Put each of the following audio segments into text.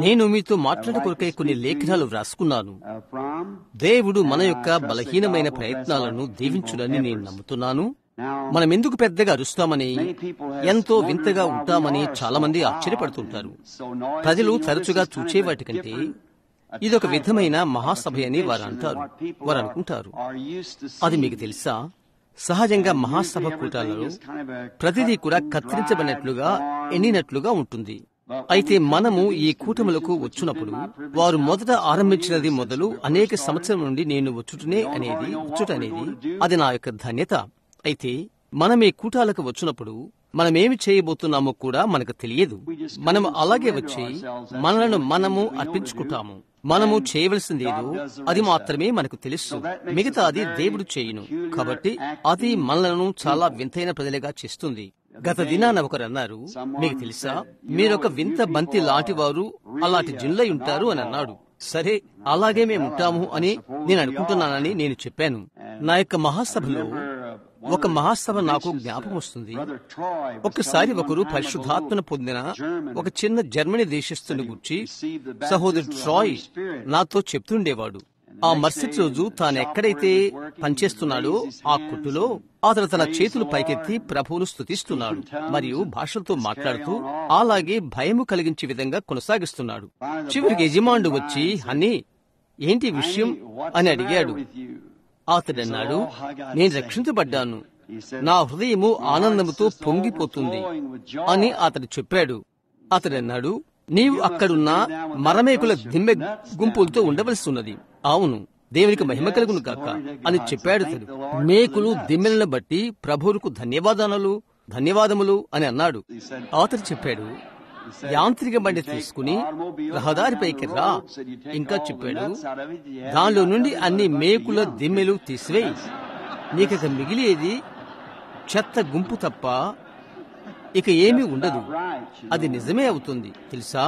నేను మీతో మాట్లాడకొరకై కొన్ని లేఖనాలు వ్రాసుకున్నాను. దేవుడు మన యొక్క బలహీనమైన ప్రయత్నాలను దీవించుడని నేను నమ్ముతున్నాను. మనమెందుకు పెద్దగా అరుస్తామని, ఎంతో వింతగా ఉంటామని చాలా మంది ఆశ్చర్యపడుతుంటారు. ప్రజలు తరచుగా చూచే వాటికంటే ఇదొక విధమైన మహాసభ అని వారు అనుకుంటారు. అది మీకు తెలుసా? సహజంగా మహాసభ కూటాలలో ప్రతిదీ కూడా కత్తిరించబడినట్లుగా, ఎన్నినట్లుగా ఉంటుంది. అయితే మనము ఈ కూటములకు వచ్చినప్పుడు వారు మొదట ఆరంభించినది మొదలు అనేక సంవత్సరం నుండి నేను వచ్చుట అనేది అది నా యొక్క ధన్యత. అయితే మనం ఈ కూటాలకు వచ్చినప్పుడు మనమేమి చేయబోతున్నామో కూడా మనకు తెలియదు. మనము అలాగే వచ్చి మనలను మనము అర్పించుకుంటాము. మనము చేయవలసిందేదో అది మాత్రమే మనకు తెలుసు, మిగతా అది దేవుడు చేయును. కాబట్టి అది మనలను చాలా వింతైన ప్రజలుగా చేస్తుంది. గత దినాన ఒకరు అన్నారు, మీకు తెలుసా, మీరొక వింత బంతి లాంటి వారు, అలాంటి జిన్లై ఉంటారు అని అన్నాడు. సరే, అలాగే మేము ఉంటాము అని నేను అనుకుంటున్నానని నేను చెప్పాను. నా యొక్క మహాసభలో ఒక మహాసభ నాకు జ్ఞాపకం వస్తుంది. ఒక్కసారి ఒకరు పరిశుద్ధాత్మను పొందిన ఒక చిన్న జర్మనీ దేశస్థుని గురించి సహోదరుడు ట్రాయ్ నాతో చెప్తుండేవాడు. ఆ మరుసటి రోజు తానెక్కడైతే పనిచేస్తున్నాడో ఆ కొట్టులో అతను తన చేతులు పైకెత్తి ప్రభువును స్తుతిస్తున్నాడు మరియు భాషలతో మాట్లాడుతూ అలాగే భయము కలిగించే విధంగా కొనసాగిస్తున్నాడు. చివరికి యజమానుడు వచ్చి, హన్నీ, ఏంటి విషయం అని అడిగాడు. అతడన్నాడు, నేను రక్షించబడ్డాను, నా హృదయము ఆనందముతో పొంగిపోతుంది అని అతడు చెప్పాడు. అతడన్నాడు, నీవు అక్కడున్న మరమేకుల దిమ్మె గుంపులతో ఉండవలసి ఉన్నది. అవును, దేవునికి మహిమ కలుగును గాక అని చెప్పాడు. మేకులు దిమ్మెలను బట్టి ప్రభువుకు ధన్యవాదములు అని అన్నాడు. అతడు చెప్పాడు, యాంత్రిక బండి తీసుకుని రహదారిపైకి రా. ఇంకా చెప్పాడు, దానిలో నుండి అన్ని మేకుల దిమ్మెలు తీసివేయి, నీకిక మిగిలేది చెత్త గుంపు తప్ప ఇక ఏమీ ఉండదు. అది నిజమే అవుతుంది. తెలుసా,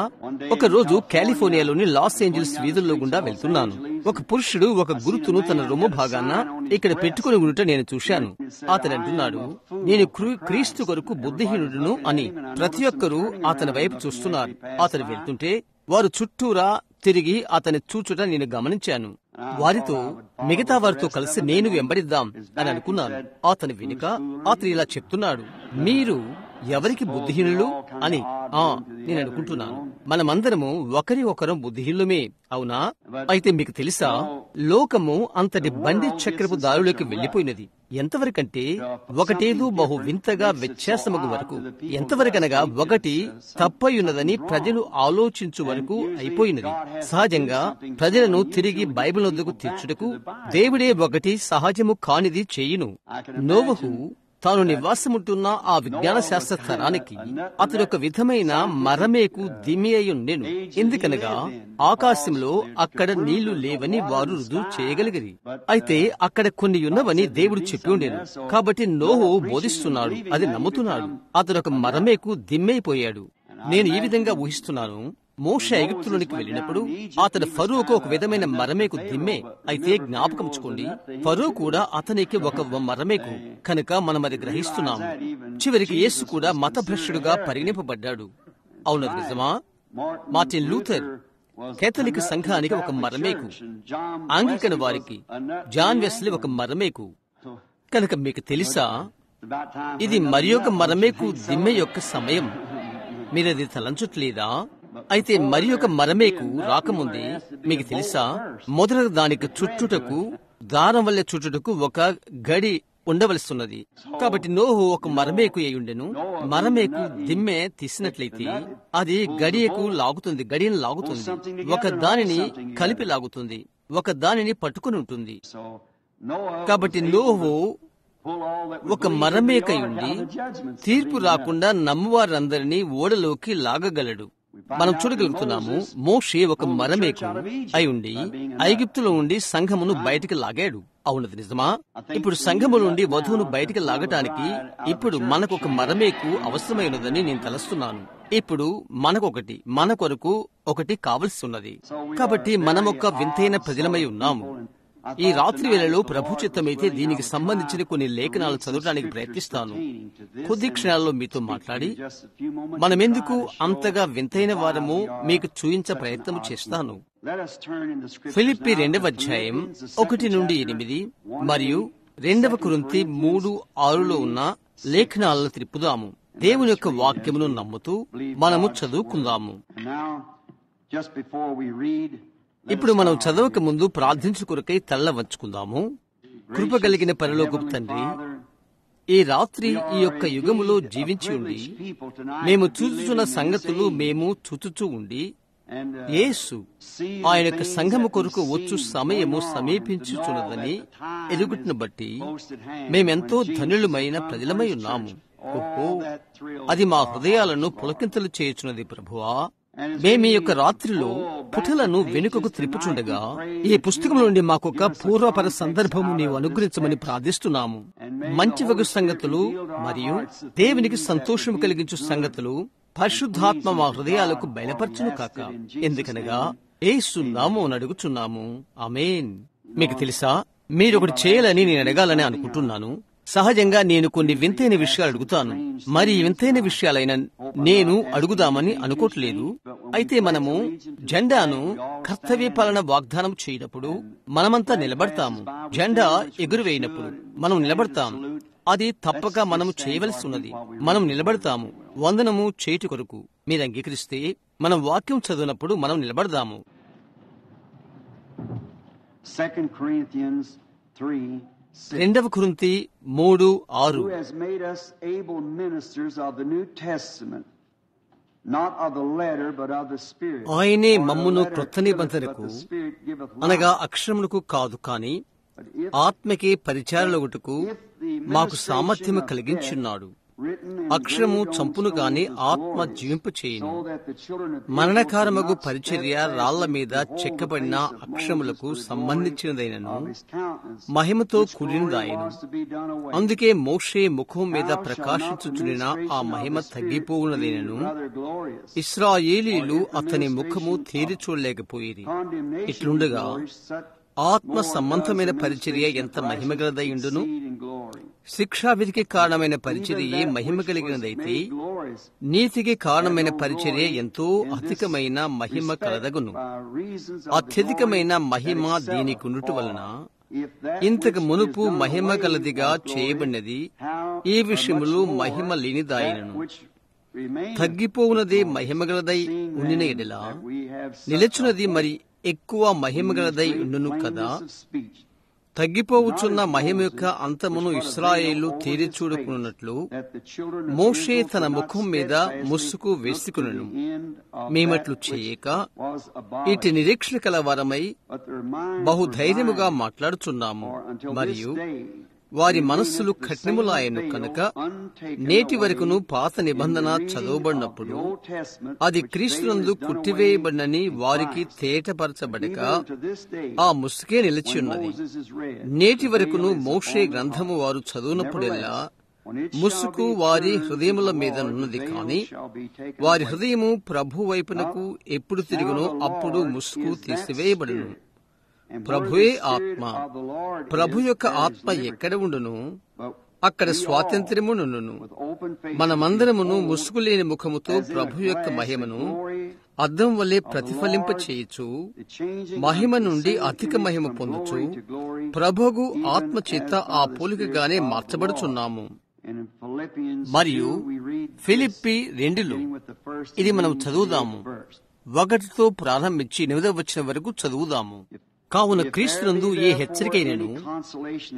ఒక రోజు కాలిఫోర్నియాలోని లాస్ ఏంజల్స్ వీధుల్లో గుండా వెళ్తున్నాను. ఒక పురుషుడు ఒక గుర్తును తన రొమ్ము భాగాన ఇక్కడ పెట్టుకుని ఉండటం నేను చూశాను. అతడు అంటున్నాడు, నేను క్రీస్తు కొరకు బుద్ధిహీనుడును అని. ప్రతి ఒక్కరూ అతని వైపు చూస్తున్నారు. అతడు వెళ్తుంటే వారు చుట్టూరా తిరిగి అతని చూచుట నేను గమనించాను. వారితో, మిగతా వారితో కలిసి నేను వెంబడిద్దాం అని అనుకున్నాను. అతని వెనుక అతను ఇలా చెప్తున్నాడు, మీరు ఎవరికి బుద్ధిహీనులు అని. నేను అనుకుంటున్నాను, మనమందరము ఒకరి ఒకరం బుద్ధిహీనులమే, అవునా? అయితే మీకు తెలుసా, లోకము అంతటి బండి చక్రపు దారులోకి వెళ్లిపోయినది. ఎంతవరకంటే ఒకటేదో బహు వింతగా వ్యత్యాసమగు వరకు, ఎంతవరకనగా ఒకటి తప్పయున్నదని ప్రజలు ఆలోచించు వరకు అయిపోయినది. సహజంగా ప్రజలను తిరిగి బైబిల్ వద్దకు తీర్చుటకు దేవుడే ఒకటి సహజము కానిది చేయును. నోవహు తాను నివాసముంటున్న ఆ విజ్ఞాన శాస్త్ర తరానికి అతడు ఒక విధమైన మరమేకు దిమ్మి అయి ఉండెను. ఎందుకనగా ఆకాశంలో అక్కడ నీళ్లు లేవని వారు రుజువు చేయగలిగిరి. అయితే అక్కడ కొన్ని ఉన్నవని దేవుడు చెప్పి ఉండెను. కాబట్టి నోహు బోధిస్తున్నాడు, అది నమ్ముతున్నాడు. అతడు ఒక మరమేకు దిమ్మైపోయాడు. నేను ఈ విధంగా ఊహిస్తున్నాను, మోషే ఐగుప్తులోనికి వెళ్ళినప్పుడు అతడు ఫరోకు ఒక విధమైన మరమేకు దిమ్మే. అయితే జ్ఞాపకంచుకోండి, ఫరో కూడా అతనికి ఒక మరమేకు కనుక మనం అది గ్రహిస్తున్నాము. చివరికి యేసు కూడా మతభ్రష్టుడుగా పరిగణింపబడ్డాడు. అవునది నిజమా? మార్టిన్ లూథర్ కేథలిక్ సంఘానికి ఒక మరమేకు, ఆంగ్లికన్ వారికి జాన్ వెస్లీ ఒక మరమేకు. కనుక మీకు తెలుసా, ఇది మరి ఒక మరమేకు దిమ్మె యొక్క సమయం. మీరది తలంచట్లేదా? అయితే మరి ఒక మరమేకు రాకముందే మీకు తెలుసా, మొదట దానికి చుట్టుటకు, దారం వల్ల చుట్టుటకు ఒక గడి ఉండవలసిన్నది. కాబట్టి నోహు ఒక మరమేకు అయ్యుండెను. మరమేకు దిమ్మె తీసినట్లయితే అది గడియను లాగుతుంది, ఒక దానిని కలిపి లాగుతుంది, ఒక దానిని పట్టుకుని ఉంటుంది. కాబట్టి నోహు ఒక మరమేకయుండి తీర్పు రాకుండా నమ్మువారందరినీ ఓడలోకి లాగగలడు. మనం చూడగలుగుతున్నాము, మోషే ఒక మరమేకు అయి ఐగుప్తులో ఉండి సంఘమును బయటికి లాగాడు. అవునది నిజమా? ఇప్పుడు సంఘము నుండి వధువును బయటికి లాగటానికి ఇప్పుడు మనకు ఒక మరమేకు అవసరమైనదని నేను తలస్తున్నాను. ఇప్పుడు మన కొరకు ఒకటి కావలసి ఉన్నది. కాబట్టి మనం ఒక వింతైన ప్రజలమై ఉన్నాము. ఈ రాత్రి వేళలో ప్రభు చిత్తమైతే దీనికి సంబంధించిన కొన్ని లేఖనాలు చదవడానికి ప్రయత్నిస్తాను. కొద్ది క్షణాల్లో మీతో మాట్లాడి మనమెందుకు అంతగా వింతైన వారమో మీకు చూయించ ప్రయత్నం చేస్తాను. ఫిలిప్పీ 2వ అధ్యాయం 1-8 మరియు 2 కొరింథీ 3:6 ఉన్న లేఖనాలను త్రిప్పుదాము. దేవుని యొక్క వాక్యమును నమ్ముతూ మనము చదువుకుందాము. ఇప్పుడు మనం చదవక ముందు ప్రార్థించు కొరకై తల్ల వంచుకుందాము. కృప కలిగిన పరలోకపు తండ్రి, ఈ రాత్రి ఈ యొక్క యుగములో జీవించి ఉండి మేము చూచుచున్న సంగతులు మేము చూచుచూ ఉండి యేసు ఆయన యొక్క సంఘము కొరకు వచ్చు సమయము సమీపించుచున్నదని ఎరుగుటను బట్టి మేమెంతో ధన్యులమైన ప్రజలమై ఉన్నాము. ఓహో, అది మా హృదయాలను పులకింతలు చేయుచున్నది ప్రభువా. మేమీ యొక్క రాత్రిలో పుటలను వెనుకకు త్రిప్పుచుండగా ఈ పుస్తకం నుండి మాకొక పూర్వపర సందర్భము నీవు అనుగ్రహించమని ప్రార్థిస్తున్నాము. మంచి వగు సంగతులు మరియు దేవునికి సంతోషం కలిగించు సంగతులు పరిశుద్ధాత్మ మా హృదయాలకు బయలుపరచును కాక. ఎందుకనగా యేసు నామమున అడుగుచున్నాము, ఆమేన్. మీకు తెలుసా, మీరొకటి చేయాలని నేను అడగాలని అనుకుంటున్నాను. సహజంగా నేను కొన్ని వింతైన విషయాలు అడుగుతాను, మరి ఈ వింతైన విషయాలైన నేను అడుగుదామని అనుకోవట్లేదు. అయితే మనము జెండాను కర్తవ్య పాలన వాగ్దానం చేయనప్పుడు మనమంతా నిలబడతాము. జెండా ఎగురువేయినప్పుడు మనం నిలబడతాము. అది తప్పక మనము చేయవలసి ఉన్నది. మనం నిలబడతాము వందనము చేటు కొరకు. మీరు అంగీకరిస్తే మనం వాక్యం చదివినప్పుడు మనం నిలబడదాము. 2 కొరింథీ 3:6 ఆయనే మమ్మును క్రొత్త నిబంధనకు అనగా అక్షరములకు కాదు కాని ఆత్మకే పరిచారలగుటకు మాకు సామర్థ్యము కలిగించున్నాడు. అక్షరము చంపును గాని ఆత్మ జీవింప చేయును. మరణకారమగు పరిచర్య రాళ్ల మీద చెక్కబడిన అక్షరములకు సంబంధించినదైనను మహిమతో కూడినదాయను. అందుకే మోషే ముఖం మీద ప్రకాశించుచున్న ఆ మహిమ తగ్గిపోవునదైనను ఇశ్రాయేలీయులు అతని ముఖము తేరి చూడలేకపోయిరి. ఇట్లుండగా ఆత్మ సంబంధమైన పరిచర్య ఎంత మహిమగలదయుండును. శిక్షావిధికి కారణమైన పరిచర్య మహిమ కలిగినదైతే నీతికి కారణమైన పరిచర్య ఎంతో అధికమైన మహిమ కలదగును. అత్యధికమైన మహిమ దీనికి ఉండుట వలన ఇంతకు మునుపు మహిమ గలదిగా చేయబడినది ఈ విషయములు మహిమ లేనిదాయనను. తగ్గిపోవునదే మహిమగలదై ఉండిన ఎడల నిలచున్నది మరి ఎక్కువ మహిమగలదై ఉండును కదా. తగ్గిపోవచ్చున్న మహిమ యొక్క అంతమును ఇశ్రాయేలు తేరి చూడకున్నట్లు మోషే తన ముఖం మీద ముసుగు వేసుకునను. మేమట్లు చేయక ఇటు నిరీక్షణ కల వారమై బహుధైర్యముగా మాట్లాడుచున్నాము. మరియు వారి మనస్సులు కఠినములాయను కనుక నేటి వరకును పాత నిబంధన చదవబడినప్పుడు అది క్రీస్తునందు కుట్టివేయబడినని వారికి తేటపరచబడక ఆ ముసుగే నిలిచి ఉన్నది. నేటి వరకును మోషే గ్రంథము వారు చదువునప్పుడెల్లా ముసుగు వారి హృదయముల మీద ఉన్నది. కాని వారి హృదయము ప్రభు వైపునకు ఎప్పుడు తిరుగునో అప్పుడు ముసుగు తీసివేయబడును. ప్రభువే ఆత్మ. ప్రభు యొక్క ఆత్మ ఎక్కడ ఉండును అక్కడ స్వాతంత్ర్యమును. మనమందరమును ముసుగులేని ముఖముతో ప్రభు యొక్క మహిమను అద్దం వల్లే ప్రతిఫలింప చేయొచ్చు. మహిమ నుండి అధిక మహిమ పొందొచ్చు. ప్రభువు ఆత్మ చేత ఆ పోలికగానే మార్చబడుచున్నాము. మరియు ఫిలిప్పీ 2లో ఇది మనం చదువుదాము. 1తో ప్రారంభించి 8వ వచనం వరకు చదువుదాము. కావున క్రీస్తునందు ఏ హెచ్చరికైనను,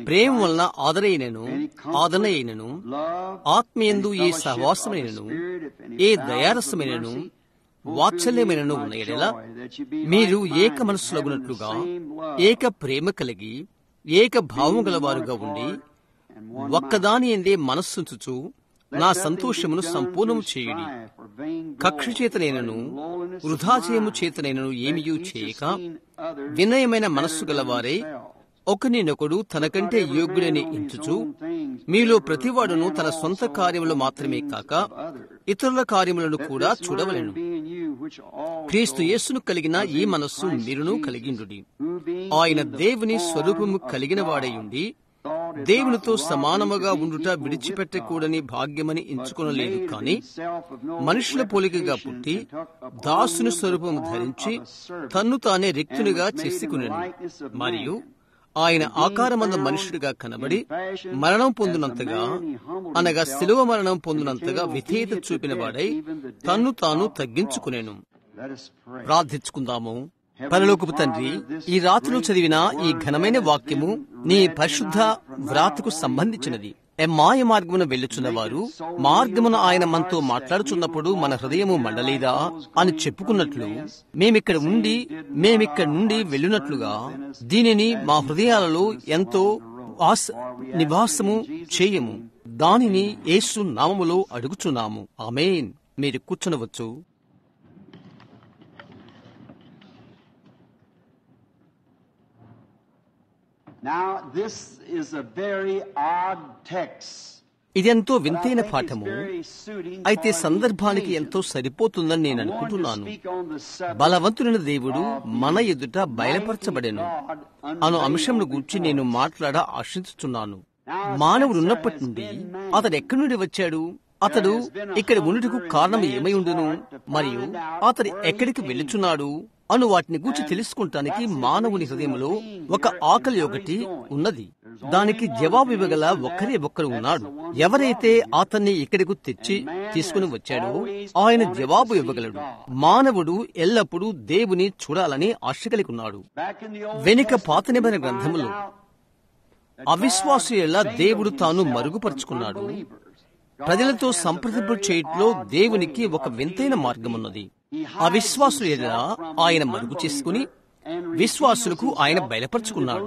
ప్రేమ వలన ఆదరణ అయినను, ఆత్మయందు ఏ సహవాసమైనను, ఏ దయారసమైనను, వాత్సల్యమైనను ఉన్న ఎడల మీరు ఏక మనస్సులగునట్లుగా ఏక ప్రేమ కలిగి ఏక భావము గలవారుగా ఉండి ఒక్కదాని ఎందే మనస్సుంచుచు నా సంతోషమును సంపూర్ణము చేయుడి. కక్ష చేతనైనను వృధాచయము చేతనైనను ఏమియూ చేయక వినయమైన మనస్సు గలవారై ఒకనినొకడు తనకంటే యోగ్యుడని ఎంచుచు మీలో ప్రతివాడును తన సొంత కార్యములు మాత్రమే కాక ఇతరుల కార్యములను కూడా చూడవలెను. క్రీస్తు యేసును కలిగిన ఈ మనస్సు మీరును కలిగిండుడి. ఆయన దేవుని స్వరూపము కలిగిన వాడయుండి దేవునితో సమానముగా ఉండుట విడిచిపెట్టకూడని భాగ్యమని ఎంచుకొనలేదు, కాని మనుషుల పోలికగా పుట్టి దాసుని స్వరూపము ధరించి తన్ను తానే రిక్తునిగా చేసుకునెను. మరియు ఆయన ఆకారమందు మనుషుడిగా కనబడి మరణం పొందినంతగా, అనగా శిలువ మరణం పొందినంతగా విధేయత చూపిన వాడై తన్ను తాను తగ్గించుకునేను. ప్రార్థించుకుందాము. పరలోకపు తండ్రి, ఈ రాత్రిలో చదివిన ఈ ఘనమైన వాక్యము నీ పరిశుద్ధ వ్రాతకు సంబంధించినది. మాయ మార్గమును వెళ్ళుచున్నవారు మార్గమును ఆయన మనతో మాట్లాడుచున్నప్పుడు మన హృదయము మండలేదా అని చెప్పుకున్నట్లు మేమిక్కడ నుండి వెళ్ళినట్లుగా దీనిని మా హృదయాలలో ఎంతో నివాసము చేయము. దానిని యేసు నామములో అడుగుచున్నాము. ఆమేన్. మీరు కూర్చునవచ్చు. Now this is a very odd text. ఇదెంతో వింతైన పాఠము, అయితే సందర్భానికి ఎంతో సరిపోతుందని నేను అనుకుంటున్నాను. బలవంతుడైన దేవుడు మన ఎదుట బయలుపరచబడెను అను అంశంను గూర్చి నేను మాట్లాడ ఆశించుచున్నాను. మానవుడు ఉన్నప్పటి నుండి అతడు ఎక్కడి నుండి వచ్చాడు, అతడు ఇక్కడ ఉండుటకు కారణం ఏమై ఉండును, మరియు అతడు ఎక్కడికి వెళ్ళుచున్నాడు అను వాటిని గూర్చి తెలుసుకుంటానికి మానవుని హృదయంలో ఒక ఆకలి ఒకటి ఉన్నది. దానికి జవాబు ఇవ్వగల ఒక్కరు ఉన్నాడు. ఎవరైతే అతన్ని ఇక్కడికి తీసుకుని వచ్చాడో ఆయన జవాబు ఇవ్వగలడు. మానవుడు ఎల్లప్పుడూ దేవుని చూడాలని ఆశ కలిగి ఉన్నాడు. వెనుక పాత నిబంధన గ్రంథములో అవిశ్వాసుల దేవుడు తాను మరుగుపరుచుకున్నాడు. ప్రజలతో సంప్రదింపు చేయట్లో దేవునికి ఒక వింతైన మార్గమున్నది. అవిశ్వాసుల ఎదుట ఆయన మరుగు చేసుకుని విశ్వాసులకు ఆయన బయలుపరుచుకున్నాడు.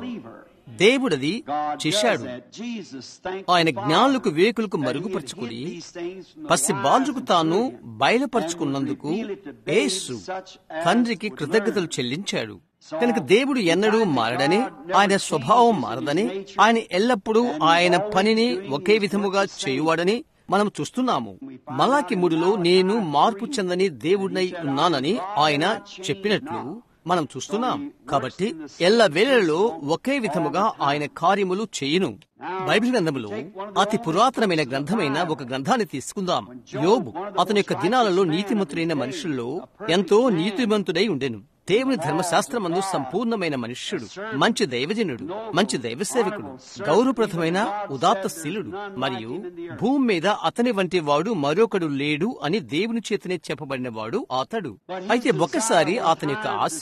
దేవుడది చేశాడు. ఆయన జ్ఞానులకు వివేకులకు మరుగుపరుచుకుని పసి బాలుకు తాను బయలుపరుచుకున్నందుకు యేసు తండ్రికి కృతజ్ఞతలు చెల్లించాడు. కనుక దేవుడు ఎన్నడూ మారడని, ఆయన స్వభావం మారదని, ఆయన ఎల్లప్పుడూ ఆయన పనిని ఒకే విధముగా చేయువాడని మనం చూస్తున్నాము. మలాకి 3లో నేను మార్పు చెందని దేవుడినై ఉన్నానని ఆయన చెప్పినట్లు మనం చూస్తున్నాం. కాబట్టి ఎల్ల వేళలలో ఒకే విధముగా ఆయన కార్యములు చేయును. బైబిల్ గ్రంథములో అతి పురాతనమైన గ్రంథమైన ఒక గ్రంథాన్ని తీసుకుందాం. యోబు అతని యొక్క దినాలలో నీతిమంతుడైన మనుషుల్లో ఎంతో నీతిమంతుడై ఉండెను. దేవుని ధర్మశాస్త్రమందు సంపూర్ణమైన మనుష్యుడు, మంచి దైవజనుడు, మంచి దైవ సేవకుడు, గౌరవప్రదమైన ఉదాత్తశీలుడు, మరియు భూమి మీద అతని వంటి వాడు మరొకడు లేడు అని దేవుని చేతనే చెప్పబడిన వాడు అతడు. అయితే ఒక్కసారి అతని యొక్క ఆశ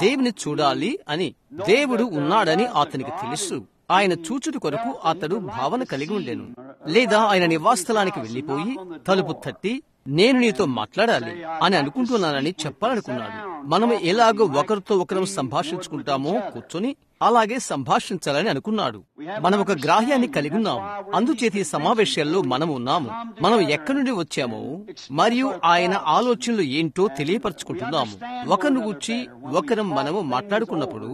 దేవుని చూడాలి అని, దేవుడు ఉన్నాడని అతనికి తెలుసు. ఆయన చూచుట కొరకు అతడు భావన కలిగి ఉండెను. లేదా ఆయన నివాసస్థలానికి వెళ్లిపోయి తలుపు తట్టి నేను నీతో మాట్లాడాలి అని అనుకుంటున్నానని చెప్పాలనుకున్నాడు. మనము ఎలాగో ఒకరితో ఒకరు సంభాషించుకుంటామో కూర్చొని అలాగే సంభాషించాలని అనుకున్నాడు. మనం ఒక గ్రాహ్యాన్ని కలిగి ఉన్నాము. అందుచేత ఈ సమావేశాల్లో మనం ఉన్నాము. మనం ఎక్కడి నుండి వచ్చామో మరియు ఆయన ఆలోచనలు ఏంటో తెలియపరచుకుంటున్నాము. ఒకరిని గూర్చి ఒకరం మనము మాట్లాడుకున్నప్పుడు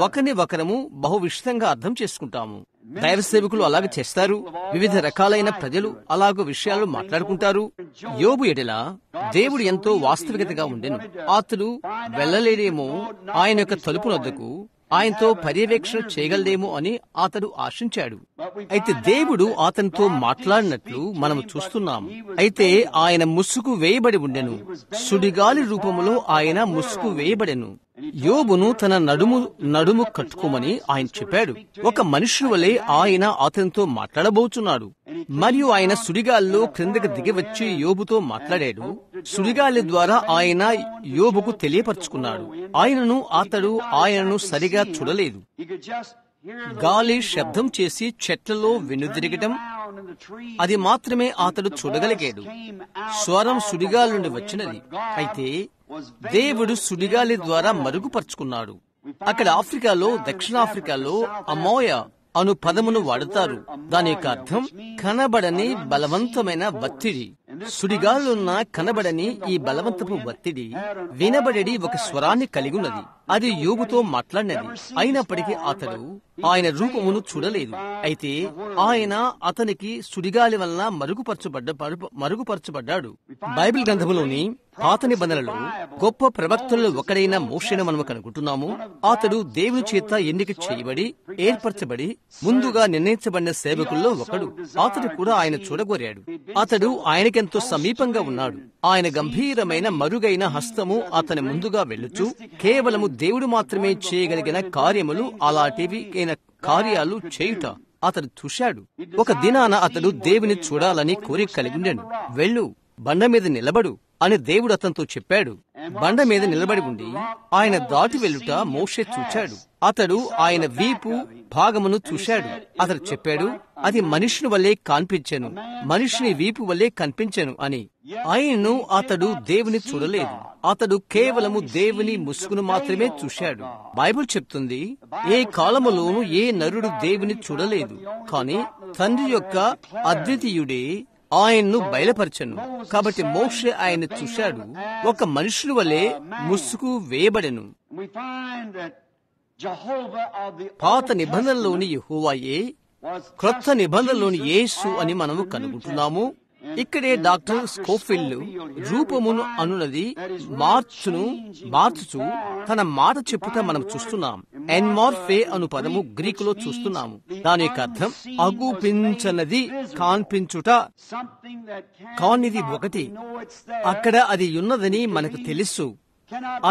ఒకరిని ఒకరము బహు విషదంగా అర్థం చేసుకుంటాము. దైవ సేవకులు అలాగే చేస్తారు. వివిధ రకాలైన ప్రజలు అలాగో విషయాలు మాట్లాడుకుంటారు. యోబు ఎడల దేవుడు ఎంతో వాస్తవికతగా ఉండెను. అతడు వెళ్ళలేడేమో ఆయన యొక్క తలుపు వద్దకు, ఆయనతో పర్యవేక్షణ చేయగలదేమో అని అతడు ఆశించాడు. అయితే దేవుడు అతనితో మాట్లాడినట్లు మనము చూస్తున్నాము. అయితే ఆయన ముసుగు వేయబడి ఉండెను. సుడిగాలి రూపములో ఆయన ముసుగు వేయబడెను. యోబును తన నడుము కట్టుకోమని ఆయన చెప్పాడు. ఒక మనుషుల వలె ఆయన అతనితో మాట్లాడబోచున్నాడు. మరియు ఆయన సుడిగాలిలో క్రిందకి దిగి వచ్చి యోబుతో మాట్లాడాడు. సుడిగాలి ద్వారా ఆయన యోబుకు తెలియపరుచుకున్నాడు. ఆయనను సరిగా చూడలేదు. గాలి శబ్దం చేసి చెట్లలో వెనుదిరగటం అది మాత్రమే అతడు చూడగలిగాడు. స్వరం సుడిగాలి నుండి వచ్చినది. అయితే దేవుడు సుడిగాలి ద్వారా మరుగుపరుచుకున్నాడు. అక్కడ ఆఫ్రికాలో, దక్షిణాఫ్రికాలో అమోయ అను పదమును వాడుతారు. దాని యొక్క అర్థం కనబడని బలవంతమైన ఒత్తిడి. సుడిగాలున్న కనబడని ఈ బలవంతపు ఒత్తిడి వినబడేది ఒక స్వరాన్ని కలిగి ఉన్నది. అది యోబుతో మాట్లాడినది. అయినప్పటికీ అతడు ఆయన రూపమును చూడలేదు. అయితే ఆయన అతనికి సుడిగాలి వలన మరుగుపరచబడ్డాడు. బైబిల్ గ్రంథములోని పాత నిబంధనలో గొప్ప ప్రవక్తలలో ఒకడైన మోషేను మనము కనుగొంటున్నాము. అతడు దేవుని చేత ఎన్నిక చేయబడి ఏర్పరచబడి ముందుగా నిర్ణయించబడిన సేవకుల్లో ఒకడు. అతడు కూడా ఆయన చూడగోరాడు. అతడు ఆయనకెంతో సమీపంగా ఉన్నాడు. ఆయన గంభీరమైన మరుగైన హస్తము అతని ముందుగా వెళ్ళుచు కేవలము దేవుడు మాత్రమే చేయగలిగిన కార్యములు, అలాంటివి కార్యాలు చేయుట అతడు చూశాడు. ఒక దినాన అతడు దేవుని చూడాలని కోరిక కలిగి ఉండెను. వెళ్ళు, బండ మీద నిలబడు అని దేవుడు అతనితో చెప్పాడు. బండ మీద నిలబడి ఉండి ఆయన దాటి వెళ్ళుట మోషే చూచాడు. అతడు ఆయన వీపు భాగమును చూశాడు. అతడు చెప్పాడు, అది మనుషుని వల్లే కనిపించెను, మనుషుని వీపు వల్లే కనిపించెను అని. ఆయన్ను అతడు దేవుని చూడలేదు. అతడు కేవలము దేవుని ముసుగును మాత్రమే చూశాడు. బైబిల్ చెప్తుంది, ఏ కాలములోనూ ఏ నరుడు దేవుని చూడలేదు, కాని తండ్రి యొక్క అద్వితీయుడే ఆయన్ను బయలుపరచను. కాబట్టి మోషే ఆయన చూశాడు. ఒక మనుషుని వలె ముసుగు వేయబడెను. పాత నిబంధనలోని యెహోవాయే క్రొత్త నిబంధనలోని యేసు అని మనము కనుగొంటున్నాము. ఇక్కడే డాక్టర్ స్కోఫిల్డ్ రూపమును అనున్నది మార్చుచు తన మాట చెప్పుట మనం చూస్తున్నాం. ఎన్మార్ఫే అను పదము గ్రీకులో చూస్తున్నాము. దాని యొక్క అర్థం అగుపించనది, కాన్పించుట. కానిది ఒకటి, అక్కడ అది ఉన్నదని మనకు తెలుసు.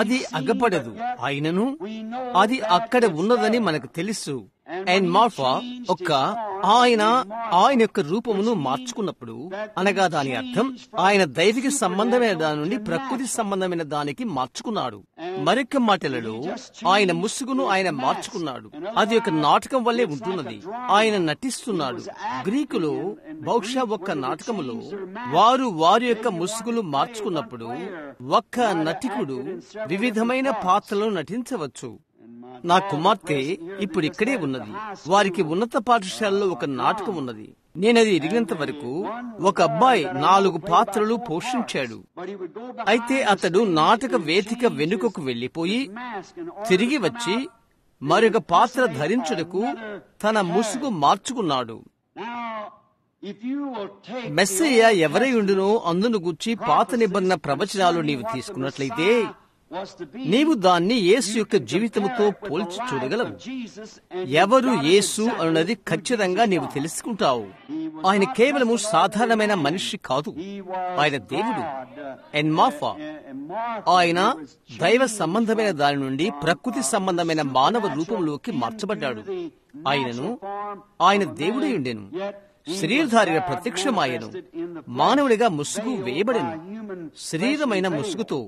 అది అగపడదు, అయినను అది అక్కడ ఉన్నదని మనకు తెలుసు. ఎన్మార్ఫా ఆయన యొక్క రూపమును మార్చుకున్నప్పుడు, అనగా దాని అర్థం ఆయన దైవిక సంబంధమైన దాని నుండి ప్రకృతి సంబంధమైన దానికి మార్చుకున్నాడు. మరొక మాటలలో ఆయన ముసుగును ఆయన మార్చుకున్నాడు. అది ఒక నాటకం వల్లే ఉంటున్నది. ఆయన నటిస్తున్నాడు. గ్రీకులో బహుశా ఒక్క నాటకములో వారి యొక్క ముసుగులు మార్చుకున్నప్పుడు ఒక్క నటికుడు వివిధమైన పాత్రలను నటించవచ్చు. నా కుమార్తె ఇప్పుడు ఇక్కడే ఉన్నది. వారికి ఉన్నత పాఠశాలలో ఒక నాటకం ఉన్నది. నేనది ఎరిగినంత వరకు ఒక అబ్బాయి 4 పాత్రలు పోషించాడు. అయితే అతడు నాటక వేదిక వెనుకకు వెళ్లిపోయి తిరిగి వచ్చి మరొక పాత్ర ధరించుటకు తన ముసుగు మార్చుకున్నాడు. మెస్సయ్య ఎవరై ఉండునో అందును గూర్చి పాత నిబంధన ప్రవచనాలు నీవు తీసుకున్నట్లయితే నీవు దాన్ని యేసు యొక్క జీవితముతో పోల్చి చూడగలవు. ఎవరు యేసు అన్నది ఖచ్చితంగా నీవు తెలుసుకుంటావు. ఆయన కేవలము సాధారణమైన మనిషి కాదు, ఆయన దేవుడు. ఎన్మార్ఫా ఆయన దైవ సంబంధమైన దాని నుండి ప్రకృతి సంబంధమైన మానవ రూపంలోకి మార్చబడ్డాడు. ఆయన దేవుడై ఉండెను, శరీరధారిగా ప్రత్యక్షమాయను, మానవుడిగా ముసుగు వేయబడెను, శరీరమైన ముసుగుతో.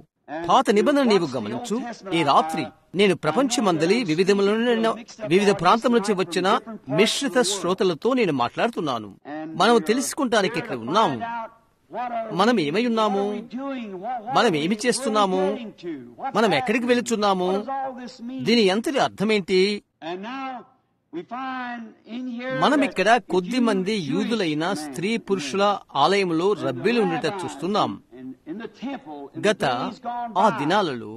పాత నిబంధన నీవు గమనించు. ఈ రాత్రి నేను ప్రపంచమందలి వివిధ ప్రాంతం నుంచి వచ్చిన మిశ్రిత శ్రోతలతో నేను మాట్లాడుతున్నాను. మనం తెలుసుకుంటానికి ఇక్కడ ఉన్నాము. మనం ఏమై ఉన్నాము, మనం ఏమి చేస్తున్నాము, మనం ఎక్కడికి వెళుతున్నాము, దీని ఎంతటి అర్థమేంటి. మనమిక్కడ కొద్ది మంది యూదులైన స్త్రీ పురుషుల ఆలయంలో రబ్బీలు ఉండట చూస్తున్నాం. గత ఆ దినాలలో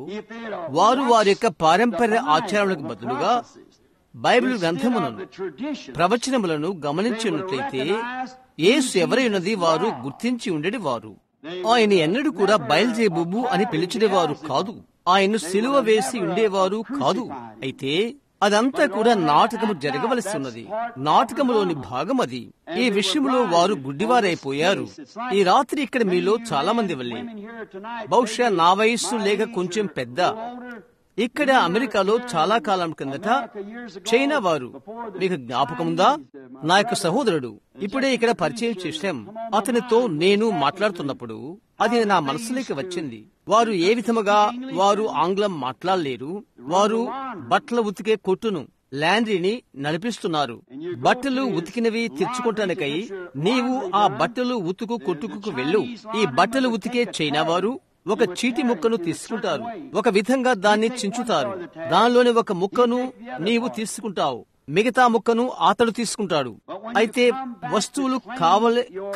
వారి యొక్క పారంపర్య ఆచారాలకు బదులుగా బైబిల్ గ్రంథములను ప్రవచనములను గమనించినట్లయితే యేసు ఎవరై ఉన్నది వారు గుర్తించి ఉండేది వారు. ఆయన ఎన్నడూ కూడా బయల్జెబూబు అని పిలిచేవారు కాదు. ఆయన్ను సిలువ వేసి ఉండేవారు కాదు. అయితే అదంతా కూడా నాటకము జరగవలసి ఉన్నది. నాటకములోని భాగం అది. ఈ విషయంలో వారు గుడ్డివారైపోయారు. ఈ రాత్రి ఇక్కడ మీలో చాలా మంది వల్లే, బహుశా నా వయస్సు లేక కొంచెం పెద్ద, ఇక్కడ అమెరికాలో చాలా కాలం కిందట చైనా వారు, మీకు జ్ఞాపకం ఉందా? నా యొక్క సహోదరుడు ఇప్పుడే ఇక్కడ పరిచయం చేశాం. అతనితో నేను మాట్లాడుతున్నప్పుడు అది నా మనసులోకి వచ్చింది. వారు ఏ విధముగా వారు ఆంగ్లం మాట్లాడలేరు. వారు బట్టలు ఉతికే కొట్టును, లాండ్రీని నడిపిస్తున్నారు. బట్టలు ఉతికినవి తెచ్చుకోవటానికై నీవు ఆ బట్టలు ఉతుకు కొట్టుకు వెళ్ళు. ఈ బట్టలు ఉతికే చైనా వారు ఒక చీటి ముక్కను తీసుకుంటారు, ఒక విధంగా దాన్ని చించుతారు. దానిలోని ఒక ముక్కను నీవు తీసుకుంటావు, మిగతా ముక్కను అతడు తీసుకుంటాడు. అయితే వస్తువులు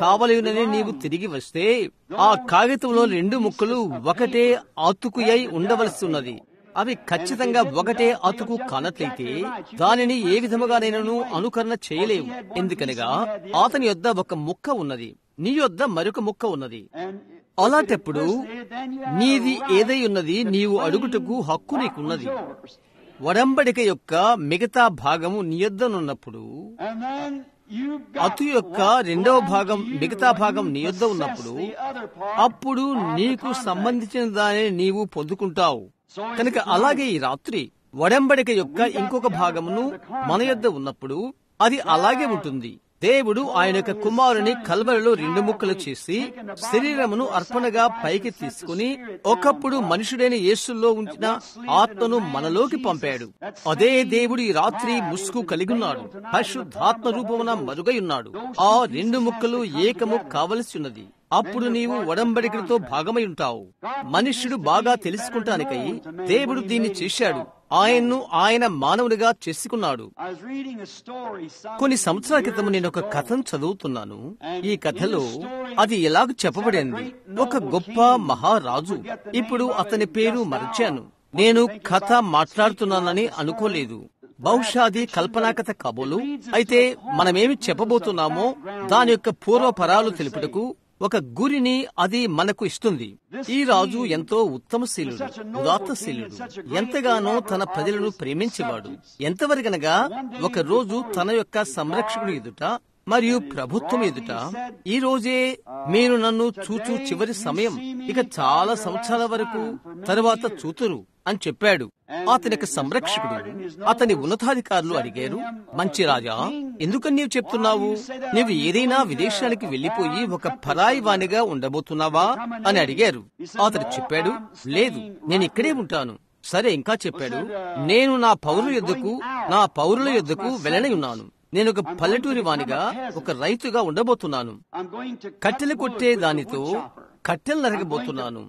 కావలేనని నీవు తిరిగి వస్తే ఆ కాగితంలో 2 ముక్కలు ఒకటే అతుకుయై ఉండవలసి ఉన్నది. అవి ఖచ్చితంగా ఒకటే అతుకు కానట్లయితే దానిని ఏ విధముగానైనాను అనుకరణ చేయలేవు. ఎందుకనగా అతని యొద్ద ఒక ముక్క ఉన్నది, నీ యొద్ద మరొక ముక్క ఉన్నది. అలాంటప్పుడు నీది ఏదై ఉన్నది నీవు అడుగుటకు హక్కు నీకున్నది. ఒడంబడిక యొక్క మిగతా భాగము నీ యొద్దనున్నప్పుడు, అతు యొక్క రెండవ భాగం మిగతా భాగం నీ యొద్ద ఉన్నప్పుడు, అప్పుడు నీకు సంబంధించిన దానిని నీవు పొందుకుంటావు. కనుక అలాగే ఈ రాత్రి ఒడంబడిక యొక్క ఇంకొక భాగమును మన యొద్ద ఉన్నప్పుడు అది అలాగే ఉంటుంది. దేవుడు ఆయన యొక్క కుమారుని కల్వరిలో 2 ముక్కలు చేసి శరీరమును అర్పణగా పైకి తీసుకుని ఒకప్పుడు మనుషుడైన యేసులో ఉంచిన ఆత్మను మనలోకి పంపాడు. అదే దేవుడు ఈ రాత్రి ముసుగు కలిగి ఉన్నాడు, పరిశుద్ధాత్మ రూపమున మరుగై ఉన్నాడు. ఆ 2 ముక్కలు ఏకము కావలసి ఉన్నది. అప్పుడు నీవు ఒడంబడికలతో భాగమై ఉంటావు. మనుష్యుడు బాగా తెలుసుకుంటానికై దేవుడు దీన్ని చేశాడు. ఆయన్ను ఆయన మానవునిగా చేసుకున్నాడు. కొన్ని సంవత్సరాల క్రితం నేను ఒక కథను చదువుతున్నాను. ఈ కథలో అది ఎలాగ చెప్పబడింది. ఒక గొప్ప మహారాజు, ఇప్పుడు అతని పేరు మరచాను. నేను కథ మాట్లాడుతున్నానని అనుకోలేదు. బహుశా అది కల్పనా కథ కాబోలు. అయితే మనమేమి చెప్పబోతున్నామో దాని యొక్క పూర్వపరాలు తెలుపుటకు ఒక గురిని అది మనకు ఇస్తుంది. ఈ రాజు ఎంతో ఉత్తమశీలుడు, ఉదాత్తశీలుడు, ఎంతగానో తన ప్రజలను ప్రేమించేవాడు. ఎంతవరకనగా ఒక రోజు తన యొక్క సంరక్షకుని ఎదుట మరియు ప్రభుత్వం ఎదుట, ఈ రోజే మీరు నన్ను చూచు చివరి సమయం, ఇక చాలా సంవత్సరాల వరకు తరువాత చూతురు అని చెప్పాడు. అతని యొక్క సంరక్షకుడు అతని ఉన్నతాధికారులు అడిగారు, మంచి రాజా, ఎందుకని నీవు చెప్తున్నావు? నీవు ఏదైనా విదేశానికి వెళ్లిపోయి ఒక పరాయి వానిగా ఉండబోతున్నావా అని అడిగారు. అతడు చెప్పాడు, లేదు, నేను ఇక్కడే ఉంటాను. సరే, ఇంకా చెప్పాడు, నేను నా పౌరుల యొద్దకు వెళ్ళని ఉన్నాను. నేను ఒక పల్లెటూరి వానిగా, ఒక రైతుగా ఉండబోతున్నాను. కట్టెలు కొట్టే దానితో కట్టెలు నరకబోతున్నాను.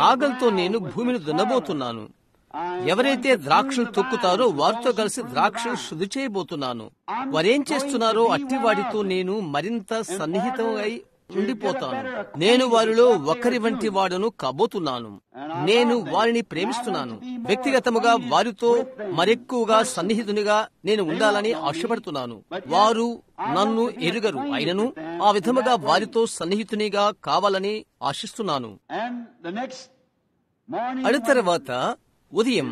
నాగల్తో నేను భూమిని దున్నబోతున్నాను. ఎవరైతే ద్రాక్షలు తొక్కుతారో వారితో కలిసి ద్రాక్షలు శుద్ధి చేయబోతున్నాను. వారేం చేస్తున్నారో అట్టి వాటితో నేను మరింత సన్నిహితమై ఉండిపోతాను. నేను వారిలో ఒకరి వంటి వాడును కాబోతున్నాను. నేను వారిని ప్రేమిస్తున్నాను. వ్యక్తిగతముగా వారితో మరెక్కువగా సన్నిహితునిగా నేను ఉండాలని ఆశపడుతున్నాను. వారు నన్ను ఎరుగరు, అయినను ఆ విధముగా వారితో సన్నిహితునిగా కావాలని ఆశిస్తున్నాను. అటు తర్వాత ఉదయం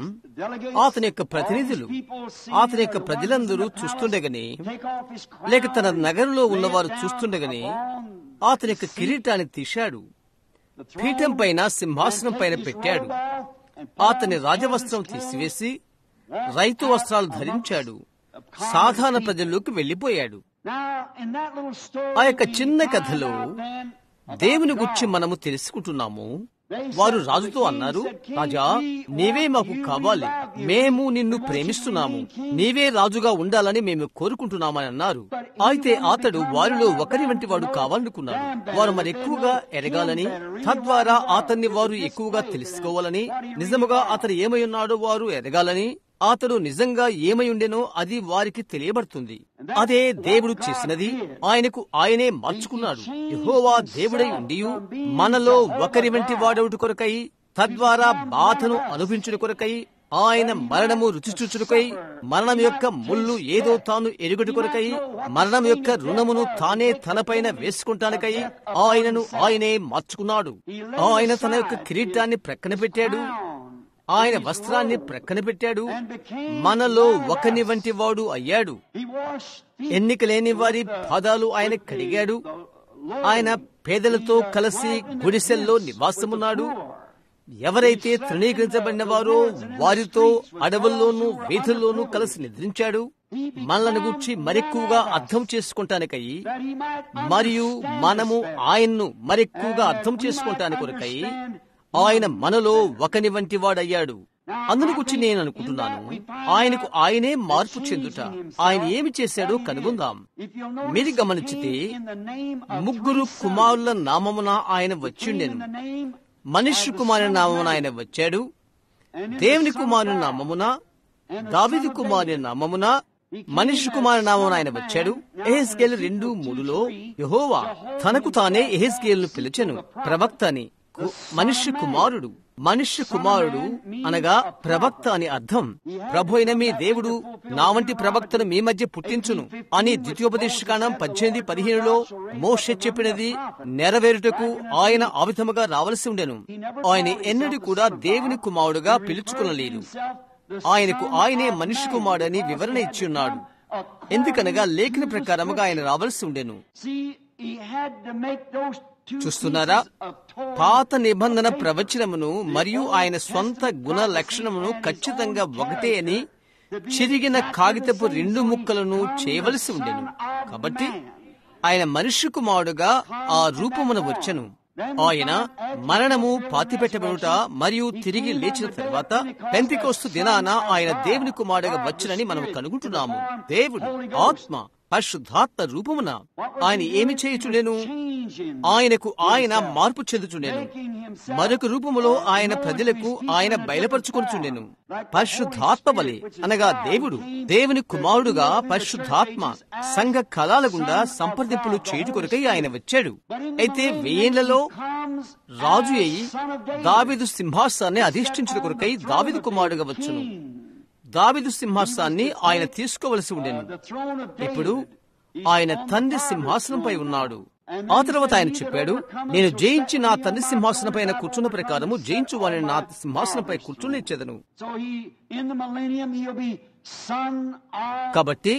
అతని యొక్క ప్రతినిధులు అతని యొక్క ప్రజలందరూ చూస్తుండగానే, లేక తన నగరంలో ఉన్నవారు చూస్తుండగానే అతని యొక్క కిరీటాన్ని తీశాడు, పీఠం పైన సింహాసనం పైన పెట్టాడు. అతని రాజవస్త్రం తీసివేసి రైతు వస్త్రాలు ధరించాడు. సాధారణ ప్రజల్లోకి వెళ్లిపోయాడు. ఆ యొక్క చిన్న కథలో దేవుని గురించి మనము తెలుసుకుంటున్నాము. వారు రాజుతో అన్నారు, రాజా, నీవే మాకు కావాలి, మేము నిన్ను ప్రేమిస్తున్నాము, నీవే రాజుగా ఉండాలని మేము కోరుకుంటున్నామని అన్నారు. అయితే అతడు వారిలో ఒకరి వంటి వాడు కావాలనుకున్నాడు. వారు మరి ఎక్కువగా ఎరగాలని, తద్వారా అతన్ని వారు ఎక్కువగా తెలుసుకోవాలని, నిజముగా అతడు ఏమై ఉన్నాడో వారు ఎరగాలని, అతడు నిజంగా ఏమై ఉండెనో అది వారికి తెలియబడుతుంది. అదే దేవుడు చేసినది. ఆయనకు ఆయనే మార్చుకున్నాడు. యెహోవా దేవుడై ఉండియు మనలో ఒకరి వంటి వాడవుటి కొరకై, తద్వారా బాధను అనుభవించుట కొరకై, ఆయన మరణము రుచి చూచుటకై, మరణం యొక్క ముళ్ళు ఏదో తాను ఎరుగుటి కొరకై, మరణం యొక్క రుణమును తానే తనపైన వేసుకుంటానికై ఆయనను ఆయనే మార్చుకున్నాడు. ఆయన తన యొక్క కిరీటాన్ని ప్రక్కన పెట్టాడు, ఆయన వస్త్రాన్ని ప్రక్కన పెట్టాడు, మనలో ఒకని వంటి వాడు అయ్యాడు. ఎన్నిక లేని వారి పాదాలు ఆయన కడిగాడు. ఆయన పేదలతో కలిసి గుడిసెల్లో నివాసమున్నాడు. ఎవరైతే తృణీకరించబడిన వారో వారితో అడవుల్లోనూ వీధుల్లోనూ కలిసి నిద్రించాడు. మనలను గూర్చి మరెక్కువగా అర్థం చేసుకుంటానికై, మరియు మనము ఆయన్ను మరెక్కువగా అర్థం చేసుకుంటాని కొరకై ఆయన మనలో ఒకని వంటి వాడయ్యాడు. అందును గురించి నేను అనుకుంటున్నాను, ఆయనకు ఆయనే మార్పు చెందుట. ఆయన ఏమి చేశాడో కనుగొందాం. మీరు గమనించితే 3 కుమారుల నామమున ఆయన వచ్చిండెను. మనుష్య కుమారుని నామమున ఆయన వచ్చాడు, దేవుని కుమారుని నామమున, దావీదు కుమారుని నామమున, మనుష్య కుమారుని నామమున ఆయన వచ్చాడు. యెహెజ్కేలు 2:3లో యెహోవా తనకు తానే యెహెజ్కేలును పిలిచెను, ప్రవక్త అని. మనుష్య కుమారుడు. మనుష్య కుమారుడు అనగా ప్రవక్త అని అర్థం. ప్రభు అయిన మీ దేవుడు నా వంటి ప్రవక్తను మీ మధ్య పుట్టించును అని ద్వితీయోపదేశకాండం 18:15 మోషే చెప్పినది నెరవేరుటకు ఆయన ఆ విధముగా రావలసి ఉండెను. ఆయన ఎన్నడూ కూడా దేవుని కుమారుడుగా పిలుచుకొనలేదు. ఆయనకు ఆయనే మనిషి కుమారుడని వివరణ ఇచ్చున్నాడు. ఎందుకనగా లేఖన ప్రకారముగా ఆయన రావలసి ఉండెను. చూస్తున్నారా, పాత నిబంధన ప్రవచనమును మరియు ఆయన స్వంత గుణ లక్షణమును ఖచ్చితంగా ఒకటే అని చిరిగిన కాగితపు 2 ముక్కలను చేయవలసి ఉండెను. కాబట్టి ఆయన మనిషి కుమారుడుగా ఆ రూపమున వచ్చెను. ఆయన మరణము పాతిపెట్టబడుట మరియు తిరిగి లేచిన తర్వాత పెంతెకోస్తు దినాన ఆయన దేవుని కుమారుడుగా వచ్చునని మనం కనుగొంటున్నాము. దేవుడు ఆత్మ పరిశుద్ధాత్మ రూపమున ఆయన ఏమి చేయుచుండెను? ఆయనకు ఆయన మార్పు చెందుచుండెను. మరొక రూపములో ఆయన ప్రజలకు ఆయన బయలుపరుచుకొనుచుండెను. పరిశుద్ధాత్మ వలె అనగా దేవుని కుమారుడుగా పరిశుద్ధాత్మ సంఘ కళాల గుండా సంప్రదింపులు చేయుట కొరకై ఆయన వచ్చాడు. అయితే 1000 రాజు అయి దావీదు సింహాసనాన్ని అధిష్ఠించుట కొరకై దావీదు కుమారుడుగా వచ్చును. దావీదు సింహాసనాన్ని ఆయన తీసుకోవలసి ఉండెను. ఇప్పుడు ఆయన తండ్రి సింహాసనంపై ఉన్నాడు. ఆ తర్వాత ఆయన చెప్పాడు, నేను జయించి నా తండ్రి సింహాసనం పైన కూర్చున్న ప్రకారము జయించు వారిని నా సింహాసనంపై కూర్చునిచ్చేదను. కాబట్టి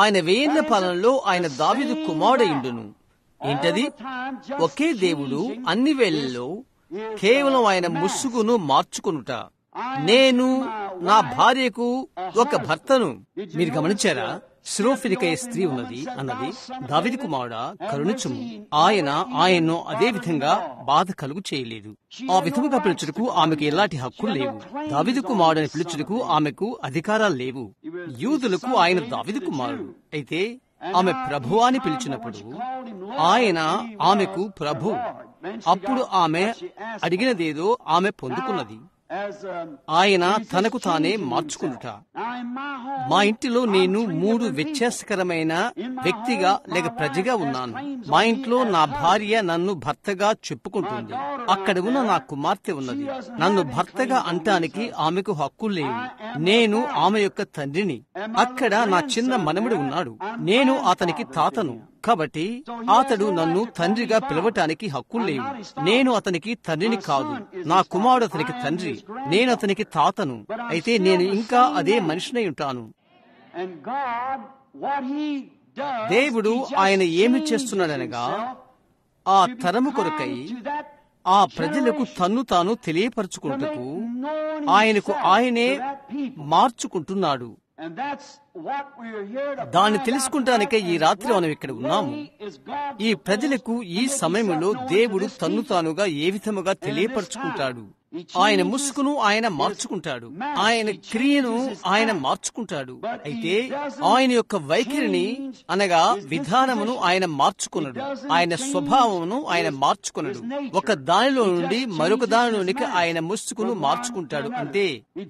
ఆయన 1000 పాలనలో ఆయన దావీదు కుమారుడయుండును. ఏంటది? ఒకే దేవుడు అన్ని వేళల్లో కేవలం ఆయన ముసుగును మార్చుకొనుట. నేను నా భార్యకు ఒక భర్తను. మీరు గమనించారా? శ్రోఫినికయ స్త్రీ ఉన్నది అన్నది దావీదు కుమారుడా కరుణించుము. ఆయన్ను అదే విధంగా బాధ కలుగు చేయలేదు. ఆ విధముగా పిలుచుటకు ఆమెకు ఎలాంటి హక్కులు లేవు. దావీదు కుమారుడని పిలుచుటకు ఆమెకు అధికారాలు లేవు. యూదులకు ఆయన దావీదు కుమారుడు. అయితే ఆమె ప్రభు అని పిలిచినప్పుడు ఆయన ఆమెకు ప్రభు. అప్పుడు ఆమె అడిగినదేదో ఆమె పొందుకున్నది. ఆయన తనకు తానే మార్చుకుంటుట. మా ఇంటిలో నేను 3 వ్యత్యాసకరమైన వ్యక్తిగా లేక ప్రజగా ఉన్నాను. మా ఇంట్లో నా భార్య నన్ను భర్తగా చెప్పుకుంటుంది. అక్కడ ఉన్న నా కుమార్తె ఉన్నది. నన్ను భర్తగా అంటానికి ఆమెకు హక్కులు లేవు. నేను ఆమె యొక్క తండ్రిని. అక్కడ నా చిన్న మనముడు ఉన్నాడు. నేను అతనికి తాతను. కాబట్టి అతడు నన్ను తండ్రిగా పిలవటానికి హక్కులు లేవు. నేను అతనికి తండ్రిని కాదు. నా కుమారుడు అతనికి తండ్రి, నేను అతనికి తాతను. అయితే నేను ఇంకా అదే మనిషినై ఉంటాను. దేవుడు ఆయన ఏమి చేస్తున్నాడనగా ఆ తరము కొరకై ఆ ప్రజలకు తన్ను తాను తెలియపరచుకుంటూ ఆయనకు ఆయనే మార్చుకుంటున్నాడు. దాన్ని తెలుసుకుంటానికే ఈ రాత్రి మనం ఇక్కడ ఉన్నాము. ఈ ప్రజలకు ఈ సమయంలో దేవుడు తన్ను తానుగా ఏ విధముగా తెలియపరచుకుంటాడు. ఆయన ముసుగును ఆయన మార్చుకుంటాడు. ఆయన క్రియను ఆయన మార్చుకుంటాడు. అయితే ఆయన యొక్క వైఖరిని అనగా విధానమును ఆయన మార్చుకున్నాడు. ఆయన స్వభావమును ఆయన మార్చుకున్నాడు. ఒక దానిలో నుండి మరొక దానిలోనికి ఆయన ముసుగును మార్చుకుంటాడు. అంటే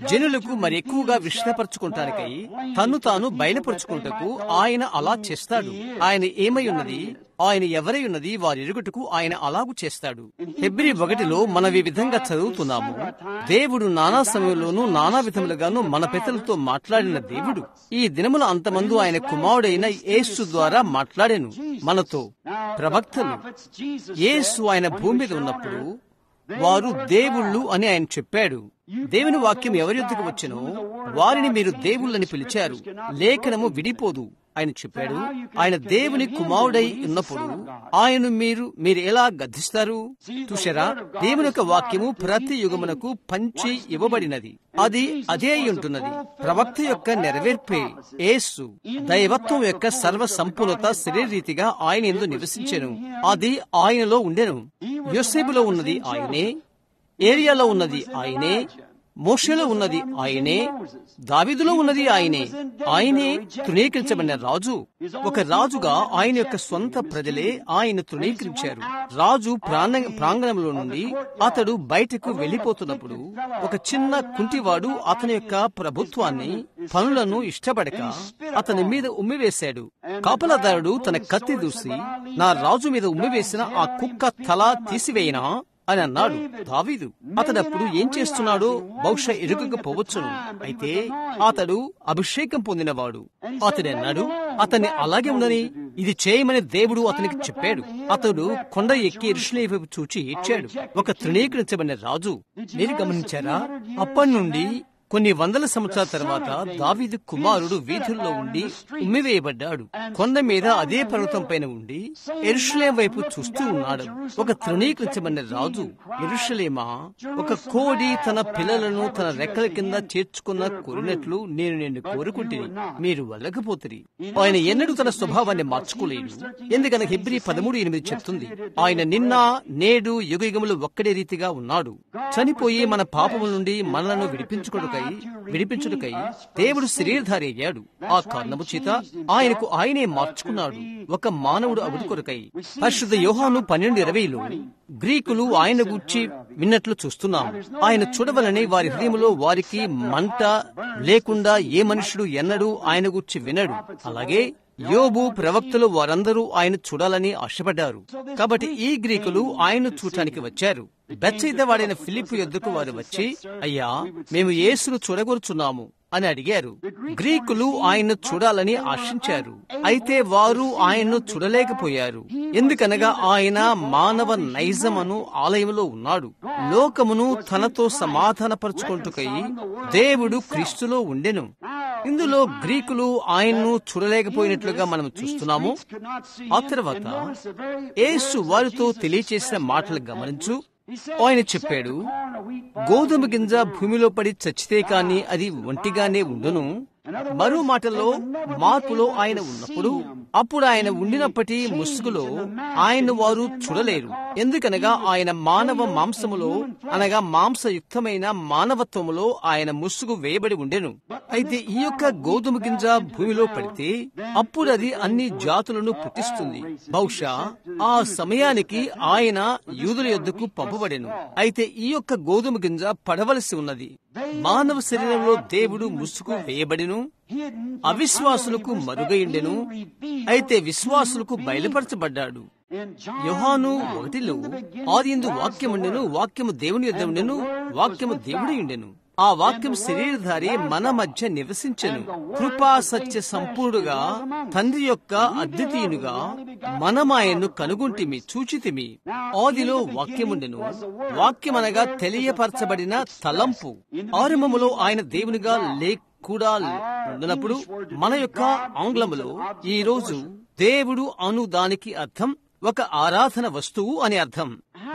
జనులకు మరి ఎక్కువగా విషయపరచుకుంటానికై తన్ను తాను బయలుపరుచుకుంటకు ఆయన అలా చేస్తాడు. ఆయన ఏమై ఉన్నది, ఆయన ఎవరై ఉన్నది వారి ఎరుగుటకు ఆయన అలాగు చేస్తాడు. హెబ్రీ 1లో మనం ఈ విధంగా చదువుతున్నాము. దేవుడు నానా సమయంలోనూ నానా విధములుగాను మన పితరులతో మాట్లాడిన దేవుడు ఈ దినముల అంతమందు ఆయన కుమారుడైన యేసు ద్వారా మాట్లాడెను మనతో. ప్రవక్తలు యేసు ఆయన భూమి మీద ఉన్నప్పుడు వారు దేవుళ్ళు అని ఆయన చెప్పాడు. దేవుని వాక్యం ఎవరి యొద్దకు వచ్చెనో వారిని మీరు దేవుళ్ళని పిలిచారు. లేఖనము విడిపోదు ఆయన చెప్పాడు. ఆయన దేవుని కుమారుడై ఉన్నప్పుడు ఆయన మీరు ఎలా గద్దిస్తారు? చూశారా? దేవుని యొక్క వాక్యము ప్రతి యుగమునకు పంచి ఇవ్వబడినది. అది అదే అయి ఉంటున్నది. ప్రవక్త యొక్క నెరవేర్పే. యేసు దైవత్వం యొక్క సర్వ సంపూర్ణత శరీరీతిగా ఆయన యందు నివసించెను. అది ఆయనలో ఉండెను. యోసేపులో ఉన్నది ఆయనే, ఏలియాలో ఉన్నది ఆయనే, మోషేలో ఉన్నది ఆయనే, దావీదులో ఉన్నది ఆయనే. ఆయనే తృణీకరించబడిన రాజు. ఒక రాజుగా ఆయన యొక్క స్వంత ప్రజలే ఆయన తృణీకరించారు. రాజు ప్రాంగణంలో నుండి అతడు బయటకు వెళ్లిపోతున్నప్పుడు ఒక చిన్న కుంటివాడు అతని యొక్క ప్రభుత్వాన్ని పనులను ఇష్టపడక అతని మీద ఉమ్మివేశాడు. కాపలాదారుడు తన కత్తి దూసి నా రాజు మీద ఉమ్మివేసిన ఆ కుక్క తల తీసివేయినా అని అన్నాడు దావీదు. అతడప్పుడు ఏం చేస్తున్నాడో బహుశా ఎరుగకపోవచ్చును. అయితే అతడు అభిషేకం పొందినవాడు. అతడన్నాడు, అతన్ని అలాగే ఉండని, ఇది చేయమని దేవుడు అతనికి చెప్పాడు. అతడు కొండ ఎక్కి యెరూషలేము వైపు చూచి ఏడ్చాడు. ఒక తృణీకరించబడిన రాజు. మీరు గమనించారా? అప్పటి నుండి కొన్ని వందల సంవత్సరాల తర్వాత దావీదు కుమారుడు వీధుల్లో ఉండి ఉమ్మివేయబడ్డాడు. కొండ మీద అదే పర్వతం పైన ఉండి యెరూషలేము వైపు చూస్తూ ఉన్నాడు. ఒక తృణీకరించబడిన రాజు. యెరూషలేమా, ఒక కోడి తన పిల్లలను తన రెక్కల కింద చేర్చుకున్న కోరినట్లు నేను నిన్ను కోరుకుంటుని, మీరు వెళ్ళకపోతిరి. ఆయన ఎన్నడూ తన స్వభావాన్ని మార్చుకోలేడు. ఎందుకనగా హెబ్రీ 13:8 చెప్తుంది, ఆయన నిన్న నేడు యుగయుగములు ఒక్కడే రీతిగా ఉన్నాడు. చనిపోయి మన పాపముల నుండి మనలను విడిపించుటకై దేవుడు శరీరధారి అయ్యాడు. ఆ కారణము చేత ఆయనకు ఆయనే మార్చుకున్నాడు, ఒక మానవుడు అగుడు కొరకై. పరిశుద్ధ యోహాను 12:20లో గ్రీకులు ఆయన గూర్చి విన్నట్లు చూస్తున్నాం. ఆయన చూడవలని వారి హృదయంలో వారికి మంట లేకుండా ఏ మనుషుడు ఎన్నడూ ఆయన గూర్చి వినడు. అలాగే యోబు, ప్రవక్తలు వారందరూ ఆయన చూడాలని ఆశపడ్డారు. కాబట్టి ఈ గ్రీకులు ఆయన్ను చూడటానికి వచ్చారు. బెత్సయిదా వాడైన ఫిలిప్పు యొద్దకు వారు వచ్చి, అయ్యా, మేము యేసును చూడగోరుచున్నాము అని అడిగారు. గ్రీకులు ఆయన్ను చూడాలని ఆశించారు. అయితే వారు ఆయన్ను చూడలేకపోయారు. ఎందుకనగా ఆయన మానవ నైజమను ఆలయంలో ఉన్నాడు. లోకమును తనతో సమాధానపరుచుకుంటుకై దేవుడు క్రీస్తులో ఉండెను. ఇందులో గ్రీకులు ఆయన్ను చూడలేకపోయినట్లుగా మనం చూస్తున్నాము. ఆ తర్వాత యేసు వారితో తెలియచేసిన మాటలు గమనించు. ఆయన చెప్పాడు, గోధుమ గింజ భూమిలో పడి చచ్చితే కాని అది ఒంటిగానే ఉండును. మరో మాటల్లో మార్పులో ఆయన ఉన్నప్పుడు, అప్పుడు ఆయన ఉండినప్పటి ముసుగులో ఆయన వారు చూడలేరు. ఎందుకనగా ఆయన మానవ మాంసములో అనగా మాంసయుక్తమైన మానవత్వములో ఆయన ముసుగు వేయబడి ఉండెను. అయితే ఈ యొక్క గోధుమ గింజ భూమిలో పడితే అప్పుడు అది అన్ని జాతులను పుట్టిస్తుంది. బహుశా ఆ సమయానికి ఆయన యూదుల యొద్దకు పంపబడెను. అయితే ఈ యొక్క గోధుమ గింజ పడవలసి ఉన్నది. మానవ శరీరంలో దేవుడు ముసుగు వేయబడిను, అవిశ్వాసులకు మరుగైండెను. అయితే విశ్వాసులకు బయలుపరచబడ్డాడు. యోహాను 1లో ఆదియందు వాక్యముండెను, వాక్యము దేవుని యొద్ద ఉండెను, వాక్యము దేవుడి ఉండెను. ఆ వాక్యం శరీరధారి మన మధ్య నివసించెను. కృపా సత్య సంపూర్ణుగా తండ్రి యొక్క అద్వితీయునిగా మనమాయన్ను కనుగొంటిమి, చూచితిమి. ఆదిలో వాక్యముండెను. వాక్యమనగా తెలియపరచబడిన తలంపు. ఆరంభములో ఆయన దేవునిగా కూడా ఉన్నప్పుడు మన యొక్క ఆంగ్లములో ఈ రోజు దేవుడు అను దానికి అర్థం ఒక ఆరాధన వస్తువు అని అర్థం.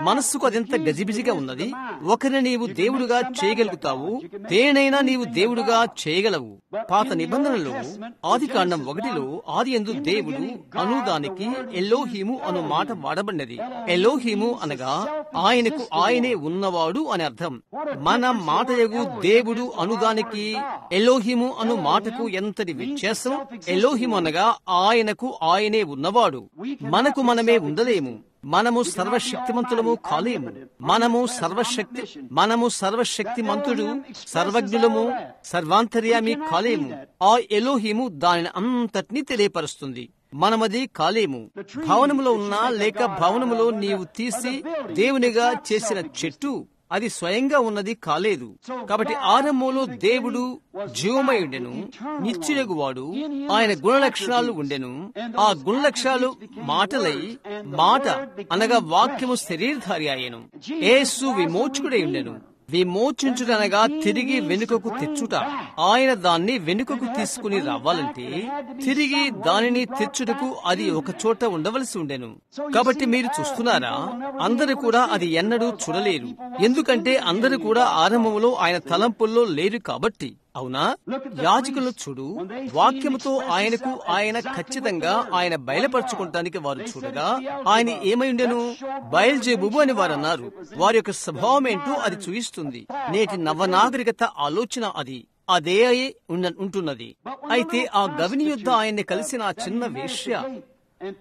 మనస్సుకు అదెంత గజిబిజిగా ఉన్నది. ఒకరిని నీవు దేవుడుగా చేయగలుగుతావు, దేనైనా నీవు దేవుడుగా చేయగలవు. పాత నిబంధనలో ఆదికాండం 1లో ఆదియందు దేవుడు అనుదానికి ఎలోహీము అను మాట వాడబడినది. ఎలోహీము అనగా ఆయనకు ఆయనే ఉన్నవాడు అని అర్థం. మన మాటయగు దేవుడు అనుదానికి ఎలోహీము అను మాటకు ఎంతటి వ్యత్యాసం. ఎలోహీము అనగా ఆయనకు ఆయనే ఉన్నవాడు. మనకు మనమే ఉండలేము. మనము సర్వశక్తిమంతులము కాలేము. మనము సర్వశక్తిమంతుడు, సర్వజ్ఞులము, సర్వాంతర్యామి కాలేము. ఆ ఎలోహిము దానిని అంతటినీ తెలియపరుస్తుంది. మనమది కాలేము. భవనములో ఉన్నా లేక భవనములో నీవు తీసి దేవునిగా చేసిన చెట్టు అది స్వయంగా ఉన్నది కాలేదు. కాబట్టి ఆరంభంలో దేవుడు జీవమయుడెను, నిత్యుడగువాడు. ఆయన గుణలక్షణాలు ఉండెను. ఆ గుణలక్షణాలు మాటలై, మాట అనగా వాక్యము శరీరధారి అయ్యెను. యేసు విమోచకుడై ఉండెను. విమోచించుటనగా తిరిగి వెనుకకు తెచ్చుట. ఆయన దాన్ని వెనుకకు తీసుకుని రావాలంటే తిరిగి దానిని తెచ్చుటకు అది ఒక చోట ఉండవలసి ఉండెను. కాబట్టి మీరు చూస్తున్నారా, అందరూ కూడా అది ఎన్నడూ చూడలేరు. ఎందుకంటే అందరూ కూడా ఆరంభంలో ఆయన తలంపుల్లో లేరు కాబట్టి. అవునా? యాజకులను చూడు. వాక్యముతో ఆయనకు ఆయన ఖచ్చితంగా ఆయన బయలుపరచుకుంటానికి వారు చూడగా ఆయన ఏమై ఉండెను? బయల్జెబూబు అని వారు అన్నారు. వారి యొక్క స్వభావం ఏంటో అది చూయిస్తుంది. నేటి నవనాగరికత ఆలోచన అది అదే ఉంటున్నది. అయితే ఆ గవిని యుద్ధ ఆయన్ని కలిసిన ఆ చిన్న వేశ్య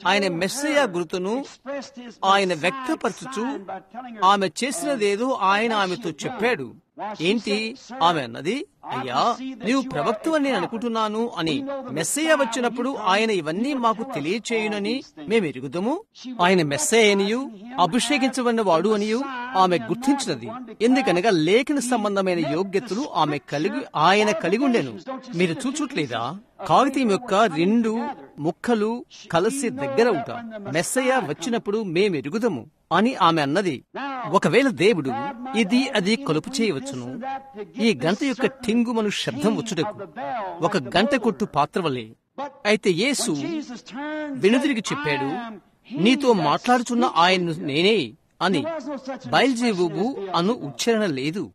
ఆయన మెస్సయ్య గుర్తును ఆయన వ్యక్తపరచుచు ఆమె చేసినదేదో ఆయన ఆమెతో చెప్పాడు. ఏంటి ఆమె అన్నది? అయ్యా, నీవు ప్రవక్తవని నేను అనుకుంటున్నాను అని. మెస్సయ్య వచ్చినప్పుడు ఆయన ఇవన్నీ మాకు తెలియచేయునని మేము ఎరుగుదము. ఆయన మెస్సయ్యనియు అభిషేకించబడిన వాడు అనియు ఆమె గుర్తించినది. ఎందుకనగా లేఖన సంబంధమైన యోగ్యతలు ఆయన కలిగి ఉండెను. మీరు చూచుట్లేదా? కాగితం యొక్క 2 ముక్కలు కలిసి దగ్గర ఉంటా. మెస్సయ్య వచ్చినప్పుడు మేమెరుగుదము అని ఆమె అన్నది. ఒకవేళ దేవుడు అది కలుపు చేయవచ్చును. ఈ గంట యొక్క టింగుమను శబ్దం వచ్చుటకు ఒక గంట కొట్టు పాత్ర వలె. అయితే యేసు వెనుదిరిగి చెప్పాడు, నీతో మాట్లాడుచున్న ఆయన్ను నేనే అని. బయల్జెబూబు అను ఉచ్చారణ లేదు.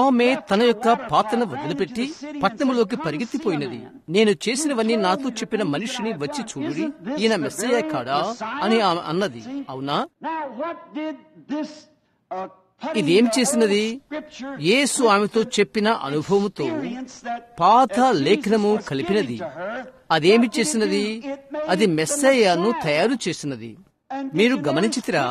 ఆమె తన యొక్క పాత్రను వదిలిపెట్టి పట్టణంలోకి పరిగెత్తిపోయినది. నేను చేసినవన్నీ నాతో చెప్పిన మనిషిని వచ్చి చూడుడి, ఈయన మెస్సయ్య కాడా అని ఆమె అన్నది. అవునా? ఇదేం చేసినది? యేసు ఆమెతో చెప్పిన అనుభవముతో పాత లేఖనము కలిపినది. అదేమి చేసినది? అది మెస్సయ్యను తయారు చేసినది. మీరు గమనించితిరా?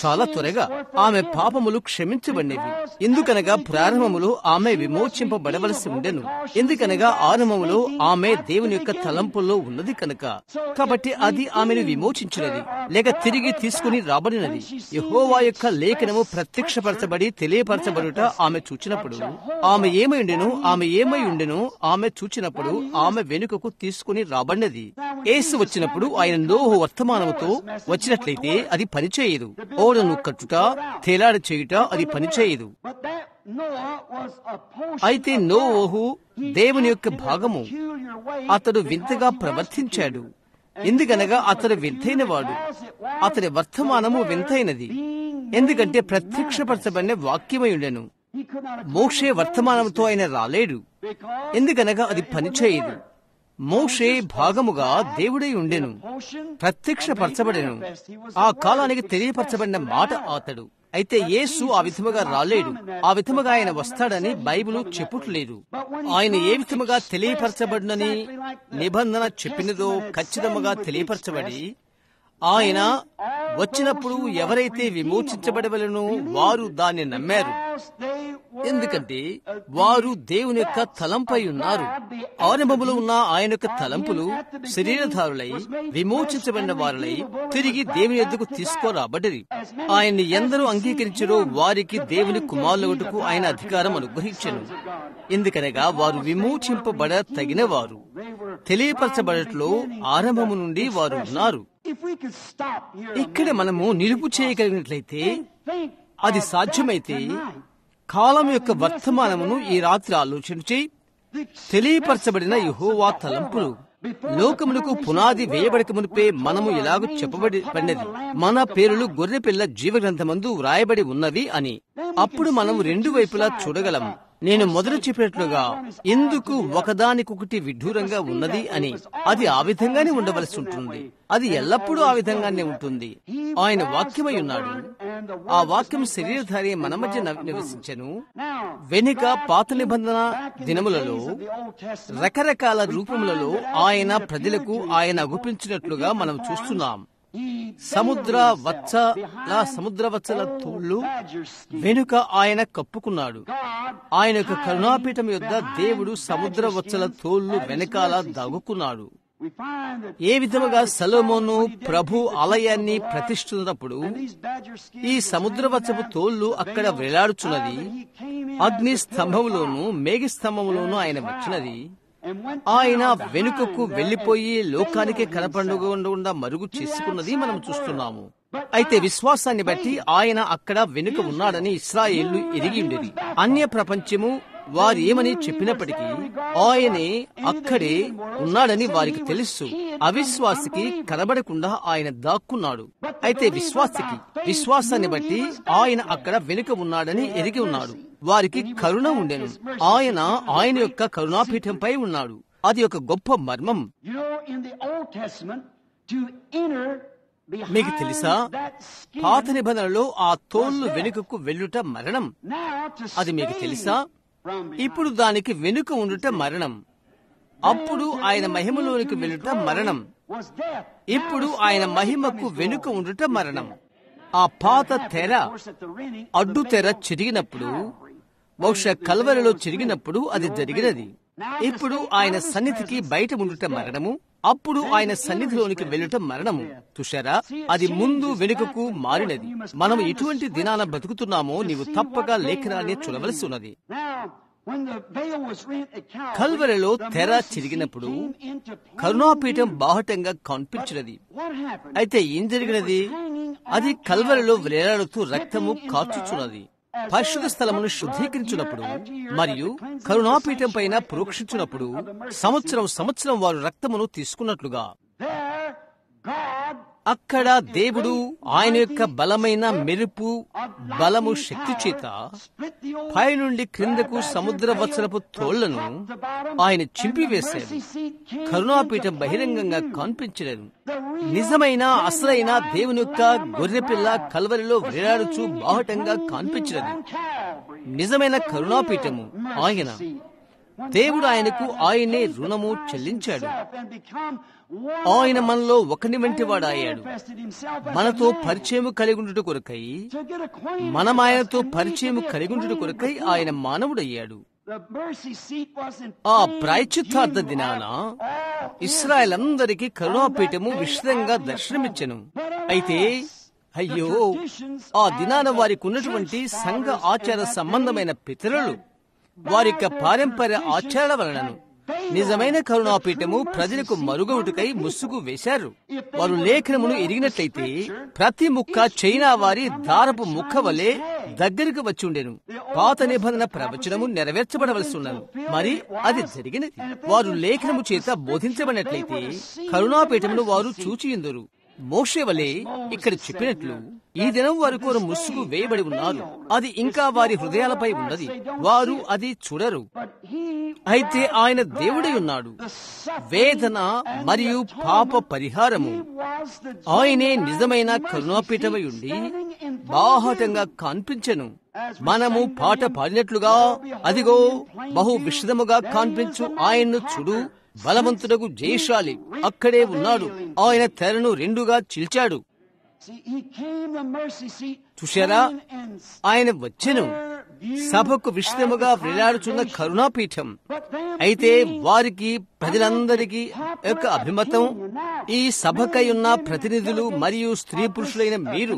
చాలా త్వరగా ఆమె పాపములు క్షమించబడినవి. ఎందుకనగా ప్రారంభములో ఆమె విమోచింపబడవలసి ఉండెను. ఎందుకనగా ఆరంభములో ఆమె దేవుని యొక్క తలంపుల్లో ఉన్నది కనుక. కాబట్టి అది ఆమెను విమోచించినది, లేక తిరిగి తీసుకుని రాబడినది. యెహోవా యొక్క లేఖనము ప్రత్యక్షపరచబడి తెలియపరచబడుట ఆమె చూచినప్పుడు ఆమె ఏమై ఉండెను ఆమె చూచినప్పుడు ఆమె వెనుకకు తీసుకుని రాబడినది. యేసు వచ్చినప్పుడు ఆయన నోహు వర్తమానముతో వచ్చినట్లయితే అది పనిచేయదు. ఓడను కట్టుట, తేలాడ చేయుట అది పనిచేయదు. అయితే నోవహు దేవుని యొక్క భాగము. అతడు వింతగా ప్రవర్తించాడు. ఎందుకనగా అతడు వింతైన వాడు. అతడి వర్తమానము వింతైనది. ఎందుకంటే ప్రత్యక్షపరచబడిన వాక్యమై ఉండెను. మోషే వర్తమానంతో ఆయన రాలేడు. ఎందుకనగా అది పనిచేయదు. మోషే భాగముగా దేవుడై ఉండెను, ప్రత్యక్షపరచబడెను. ఆ కాలానికి తెలియపరచబడిన మాట అతడు. అయితే యేసు ఆ విధముగా రాలేడు. ఆ విధముగా ఆయన వస్తాడని బైబిలు చెప్పుట్లేదు. ఆయన ఏ విధముగా తెలియపరచబడినని నిబంధన చెప్పినదో ఖచ్చితంగా తెలియపరచబడి ఆయన వచ్చినప్పుడు ఎవరైతే విమోచించబడవలెనో వారు దాన్ని నమ్మారు. ఎందుకంటే వారు దేవుని యొక్క తలంపై ఉన్నారు. ఆరంభములో ఉన్న ఆయన యొక్క తలంపులు శరీరధారులై విమోచించబడిన వారులై తిరిగి దేవుని యొద్దకు తీసుకురాబడ్డది. ఆయన్ని ఎందరూ అంగీకరించారో వారికి దేవుని కుమారులగుటకు ఆయన అధికారం అనుగ్రహించెను. ఎందుకనగా వారు విమోచింపబడ తగిన వారు. తెలియపరచబడట్లో ఆరంభము నుండి వారు ఉన్నారు. ఇక్కడ మనము నిలుపు చేయగలిగినట్లయితే, అది సాధ్యమైతే కాలం యొక్క వర్తమానమును ఈ రాత్రి ఆలోచించి తెలియపరచబడిన యెహోవా తలంపులు లోకమునకు పునాది వేయబడక మునిపే మనము ఇలాగ చెప్పబడినది, మన పేరులు గొర్రెపిల్ల జీవగ్రంథమందు వ్రాయబడి ఉన్నవి అని. అప్పుడు మనము 2 వైపులా చూడగలం. నేను మొదలు చెప్పినట్లుగా ఎందుకు ఒకదానికొకటి విడ్డూరంగా ఉన్నది అని. అది ఆ విధంగానే ఉండవలసి ఉంటుంది. అది ఎల్లప్పుడూ ఆ విధంగానే ఉంటుంది. ఆయన వాక్యమై ఉన్నాడు. ఆ వాక్యం శరీరధారి మన మధ్య నివసించెను. వెనుక పాత నిబంధన దినములలో రకరకాల రూపములలో ఆయన ప్రజలకు ఆయన అగుపించినట్లుగా మనం చూస్తున్నాం. సముద్రవత్సల తోళ్లు వెనుక ఆయన కప్పుకున్నాడు. ఆయన యొక్క కరుణాపీఠం యొద్ద దేవుడు సముద్రవత్సల తోళ్లు వెనకాల దాగుకున్నాడు. ఏ విధముగా సొలొమోను ప్రభు ఆలయాన్ని ప్రతిష్ఠించినప్పుడు ఈ సముద్రవత్సపు తోళ్లు అక్కడ వేలాడుచున్నది. అగ్ని స్తంభములోను మేఘ స్తంభములోను ఆయన వచ్చినది. ఆయన వెనుకకు వెళ్లిపోయి లోకానికి కనపడకుండా మరుగు చేసుకున్నది మనం చూస్తున్నాము. అయితే విశ్వాసాన్ని బట్టి ఆయన అక్కడ వెనుక ఉన్నాడని ఇశ్రాయేళ్లు ఎరిగి ఉండేది. అన్య ప్రపంచము వారు ఏమని చెప్పినప్పటికీ ఆయనే అక్కడే ఉన్నాడని వారికి తెలుసు. అవిశ్వాసికి కనబడకుండా ఆయన దాక్కున్నాడు. అయితే విశ్వాసాన్ని బట్టి ఆయన అక్కడ వెనుక ఉన్నాడని ఎరిగి ఉన్నాడు. వారికి కరుణ ఉండెను. ఆయన యొక్క కరుణాపీఠంపై ఉన్నాడు. అది ఒక గొప్ప మర్మం. మీకు తెలుసా, పాత నిబంధనలో ఆ తోళ్లు వెనుకకు వెళ్ళుట మరణం. అది మీకు తెలుసా? ఇప్పుడు దానికి వెనుక ఉండుట మరణం. అప్పుడు ఆయన మహిమలోనికి వెళ్ళుట మరణం. ఇప్పుడు ఆయన మహిమకు వెనుక ఉండుట మరణం. ఆ పాత తెర, అడ్డు తెర చిరిగినప్పుడు బహుశా కల్వరిలో చెరిగినప్పుడు అది జరిగినది. ఇప్పుడు ఆయన సన్నిధికి బయట ఉండుట మరణము, అప్పుడు ఆయన సన్నిధిలోనికి వెళ్ళుట మరణము. చూశారా, అది ముందు వెనుకకు మారినది. మనం ఎటువంటి దినాన బ్రతుకుతున్నామో నీవు తప్పక లేఖనాన్ని చూడవలసి ఉన్నది. కల్వరిలో తెర చిరిగినప్పుడు కరుణాపీఠం బాహటంగా కనిపించినది. అయితే ఏం జరిగినది? అది కల్వరిలో వేలాడుతూ రక్తము కార్చుచున్నది. పరిశుద్ధ స్థలమును శుద్ధీకరించినప్పుడు మరియు కరుణాపీఠం పైన ప్రోక్షించినప్పుడు సంవత్సరం వారు రక్తమును తీసుకున్నట్లుగా అక్కడ దేవుడు ఆయన యొక్క బలమైన మెరుపు బలము శక్తి చేత పైనుండి క్రిందకు సముద్ర వత్సలపు తోళ్లను ఆయన చింపివేశాడు. కరుణాపీఠం బహిరంగంగా కనిపించలేదు. నిజమైన అసలైన దేవుని యొక్క గొర్రెపిల్ల కల్వరిలో వేలాడుచూ బాహటంగా కనిపించినది. నిజమైన కరుణాపీఠము ఆయన. దేవుడు ఆయనకు ఆయనే రుణము చెల్లించాడు. ఆయన మనలో ఒకని వంటి వాడాయాడు. మనతో పరిచయము కలిగుండుట కొరకై, మనం ఆయనతో పరిచయము కలిగుండుట కొరకై ఆయన మానవుడయ్యాడు. ఆ ప్రాయశ్చిత్తార్థ దినాన ఇశ్రాయేల్ అందరికీ కరుణాపీఠము విశదంగా దర్శనమిచ్చెను. అయితే అయ్యో, ఆ దినాన వారికి ఉన్నటువంటి సంఘ ఆచార సంబంధమైన పితరులు వారి యొక్క పారంపర్య ఆచారాల వలనను నిజమైన కరుణాపీఠము ప్రజలకు మరుగవుటకై ముసుగు వేశారు. వారు లేఖనమును ఎరిగినట్లయితే ప్రతి ముక్క చైనా వారి దారపు ముక్క వలె దగ్గరకు వచ్చి ఉండెను. పాత నిబంధన ప్రవచనము నెరవేర్చబడవలసి ఉన్నది. మరి అది జరిగినది. వారు లేఖనము చేత బోధించబడినట్లయితే కరుణాపీఠమును వారు చూచియుందురు. మోషే వలె ఇక్కడ చెప్పినట్లు ఈ దినం వరకు వారు ముసుగు వేయబడి ఉన్నారు. అది ఇంకా వారి హృదయాలపై ఉన్నది. వారు అది చూడరు. అయితే ఆయన దేవుడై ఉన్నాడు. వేదన మరియు పాప పరిహారము ఆయనే నిజమైన కరుణాపీఠమై ఉండి బాహటంగా కనిపించెను. మనము పాట పాడినట్లుగా అదిగో బహు విశదముగా కనిపించు ఆయన్ను చూడు, బలవంతుడకు జయశాలి అక్కడే ఉన్నాడు. ఆయన తెరను రెండుగా చీల్చాడు. చూశారా, ఆయన వచ్చెను సభకు విషయముగా వేలాడుచున్న కరుణాపీఠం. అయితే వారికి ప్రజలందరికీ యొక్క అభిమతం, ఈ సభకై ఉన్న ప్రతినిధులు మరియు స్త్రీ పురుషులైన మీరు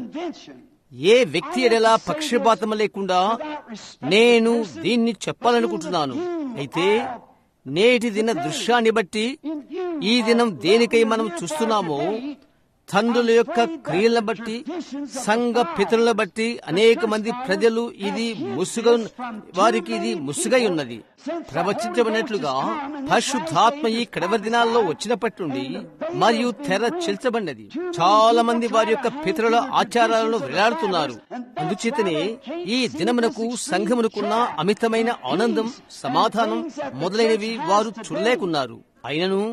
ఏ వ్యక్తి ఎడలా పక్షపాతం లేకుండా నేను దీన్ని చెప్పాలనుకుంటున్నాను. అయితే నేటి దిన దృశ్యాన్ని బట్టి ఈ దినం దేనికై మనం చూస్తున్నామో, తండ్రుల యొక్క క్రియలను బట్టి, సంఘ పితరుల బట్టి అనేక మంది ప్రజలు ఇది వారికి ఇది ముసుగై ఉన్నది. ప్రవచించబడినట్లుగా పరిశుద్ధాత్మ ఈ కడవ దినాల్లో వచ్చినప్పటి నుండి మరియు తెర చిల్చబడినది. చాలా మంది వారి యొక్క పితరుల ఆచారాలను వేలాడుతున్నారు. అందుచేతనే ఈ దినమునకు సంఘమునకున్న అమితమైన ఆనందం, సమాధానం మొదలైనవి వారు చూడలేకున్నారు. అయినను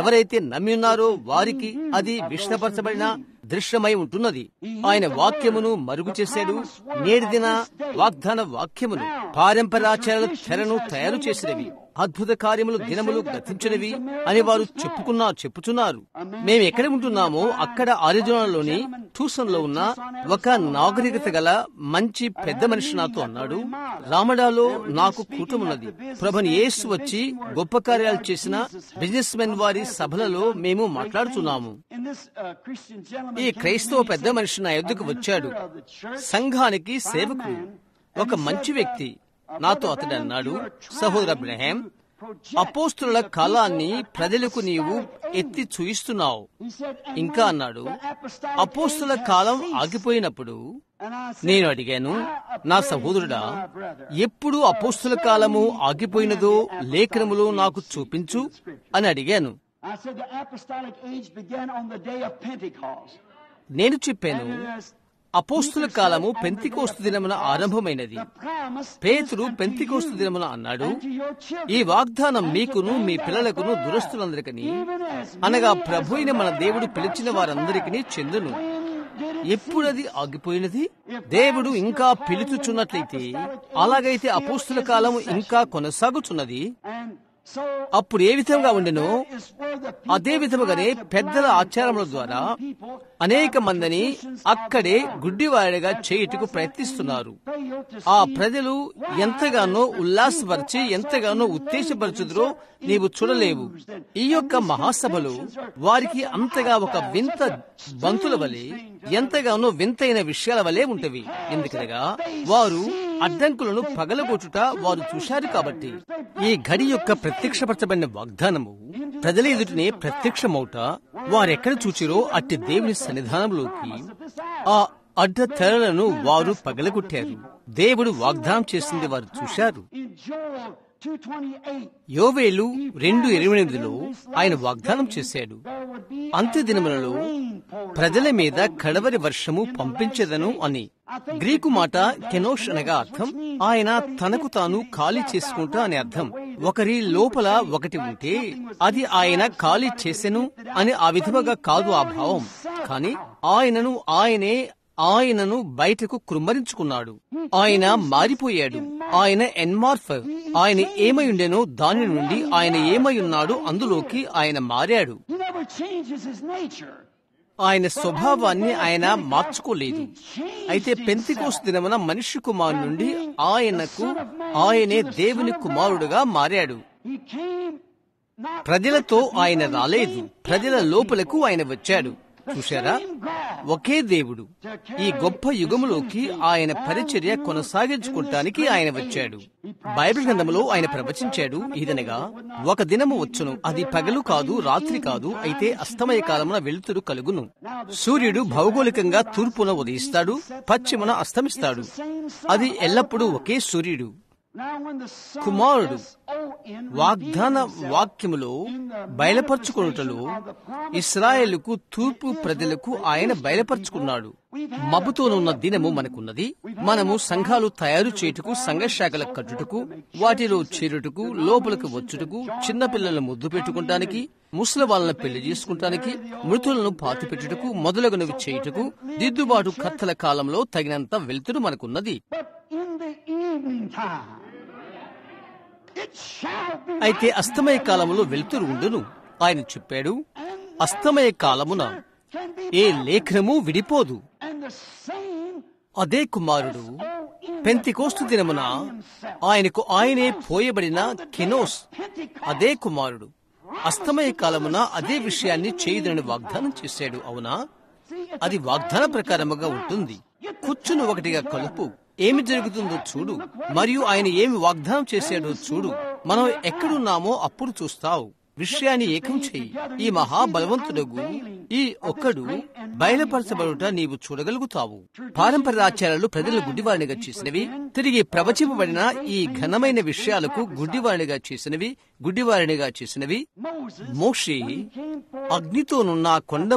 ఎవరైతే నమ్మి ఉన్నారో వారికి అది విషదపరచబడిన దృశ్యమై ఉంటున్నది. ఆయన వాక్యమును మరుగు చేశాడు. నేటి దిన వాగ్దాన వాక్యములు పారంపరాచారాల తెరను తయారు చేసినవి, అద్భుత కార్యములు దినములు గతించినవి అని వారు చెప్పుచున్నారు. మేము ఎక్కడ ఉంటున్నామో అక్కడ అరిజోనాలోని ట్యూసన్ లో ఉన్న ఒక నాగరికత గల మంచి పెద్ద మనిషి నాతో అన్నాడు, రామడాలో నాకు కూటమున్నది. ప్రభుని యేసు వచ్చి గొప్ప కార్యాలు చేసిన బిజినెస్ మెన్ వారి సభలలో మేము మాట్లాడుతున్నాము. ఈ క్రైస్తవ పెద్ద మనిషి నా యొద్దకు వచ్చాడు. సంఘానికి సేవకుడు, ఒక మంచి వ్యక్తి. నాతో అతడు అన్నాడు, సహోదర అబ్రహాం, అపోస్తుల కాలాన్ని ప్రజలకు నీవు ఎత్తి చూయిస్తున్నావు. ఇంకా అన్నాడు, అపోస్తుల కాలం ఆగిపోయినప్పుడు నేను అడిగాను, నా సహోదరుడా, ఎప్పుడు అపోస్తుల కాలము ఆగిపోయినదో లేఖనములో నాకు చూపించు అని అడిగాను. నేను చెప్పాను, అపోస్తుల కాలము పెంతెకోస్తు దినమున ఆరంభమైనది. పేతురు పెంతెకోస్తు దినమున అన్నాడు, ఈ వాగ్దానం మీకును మీ పిల్లలకును దురస్తులందరికీ, అనగా ప్రభు అయిన మన దేవుడు పిలిచిన వారందరికీ చెందును. ఎప్పుడది ఆగిపోయినది? దేవుడు ఇంకా పిలుచుచున్నట్లయితే, అలాగైతే అపోస్తుల కాలము ఇంకా కొనసాగుచున్నది. అప్పుడు ఏ విధంగా ఉండెనో అదే విధముగానే పెద్దల ఆచారముల ద్వారా అనేక మందిని అక్కడే గుడ్డివారిగా చేయుటకు ప్రయత్నిస్తున్నారు. ఆ ప్రజలు ఎంతగానో ఉల్లాసపరిచి ఎంతగానో ఉత్తేజపరచుదురో నీవు చూడలేవు. ఈ యొక్క మహాసభలు వారికి అంతగా ఒక వింత బంతుల వలె ఎంతగానో వింతైన విషయాల వలె ఉంటవి. ఎందుకనగా వారు అడ్డంకులను పగలగొట్టుట వారు చూశారు కాబట్టి. ఈ గడి యొక్క ప్రత్యక్షపరచబడిన వాగ్దానము ప్రజల ఎదుటనే ప్రత్యక్షమౌట వారెక్కడ చూచిరో అట్టి దేవుని సన్నిధానంలోకి ఆ అడ్డ తెరలను వారు పగలగొట్టారు. దేవుడు వాగ్దానం చేసింది వారు చూశారు. యోవేలు 2:28లో ఆయన వాగ్దానం చేశాడు, అంత్య దినములలో ప్రజల మీద కడవరి వర్షము పంపించెదను అని. గ్రీకు మాట కెనోష్ అనగా అర్థం ఆయన తనకు తాను ఖాళీ చేసుకుంటా అని అర్థం. ఒకరి లోపల ఒకటి ఉంటే అది ఆయన ఖాళీ చేసెను అని ఆ విధముగా కాదు ఆ భావం. కాని ఆయనను బయటకు కృమ్మరించుకున్నాడు. ఆయన మారిపోయాడు. ఆయన ఎన్మార్ఫ్. ఆయన ఏమై ఉండెనో దాని నుండి ఆయన ఏమై ఉన్నాడో అందులోకి ఆయన మారాడు. ఆయన స్వభావాన్ని ఆయన మార్చుకోలేదు. అయితే పెంతెకోస్తు దినమున మనుష్య కుమారుని నుండి ఆయనే దేవుని కుమారుడుగా మారాడు. ప్రజలతో ఆయన రాలేదు, ప్రజల లోపలకు ఆయన వచ్చాడు. చూశారా? ఒకే దేవుడు ఈ గొప్ప యుగములోకి ఆయన పరిచర్య కొనసాగించుకోవటానికి ఆయన వచ్చాడు. బైబిల్ గ్రంథములో ఆయన ప్రవచించాడు, ఇదనగా ఒక దినము వచ్చును, అది పగలు కాదు రాత్రి కాదు, అయితే అస్తమయ కాలమున వెలుతురు కలుగును. సూర్యుడు భౌగోళికంగా తూర్పున ఉదయిస్తాడు, పశ్చిమన అస్తమిస్తాడు. అది ఎల్లప్పుడూ ఒకే సూర్యుడు. కుమారుడు వాగ్దాన వాక్యములో బయలుపరుచుకొనుటలో ఇశ్రాయేలుకు తూర్పు ప్రజలకు ఆయన బయలుపరుచుకున్నాడు. మబ్బుతోనున్న దినము మనకున్నది. మనము సంఘాలు తయారు చేయుటకు, సంఘశాఖల కట్టుటకు, వాటిలో చేరుటకు, లోపలికి వచ్చుటకు, చిన్నపిల్లలను ముద్దు పెట్టుకుంటానికి, ముసలి వాళ్ళను పెళ్లి చేసుకుంటానికి, మృతులను పాతిపెట్టుటకు మొదలగునవి చేయుటకు దిద్దుబాటు కర్తల కాలంలో తగినంత వెలుతురు మనకున్నది. అయితే అస్తమయ కాలములో వెలుతురు ఉండును. ఆయన చెప్పాడు, అస్తమయ కాలమున ఏ లేఖనము విడిపోదు. అదే కుమారుడు పెంతెకోస్తు దినమున ఆయనకు ఆయనే పోయబడిన కెనోస్. అదే కుమారుడు అస్తమయ కాలమున అదే విషయాన్ని చేయుదని వాగ్దానం చేశాడు. అవునా? అది వాగ్దాన ప్రకారముగా ఉంటుంది. కూర్చుని ఒకటిగా కలుపు, ఏమి జరుగుతుందో చూడు, మరియు ఆయన ఏమి వాగ్దానం చేశాడో చూడు. మనం ఎక్కడున్నామో అప్పుడు చూస్తావు. విషయాన్ని ఏకం చెయ్యి. ఈ మహాబలవంతుడగు ఈ ఒక్కడు బయలుపరచబడుట నీవు చూడగలుగుతావు. పారంపర్యాచారాలు ప్రజలు గుడ్డివారినిగా చేసినవి, తిరిగి ప్రవచింపబడిన ఈ ఘనమైన విషయాలకు గుడ్డివారినిగా చేసినవి. మోషే అగ్నితోనున్న కొండ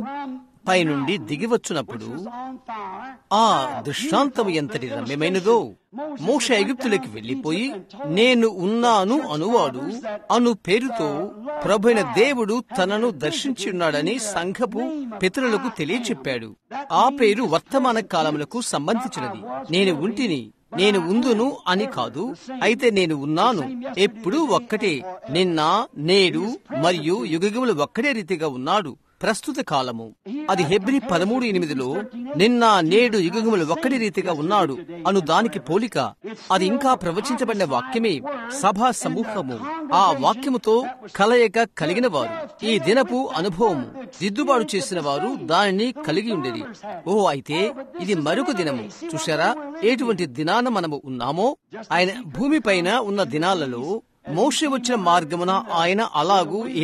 పై నుండి దిగివచ్చునప్పుడు ఆ దృష్టాంతము ఎంతటి రమ్యమైనదో. మోషే ఐగుప్తులోకి వెళ్లిపోయి నేను ఉన్నాను అనువాడు అను పేరుతో ప్రభువైన దేవుడు తనను దర్శించి ఉన్నాడని సంఘపు పితరులకు తెలియచెప్పాడు. ఆ పేరు వర్తమాన కాలములకు సంబంధించినది. నేను ఉంటిని, నేను ఉందును అని కాదు, అయితే నేను ఉన్నాను. ఎప్పుడూ ఒక్కటే, నిన్న నేడు మరియు యుగములు ఒక్కడే రీతిగా ఉన్నాడు. ప్రస్తుత కాలము అది హెబ్రీ 13:8లో నిన్న నేడు యుగములు ఒక్కడి రీతిగా ఉన్నాడు అను దానికి పోలిక. అది ఇంకా ప్రవచించబడిన వాక్యమే. సభా సమూహము ఆ వాక్యముతో కలయిక కలిగిన వారు, ఈ దినపు అనుభవము దిద్దుబాటు చేసిన వారు దానిని కలిగి ఉండేది. అయితే ఇది మరొక దినము. చూశారా ఎటువంటి దినాన మనము ఉన్నామో? ఆయన భూమిపైన ఉన్న దినాలలో మోషే వచ్చిన మార్గమున ఆయన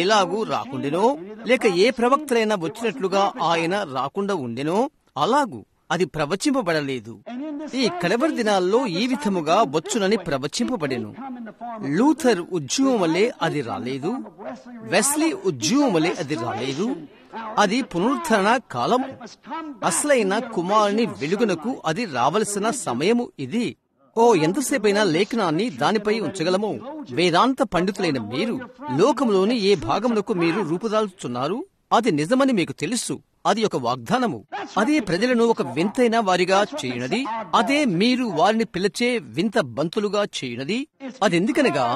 ఎలాగూ రాకుండెనో, లేక ఏ ప్రవక్తలైనా వచ్చినట్లుగా ఆయన రాకుండా ఉండెనో అలాగూ అది ప్రవచింపబడలేదు. ఈ కడవరి దినాల్లో ఈ విధముగా వచ్చునని ప్రవచింపబడెను. లూథర్ ఉద్యమం వల్లే అది రాలేదు. వెస్లీ ఉద్యమం వల్లే అది రాలేదు. అది పునరుద్ధరణ కాలం. అసలైన కుమారుని వెలుగునకు అది రావలసిన సమయము ఇది. ఎంతసేపైనా లేఖనాన్ని దానిపై ఉంచగలము. వేదాంత పండితులైన మీరు లోకంలోని ఏ భాగమునకు మీరు రూపుదాల్చుతున్నారు అది నిజమని మీకు తెలుసు. అది ఒక వాగ్దానము. అదే ప్రజలను ఒక వింతైన వారిగా చేయునది. అదే మీరు వారిని పిలిచే వింత బంతులుగా చేయునది. అదెందుకనగా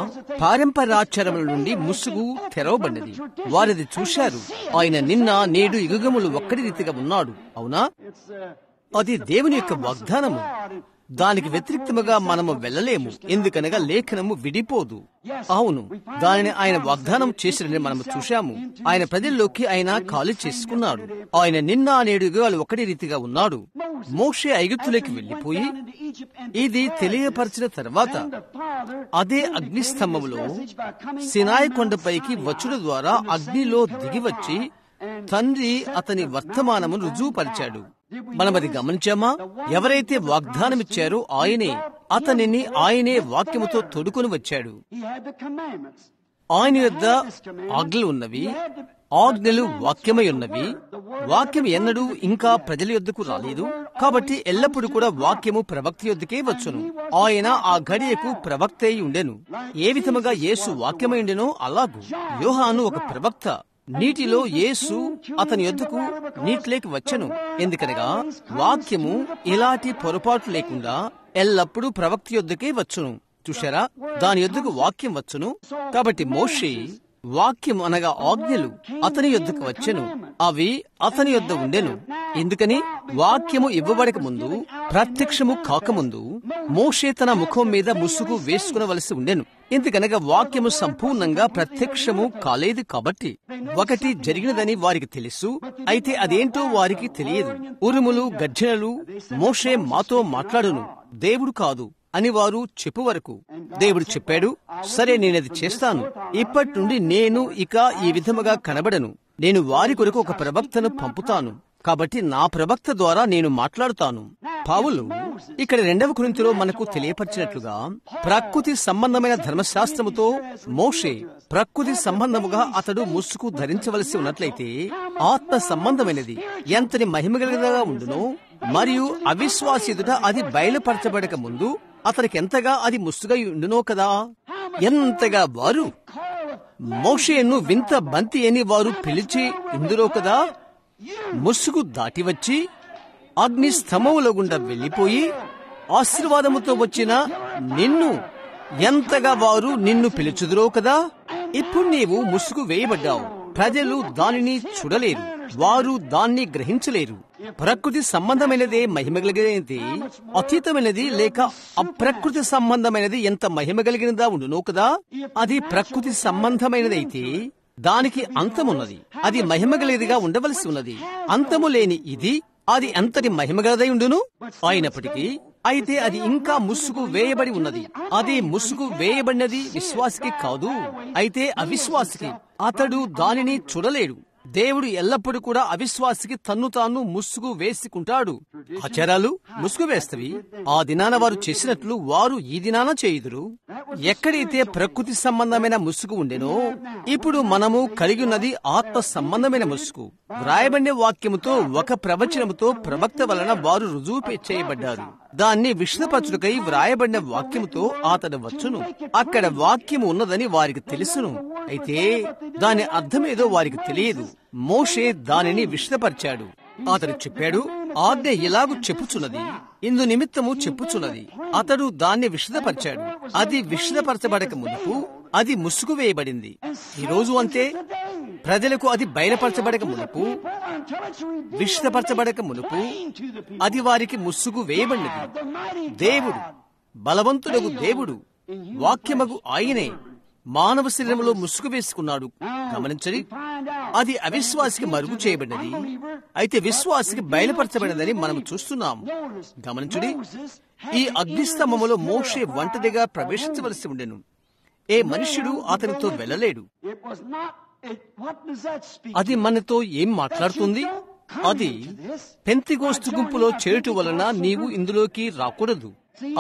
పారంపర్యాచారముల నుండి ముసుగు తెరవబడినది. వారిది చూశారు. ఆయన నిన్న నేడు యుగములు ఒక్కడి రీతిగా ఉన్నాడు. అవునా? అది దేవుని యొక్క వాగ్దానము. దానికి వ్యతిరేక్తముగా మనము వెళ్ళలేము. ఎందుకనగా లేఖనము విడిపోదు. అవును, దానిని ఆయన వాగ్దానం చేసినని మనము చూశాము. ఆయన ప్రజల్లోకి ఆయన ఖాళీ చేసుకున్నాడు. ఆయన నిన్న నేడు యుగాలు ఒకటి రీతిగా ఉన్నాడు. మోషే ఐగుప్తులోకి వెళ్లిపోయి ఇది తెలియపరిచిన తర్వాత అదే అగ్నిస్తంభములో సినాయి కొండపైకి వచ్చుడు ద్వారా అగ్నిలో దిగివచ్చి తండ్రి అతని వర్తమానమును రుజువుపరిచాడు. మనమది గమనించామా? ఎవరైతే వాగ్దానమిచ్చారో ఆయనే వాక్యముతో తొడుకొని వచ్చాడు. ఆయన యొద్ద ఆజ్ఞలు ఉన్నవి. ఆజ్ఞలు వాక్యమై ఉన్నవి. వాక్యం ఎన్నడూ ఇంకా ప్రజల యొద్దకు రాలేదు. కాబట్టి ఎల్లప్పుడూ కూడా వాక్యము ప్రవక్త యొద్దకే వచ్చును. ఆయన ఆ గడియకు ప్రవక్త అయి ఉండెను. ఏ విధముగా యేసు వాక్యమై ఉండెనో అలాగూ యోహాను ఒక ప్రవక్త. నీటిలో యేసు అతని యొద్దకు నీటిలోకి వచ్చెను. ఎందుకనగా వాక్యము ఇలాంటి పొరపాటు లేకుండా ఎల్లప్పుడూ ప్రవక్త యొద్దకే వచ్చును. చూశారా? దాని యొద్దకు వాక్యం వచ్చును. కాబట్టి మోషే వాక్యం అనగా ఆజ్ఞలు అతని యొద్దకు వచ్చెను. అవి అతని యొద్ద ఉండెను. ఎందుకని? వాక్యము ఇవ్వబడక ముందు, ప్రత్యక్షము కాకముందు మోషే తన ముఖం మీద ముసుగు వేసుకునవలసి ఉండెను. ఎందుకనగా వాక్యము సంపూర్ణంగా ప్రత్యక్షము కాలేదు. కాబట్టి ఒకటి జరిగినదని వారికి తెలుసు, అయితే అదేంటో వారికి తెలియదు. ఉరుములు, గర్జనలు, మోషే మాతో మాట్లాడును, దేవుడు కాదు అని వారు చెప్పు వరకు దేవుడు చెప్పాడు, సరే నేనది చేస్తాను. ఇప్పటి నుండి నేను ఇక ఈ విధముగా కనబడను. నేను వారి కొరకు ఒక ప్రవక్తను పంపుతాను. కాబట్టి నా ప్రవక్త ద్వారా నేను మాట్లాడుతాను. పౌలు ఇక్కడ 2వ కొరింథీలో మనకు తెలియపరిచినట్లుగా ప్రకృతి సంబంధమైన ధర్మశాస్త్రముతో మోషే ప్రకృతి సంబంధముగా అతడు ముసుగు ధరించవలసి ఉన్నట్లయితే ఆత్మ సంబంధమైనది ఎంతని మహిమగలిగినగా ఉండునో, మరియు అవిశ్వాసిదుట అది బయలుపరచబడక ముందు అతనికి ఎంతగా అది ముసుగా ఉండునో కదా. ఎంతగా వారు మోషేను వింత బంతి అని వారు పిలిచి ఇందులో కదా ముసుగు దాటి వచ్చి అగ్ని స్తంభముల గుండా వెళ్లిపోయి ఆశీర్వాదముతో వచ్చిన నిన్ను ఎంతగా వారు నిన్ను పిలుచుదురో కదా. ఇప్పుడు నీవు ముసుగు వేయబడ్డావు. ప్రజలు దానిని చూడలేరు, వారు దాన్ని గ్రహించలేరు. ప్రకృతి సంబంధమైనదే మహిమగలిగినది, అతీతమైనది లేక అప్రకృతి సంబంధమైనది ఎంత మహిమగలిగినదా ఉండునో కదా. అది ప్రకృతి సంబంధమైనదైతే దానికి అంతమున్నది, అది మహిమగలిగినదిగా ఉండవలసి ఉన్నది. అంతము లేని ఇది అది ఎంతటి మహిమగలదై ఉండును. అయినప్పటికీ అయితే అది ఇంకా ముసుగు వేయబడి ఉన్నది. అది ముసుగు వేయబడినది విశ్వాసికి కాదు, అయితే అవిశ్వాసికి. అతడు దానిని చూడలేడు. దేవుడు ఎల్లప్పుడూ కూడా అవిశ్వాసికి తన్ను తాను ముసుగు వేసుకుంటాడు. ఆచారాలు ముసుగు వేస్తవి. ఆ దినాన వారు చేసినట్లు వారు ఈ దినాన చేయుదురు. ఎక్కడైతే ప్రకృతి సంబంధమైన ముసుగు ఉండెనో, ఇప్పుడు మనము కలిగి ఉన్నది ఆత్మ సంబంధమైన ముసుగు. వ్రాయబడిన వాక్యముతో ఒక ప్రవచనముతో ప్రవక్త వలన వారు రుజువు చేయబడ్డారు. దాన్ని విశదపరచుటకై వ్రాయబడిన వాక్యముతో అతడు వచ్చును. అక్కడ వాక్యము ఉన్నదని వారికి తెలుసును, అయితే దాని అర్థమేదో వారికి తెలియదు. మోషే దానిని విశదపరిచాడు. అతడు చెప్పాడు, ఆజ్ఞ ఇలాగు చెప్పుచున్నది, ఇందు నిమిత్తము చెప్పుచున్నది. అతడు దాన్ని విశదపరిచాడు. అది విశదపరచబడక మునుపు అది ముసుగు వేయబడింది. ఈ రోజు అంతే. ప్రజలకు అది బయలుపరచబడక మునుపు, విశదపరచబడక మునుపు అది వారికి ముసుగు వేయబడినది. దేవుడు, బలవంతుడగు దేవుడు, వాక్యమగు ఆయనే మానవ శరీరంలో ముసుగు వేసుకున్నాడు. గమనించండి, అది అవిశ్వాసికి మరుగు చేయబడినది, అయితే విశ్వాసికి బయలుపరచబడినదని మనం చూస్తున్నాము. గమనించుడి, ఈ అగ్నిస్తంభములో మోషే ఒంటరిగా ప్రవేశించవలసి ఉండెను. ఏ మనుష్యుడు అతనితో వెళ్ళలేడు. అది మనతో ఏం మాట్లాడుతుంది? అది పెంతెకోస్తు గుంపులో చేరుట వలన నీవు ఇందులోకి రాకూడదు.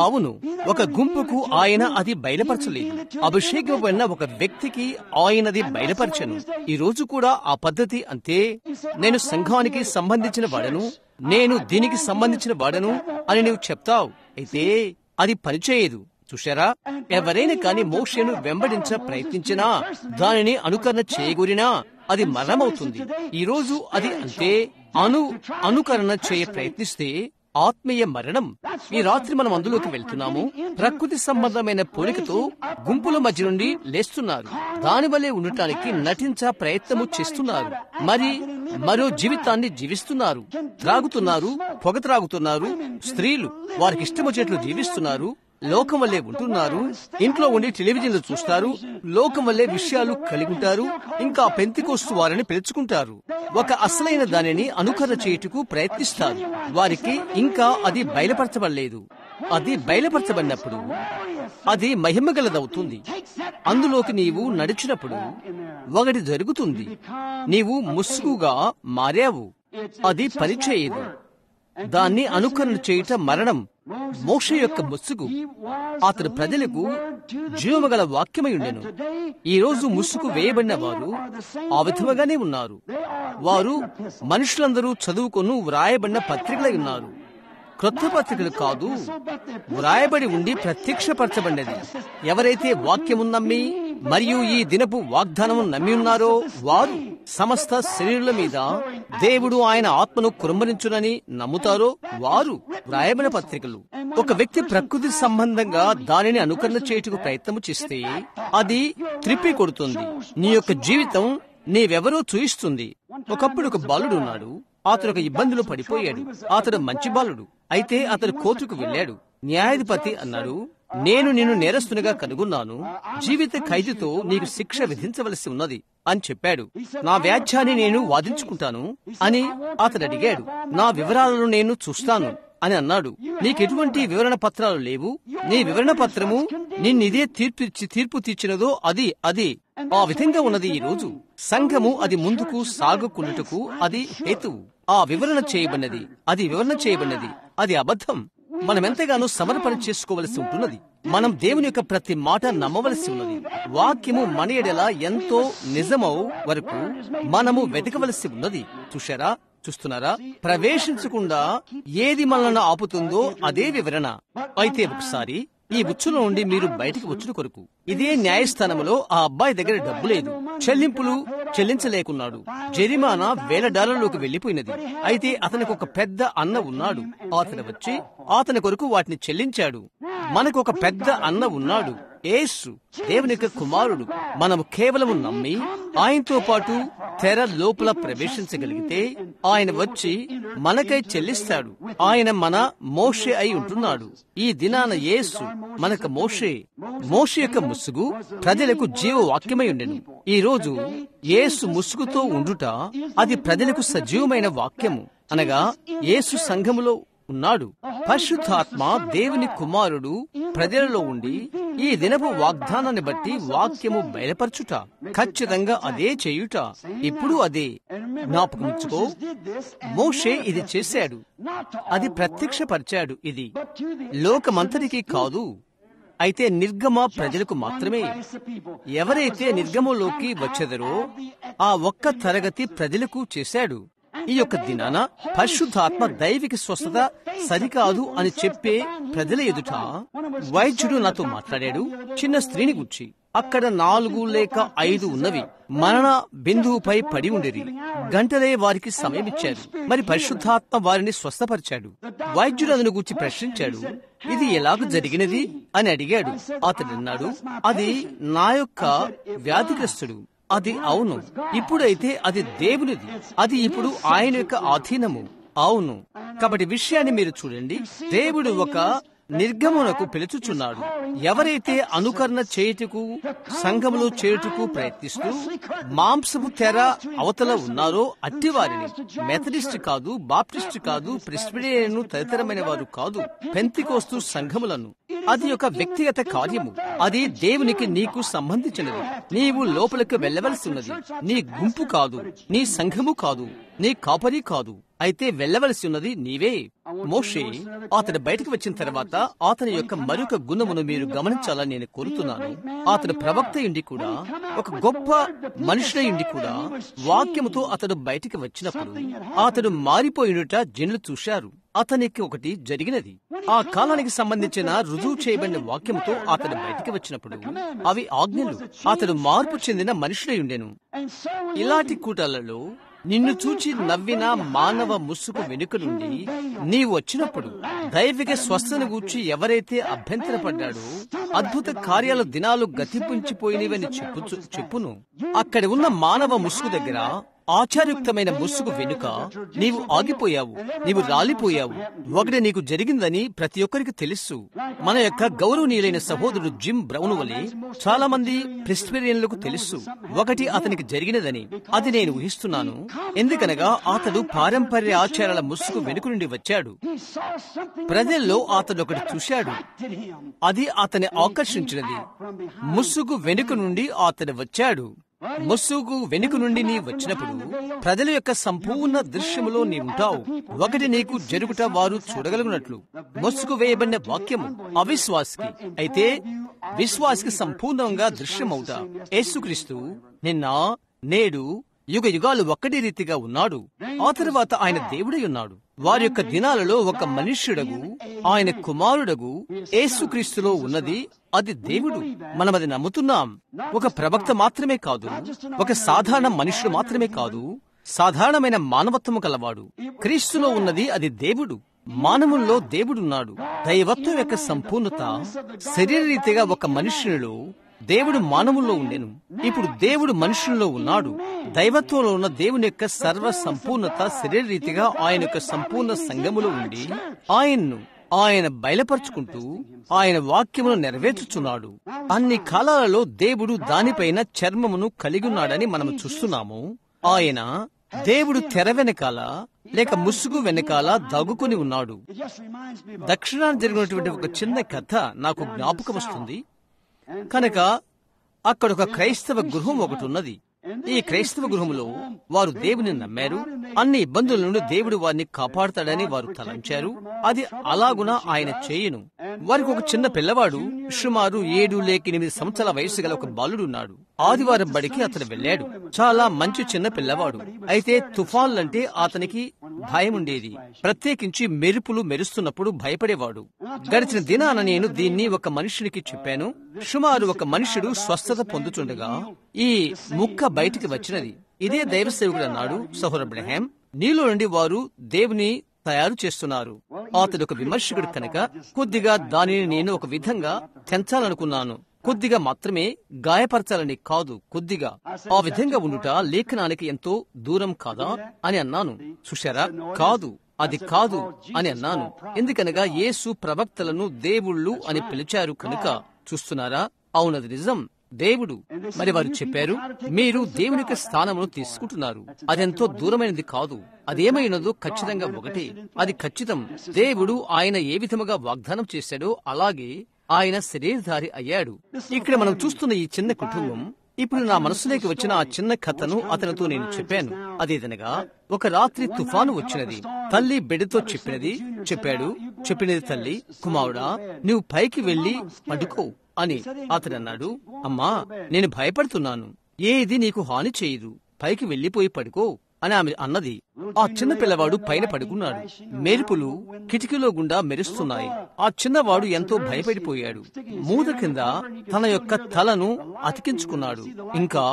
అవును, ఒక గుంపుకు ఆయన అది బయలుపరచలేదు. అభిషేకమైన ఒక వ్యక్తికి ఆయనది బయలుపరచను. ఈ రోజు కూడా ఆ పద్ధతి అంతే. నేను సంఘానికి సంబంధించిన వాడను, నేను దీనికి సంబంధించిన వాడను అని నీవు చెప్తావు, అయితే అది పనిచేయదు. చూశారా? ఎవరైనా కాని మోషేను వెంబడించ ప్రయత్నించినా, దానిని అనుకరణ చేయగూరినా అది మరణమవుతుంది. ఈ రోజు అది అంతే. అనుకరణ చేయ ప్రయత్నిస్తే ఆత్మీయ మరణం. ఈ రాత్రి మనం అందులోకి వెళ్తున్నాము. ప్రకృతి సంబంధమైన పోలికతో గుంపుల మధ్య నుండి లేస్తున్నారు. దానివల్లే ఉండటానికి నటించ ప్రయత్నము చేస్తున్నారు. మరో జీవితాన్ని జీవిస్తున్నారు. త్రాగుతున్నారు, పొగ త్రాగుతున్నారు. స్త్రీలు వారికి ఇష్టమొచ్చేట్లు జీవిస్తున్నారు. లోకం వల్లే ఉంటున్నారు. ఇంట్లో ఉండి టెలివిజన్లు చూస్తారు. లోకం వల్లే విషయాలు కలిగి ఉంటారు. ఇంకా పెంతికోస్తు వారిని పిలుచుకుంటారు. ఒక అసలైన దానిని అనుకరణ చేయుటకు ప్రయత్నిస్తారు. వారికి ఇంకా అది బయలుపరచబడలేదు. అది బయలుపరచబడినప్పుడు అది మహిమగలదవుతుంది. అందులోకి నీవు నడిచినప్పుడు ఒకటి జరుగుతుంది. నీవు ముసుగుగా మారావు. అది పనిచేయదు. దాన్ని అనుకరణ చేయుట మరణం. మోషే యొక్క ముసుగు అతడు ప్రజలకు జీవమగల వాక్యమై ఉండెను. ఈ రోజు ముసుగు వేయబడిన వారు ఆ విధముగానే ఉన్నారు. వారు మనుషులందరూ చదువుకొని వ్రాయబడిన పత్రికలై ఉన్నారు. క్రొత్త పత్రికలు కాదు, వ్రాయబడి ఉండి ప్రత్యక్షపరచబడినది. ఎవరైతే వాక్యము నమ్మి మరియు ఈ దినపు వాగ్దానము నమ్మి ఉన్నారో వారు సమస్త శరీరుల మీద దేవుడు ఆయన ఆత్మను కుమ్మరించునని నమ్ముతారో వారు వ్రాయబడిన పత్రికలు. ఒక వ్యక్తి ప్రకృతి సంబంధంగా దానిని అనుకరణ చేయుటకు ప్రయత్నము చేస్తే అది త్రిప్పి కొడుతుంది. నీ యొక్క జీవితం నీవెవరో చూయిస్తుంది. ఒకప్పుడు ఒక బాలుడు ఉన్నాడు. అతడు ఒక ఇబ్బందిలో పడిపోయాడు. అతడు మంచి బాలుడు. అయితే అతడు కోర్టుకు వెళ్ళాడు. న్యాయాధిపతి అన్నాడు, నేను నిన్ను నేరస్తునిగా కనుగొన్నాను. జీవిత ఖైదుతో నీకు శిక్ష విధించవలసి ఉన్నది అని చెప్పాడు. నా వ్యాజ్యాన్ని నేను వాదించుకుంటాను అని అతడు అడిగాడు. నా వివరాలను నేను చూస్తాను అని అన్నాడు. నీకెటువంటి వివరణ పత్రాలు లేవు. నీ వివరణ పత్రము నిన్నిదే తీర్పు తీర్చినదో అది ఆ విధంగా ఉన్నది. ఈ రోజు సంఘము అది ముందుకు సాగుకున్నట్టుకు అది హేతువు. ఆ వివరణ చేయబడినది అది అబద్ధం. మనమెంతగానో సమర్పణ చేసుకోవలసి ఉంటున్నది. మనం దేవుని యొక్క ప్రతి మాట నమ్మవలసి ఉన్నది. వాక్యము మన ఎడల ఎంతో నిజమవు వరకు మనము వెతకవలసి ఉన్నది. చూస్తున్నారా? ప్రవేశించకుండా ఏది మనల్ని ఆపుతుందో అదే వివరణ. అయితే ఒకసారి ఈ ఉచ్చులో నుండి మీరు బయటికి వచ్చుట కొరకు ఇదే న్యాయస్థానంలో ఆ అబ్బాయి దగ్గర డబ్బు లేదు. చెల్లింపులు చెల్లించలేకున్నాడు. జరిమానా $1000 వెళ్లిపోయినది. అయితే అతనికి ఒక పెద్ద అన్న ఉన్నాడు. అతను వచ్చి అతని కొరకు వాటిని చెల్లించాడు. మనకు ఒక పెద్ద అన్న ఉన్నాడు, యేసు, దేవుని యొక్క కుమారుడు. మనము కేవలము నమ్మి ఆయనతో పాటు తెర లోపల ప్రవేశించగలిగితే ఆయన వచ్చి మనకై చెల్లిస్తాడు. ఆయన మన మోషే అయి ఉంటున్నాడు. ఈ దినాన యేసు మనకు మోషే యొక్క ముసుగు ప్రజలకు జీవవాక్యమై ఉండెను. ఈ రోజు యేసు ముసుగుతో ఉండుట అది ప్రజలకు సజీవమైన వాక్యము. అనగా యేసు సంఘములో ఉన్నాడు. పరిశుద్ధాత్మ దేవుని కుమారుడు ప్రజలలో ఉండి ఈ దినపు వాగ్దానాన్ని బట్టి వాక్యము బయలుపరచుట, ఖచ్చితంగా అదే చేయుట. ఇప్పుడు అదే జ్ఞాపకముంచుకో. మోషే ఇది చేశాడు. అది ప్రత్యక్షపరిచాడు. ఇది లోకమంతటికి కాదు. అయితే నిర్గమ ప్రజలకు మాత్రమే. ఎవరైతే నిర్గమంలోకి వచ్చెదరో ఆ ఒక్క తరగతి ప్రజలకు చేశాడు. ఈ యొక్క దినాన పరిశుద్ధాత్మ దైవిక స్వస్థత సరికాదు అని చెప్పే ప్రజల ఎదుట వైద్యుడు నాతో మాట్లాడాడు. చిన్న స్త్రీని గురించి. అక్కడ 4 లేక 5 ఉన్నవి. మరణ బిందువుపై పడి ఉండేది. గంటలే వారికి సమయం ఇచ్చారు. మరి పరిశుద్ధాత్మ వారిని స్వస్థపరిచాడు. వైద్యుడు అతను గురించి ప్రశ్నించాడు, ఇది ఎలాగ జరిగినది అని అడిగాడు. అతడు అన్నాడు, అది నా యొక్క వ్యాధిగ్రస్తుడు. అది అవును. ఇప్పుడైతే అది దేవునిది. అది ఇప్పుడు ఆయన యొక్క ఆధీనము. అవును. కాబట్టి విషయాన్ని మీరు చూడండి. దేవుడు ఒక నిర్గమనకు పిలుచుచున్నాడు. ఎవరైతే అనుకరణ చేయుటకు సంఘములో చేయుటకు ప్రయత్నిస్తూ మాంసపు తెర అవతల ఉన్నారో అట్టివారిని, మెథడిస్ట్ కాదు, బాప్టిస్ట్ కాదు, ప్రెస్బిటేరియన్ తదితరమైన వారు కాదు, పెంతికోస్తు సంఘములను. అది ఒక వ్యక్తిగత కార్యము. అది దేవునికి నీకు సంబంధించినది. నీవు లోపలికి వెళ్ళవలసి ఉన్నది. నీ గుంపు కాదు, నీ సంఘము కాదు, నీ కాపరి కాదు. అయితే వెళ్ళవలసి ఉన్నది నీవే. మోషే అతడు బయటకు వచ్చిన తర్వాత అతని యొక్క మరొక గుణమును మీరు గమనించాలని నేను కోరుతున్నాను. అతడు ప్రవక్త ఉండి కూడా, ఒక గొప్ప మనుషుడై కూడా, వాక్యముతో అతడు బయటికి వచ్చినప్పుడు అతడు మారిపోయినట జనులు చూశారు. అతనికి ఒకటి జరిగినది. ఆ కాలానికి సంబంధించిన రుజువు చేయబడిన వాక్యముతో అతడు బయటికి వచ్చినప్పుడు అవి ఆజ్ఞలు. అతడు మార్పు చెందిన మనుషుడై ఉండెను. ఇలాంటి కూటాలలో నిన్ను చూచి నవ్విన మానవ ముసుగు వెనుక నుండి నీవు వచ్చినప్పుడు దైవిక స్వస్థను గూర్చి ఎవరైతే అభ్యంతరపడ్డాడో అద్భుత కార్యాల దినాలు గతింపుంచిపోయినవని చెప్పును. అక్కడ ఉన్న మానవ ముసుగు దగ్గర, ఆచారయుక్తమైన ముసుగు వెనుక నీవు ఆగిపోయావు, నీవు రాలిపోయావు. ఒకటి నీకు జరిగిందని ప్రతి ఒక్కరికి తెలుసు. మన యొక్క గౌరవనీయులైన సహోదరుడు జిమ్ బ్రౌన్ వలె చాలా మంది ప్రెస్బిరియన్లకు తెలుసు ఒకటి అతనికి జరిగినదని. అది నేను ఊహిస్తున్నాను, ఎందుకనగా అతడు పారంపర్య ఆచారాల ముసుగు వెనుక నుండి వచ్చాడు. ప్రజల్లో అతడు ఒకటి చూశాడు, అది అతని ఆకర్షించినది. ముసుగు వెనుక నుండి అతడు వచ్చాడు. ముసుగు వెనుక నుండి నీ వచ్చినప్పుడు ప్రజల యొక్క సంపూర్ణ దృశ్యములో నీ ఉంటావు. ఒకటి నీకు జరుగుట వారు చూడగలిగినట్లు. ముసుగు వేయబడిన వాక్యము అవిశ్వాసికి, అయితే విశ్వాసికి సంపూర్ణంగా దృశ్యమవుతా. యేసుక్రీస్తు నిన్న నేడు యుగ యుగాలు ఒక్కటి రీతిగా ఉన్నాడు. ఆ తరువాత ఆయన దేవుడై ఉన్నాడు. వారి యొక్క దినాలలో ఒక మనుష్యుడగు, ఆయన కుమారుడగు యేసుక్రీస్తులో ఉన్నది, అది దేవుడు. మనం అది నమ్ముతున్నాం. ఒక ప్రవక్త మాత్రమే కాదు, ఒక సాధారణ మనుష్యుడు మాత్రమే కాదు, సాధారణమైన మానవత్వము కలవాడు. క్రీస్తులో ఉన్నది అది దేవుడు. మానవుల్లో దేవుడున్నాడు. దైవత్వం యొక్క సంపూర్ణత శరీర రీతిగా ఒక మనుష్యునిలో, దేవుడు మానవుల్లో ఉండెను. ఇప్పుడు దేవుడు మనుషుల్లో ఉన్నాడు. దైవత్వంలో ఉన్న దేవుని యొక్క సర్వ సంపూర్ణత శరీర రీతిగా ఆయన యొక్క సంపూర్ణ సంఘములో ఉండి ఆయన బయలుపరుచుకుంటూ ఆయన వాక్యమును నెరవేర్చుచున్నాడు. అన్ని కాలాలలో దేవుడు దానిపైన చర్మమును కలిగి ఉన్నాడని మనము చూస్తున్నాము. ఆయన దేవుడు తెర వెనకాల లేక ముసుగు వెనకాల దాగుకొని ఉన్నాడు. దక్షిణాన్ని జరిగినటువంటి ఒక చిన్న కథ నాకు జ్ఞాపకం వస్తుంది. కనుక అక్కడ ఒక క్రైస్తవ గృహం ఒకటి ఉన్నది. ఈ క్రైస్తవ గృహంలో వారు దేవుని నమ్మారు. అన్ని ఇబ్బందుల నుండి దేవుడు వారిని కాపాడుతాడని వారు తలంచారు. అది అలాగున ఆయన చేయును. వారికి ఒక చిన్న పిల్లవాడు, సుమారు 7 లేక 8 సంవత్సరాల వయసు గల ఒక బాలుడు ఉన్నాడు. ఆదివారం బడికి అతను వెళ్ళాడు. చాలా మంచి చిన్న పిల్లవాడు. అయితే తుఫాన్లంటే అతనికి భయం ఉండేది. ప్రత్యేకించి మెరుపులు మెరుస్తున్నప్పుడు భయపడేవాడు. గడిచిన దినాన నేను దీన్ని ఒక మనుషునికి చెప్పాను. సుమారు ఒక మనుషుడు స్వస్థత పొందుతుండగా ఈ ముక్క బయటికి వచ్చినది. ఇదే దైవ సేవకుడు అన్నాడు, సహోదరు అబ్రహాం, నీలో నుండి వారు దేవుని తయారు చేస్తున్నారు. అతడు ఒక విమర్శకుడు కనుక కొద్దిగా దానిని నేను ఒక విధంగా తెంచాలనుకున్నాను. కొద్దిగా మాత్రమే, గాయపరచాలని కాదు, కొద్దిగా. ఆ విధంగా ఉండుట లేఖనానికి ఎంతో దూరం కాదా అని అన్నాను. చూశారా? కాదు, అది కాదు అని అన్నాను. ఎందుకనగా యేసు ప్రవక్తలను దేవుళ్ళు అని పిలిచారు కనుక. చూస్తున్నారా? అవునది నిజం, దేవుడు. మరి వారు చెప్పారు, మీరు దేవుని యొక్క స్థానమును తీసుకుంటున్నారు. అదెంతో దూరమైనది కాదు. అదేమైనదో ఖచ్చితంగా ఒకటే. అది ఖచ్చితం. దేవుడు ఆయన ఏ విధముగా వాగ్దానం చేశాడో అలాగే ఆయన శరీరధారి అయ్యాడు. ఇక్కడ మనం చూస్తున్న ఈ చిన్న కుటుంబం, ఇప్పుడు నా మనసులోకి వచ్చిన ఆ చిన్న కథను అతనితో నేను చెప్పాను. అదేదనగా, ఒక రాత్రి తుఫాను వచ్చినది. తల్లి బిడ్డతో చెప్పినది తల్లి, కుమారుడా, నువ్వు పైకి వెళ్లి పడుకో అని. అతను అన్నాడు, అమ్మా, నేను భయపడుతున్నాను, ఏది నీకు హాని చేయదు, పైకి వెళ్లిపోయి పడుకో అని ఆమె అన్నది. ఆ చిన్న పిల్లవాడు పైన పడుకున్నాడు. మెరుపులు కిటికీలో గుండా మెరుస్తున్నాయి. ఆ చిన్నవాడు ఎంతో భయపడిపోయాడు. మూత కింద తన యొక్క తలను అతికించుకున్నాడు. ఇంకా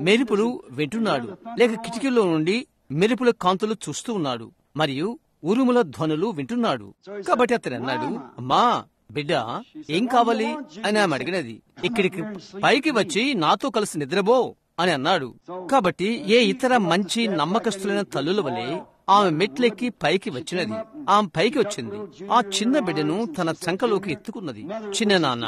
మెరుపులు వింటున్నాడు, లేక కిటికీలో నుండి మెరుపుల కాంతులు చూస్తూ ఉన్నాడు, మరియు ఉరుముల ధ్వనులు వింటున్నాడు. కాబట్టి అతను అన్నాడు, అమ్మా, బిడ్డ, ఏం కావాలి అని ఆమె అడిగినది. ఇక్కడికి పైకి వచ్చి నాతో కలిసి నిద్రబో అని అన్నాడు. కాబట్టి ఏ ఇతర మంచి నమ్మకస్తులైన తల్లుల వలె ఆమె మెట్లెక్కి పైకి వచ్చినది. ఆమె పైకి వచ్చింది. ఆ చిన్న బిడ్డను తన చంకలోకి ఎత్తుకున్నది. చిన్న నాన్న,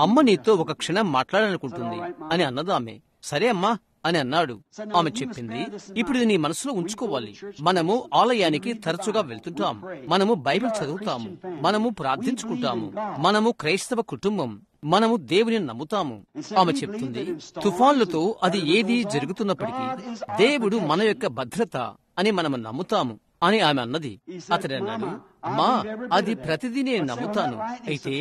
అమ్మ నీతో ఒక క్షణం మాట్లాడాలనుకుంటుంది అని అన్నది ఆమె. సరే అమ్మా అని అన్నాడు. ఆమె చెప్పింది, ఇప్పుడు నీ మనసులో ఉంచుకోవాలి. మనము ఆలయానికి తరచుగా వెళ్తుంటాం, మనము బైబిల్ చదువుతాము, మనము ప్రార్థించుకుంటాము, మనము క్రైస్తవ కుటుంబం, మనము దేవుని నమ్ముతాము. ఆమె చెప్తుంది, తుఫాన్లతో అది ఏది జరుగుతున్నప్పటికీ దేవుడు మన యొక్క భద్రత అని మనము నమ్ముతాము అని ఆమె అన్నది. అతడన్నాడు, అమ్మా, అది ప్రతిదీ నేను నమ్ముతాను. అయితే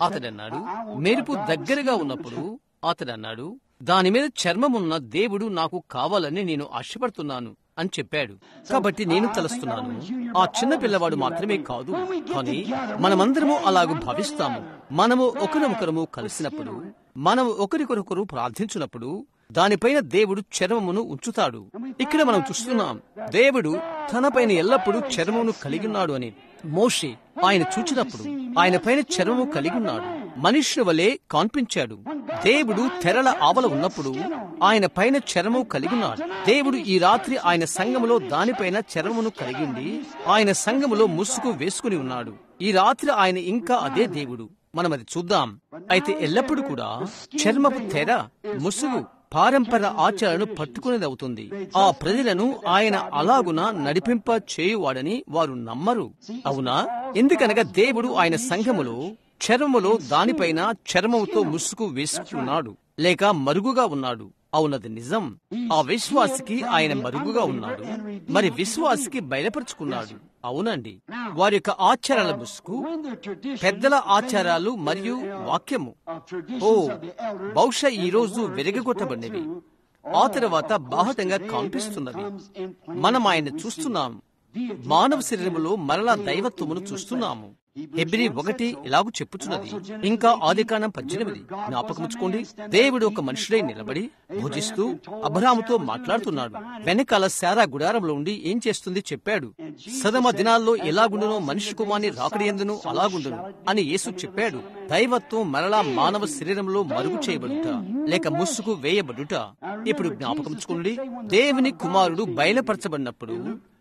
అతడన్నాడు, మెరుపు దగ్గరగా ఉన్నప్పుడు అతడన్నాడు, దాని మీద చర్మమున్న దేవుడు నాకు కావాలని నేను ఆశపడుతున్నాను అని చెప్పాడు. కాబట్టి నేను తలుస్తున్నాను, ఆ చిన్న పిల్లవాడు మాత్రమే కాదు, కానీ మనమందరము అలాగూ భావిస్తాము. మనము ఒకరినొకరము కలిసినప్పుడు, మనము ఒకరికొరొకరు ప్రార్థించినప్పుడు దానిపైన దేవుడు చర్మమును ఉంచుతాడు. ఇక్కడ మనం చూస్తున్నాం, దేవుడు తనపైన ఎల్లప్పుడూ చర్మమును కలిగి ఉన్నాడు అని. మోషే ఆయన చూచినప్పుడు ఆయన పైన చర్మము కలిగి ఉన్నాడు, మనుష్యుల వలె కనిపించాడు. దేవుడు తెరల ఆవల ఉన్నప్పుడు ఆయన పైన చర్మము కలిగి ఉన్నాడు. దేవుడు ఈ రాత్రి ఆయన సంఘములో దానిపైన చర్మమును కలిగింది, ఆయన సంఘములో ముసుగు వేసుకుని ఉన్నాడు. ఈ రాత్రి ఆయన ఇంకా అదే దేవుడు. మనం అది చూద్దాం. అయితే ఎల్లప్పుడూ కూడా చర్మపు తెర, ముసుగు పారంపర ఆచారాలను పట్టుకునేది అవుతుంది. ఆ ప్రజలను ఆయన అలాగున నడిపింప చేయువాడని వారు నమ్మరు. అవునా? ఎందుకనగా దేవుడు ఆయన సంఘములో చర్మములో దానిపైన చర్మముతో ముసుగు వేసుకున్నాడు, లేక మరుగుగా ఉన్నాడు. అవునది నిజం. ఆ విశ్వాసికి ఆయన మరుగుగా ఉన్నాడు, మరి విశ్వాసికి బయలుపరుచుకున్నాడు. అవునండి, వారి యొక్క ఆచారాల ముసుగు, పెద్దల ఆచారాలు మరియు వాక్యము బహుశా ఈ రోజు విరగొట్టబడినవి, ఆ తర్వాత బాహటంగా కనిపిస్తున్నవి. మనం ఆయన చూస్తున్నాము. మానవ శరీరములో మరలా దైవత్వమును చూస్తున్నాము. హెబ్రీ 1 ఇలాగూ చెప్పుచున్నది. ఇంకా ఆదికాండం 18 జ్ఞాపకముచ్చుకోండి. దేవుడు ఒక మనుషుడై నిలబడి భుజిస్తూ అబ్రాహాముతో మాట్లాడుతున్నాడు. వెనకాల శారా గుడారంలో ఉండి ఏం చేస్తుంది చెప్పాడు. సదమ దినాల్లో ఎలాగుండునో మనిషి కుమారుని రాకడి యందును అలాగుండును అని యేసు చెప్పాడు. దైవత్వం మరలా మానవ శరీరంలో మరుగు చేయబడుట, లేక ముసుగు వేయబడుట. ఇప్పుడు జ్ఞాపకముచ్చుకోండి, దేవుని కుమారుడు బయలుపరచబడినప్పుడు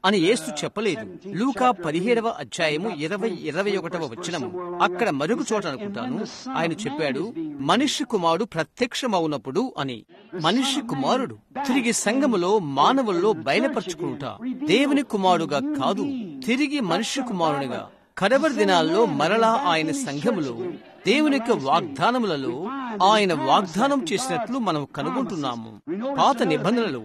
అని యేసు చెప్పలేదు. లూకా 17వ అధ్యాయము 20-21 వచనము. అక్కడ మరొక చోట అనుకుంటాను ఆయన చెప్పాడు, మనిషి కుమారుడు ప్రత్యక్షమవునప్పుడు అని. మనిషి కుమారుడు తిరిగి సంఘములో మానవుల్లో బయలుపరచుకుంటా, దేవుని కుమారుడుగా కాదు, తిరిగి మనిషి కుమారునిగా కడవరి దినాల్లో మరలా ఆయన సంఘములో దేవుని యొక్క వాగ్దానములలో ఆయన వాగ్దానం చేసినట్లు మనం కనుగొంటున్నాము. పాత నిబంధనలు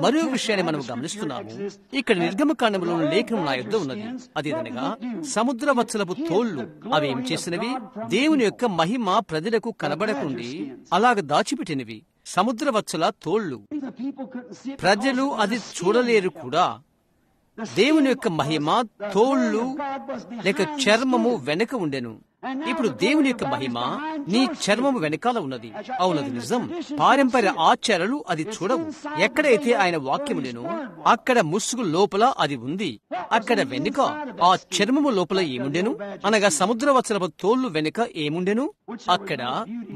మరో విషయాన్ని మనం గమనిస్తున్నాము. ఇక్కడ నిర్గమకాండంలో లేఖనం నా యుద్ధ ఉన్నది. అదేదనగా సముద్ర వత్సలపు తోళ్లు అవి ఏం చేసినవి? దేవుని యొక్క మహిమ ప్రజలకు కనబడకుండి అలాగ దాచిపెట్టినవి. సముద్ర వత్సల తోళ్లు ప్రజలు అది చూడలేరు కూడా. దేవుని యొక్క మహిమ తోళ్లు లేక చర్మము వెనక ఉండెను. ఇప్పుడు దేవుని యొక్క మహిమ నీ చర్మము వెనకాల ఉన్నది. అవునది నిజం. పారంపర్య ఆచారాలు అది చూడవు. ఎక్కడైతే ఆయన వాక్యముండెనో అక్కడ ముసుగు లోపల అది ఉంది. అక్కడ వెనుక ఆ చర్మము లోపల ఏముండెను అనగా సముద్రవత్సలపు తోళ్లు వెనుక ఏముండెను? అక్కడ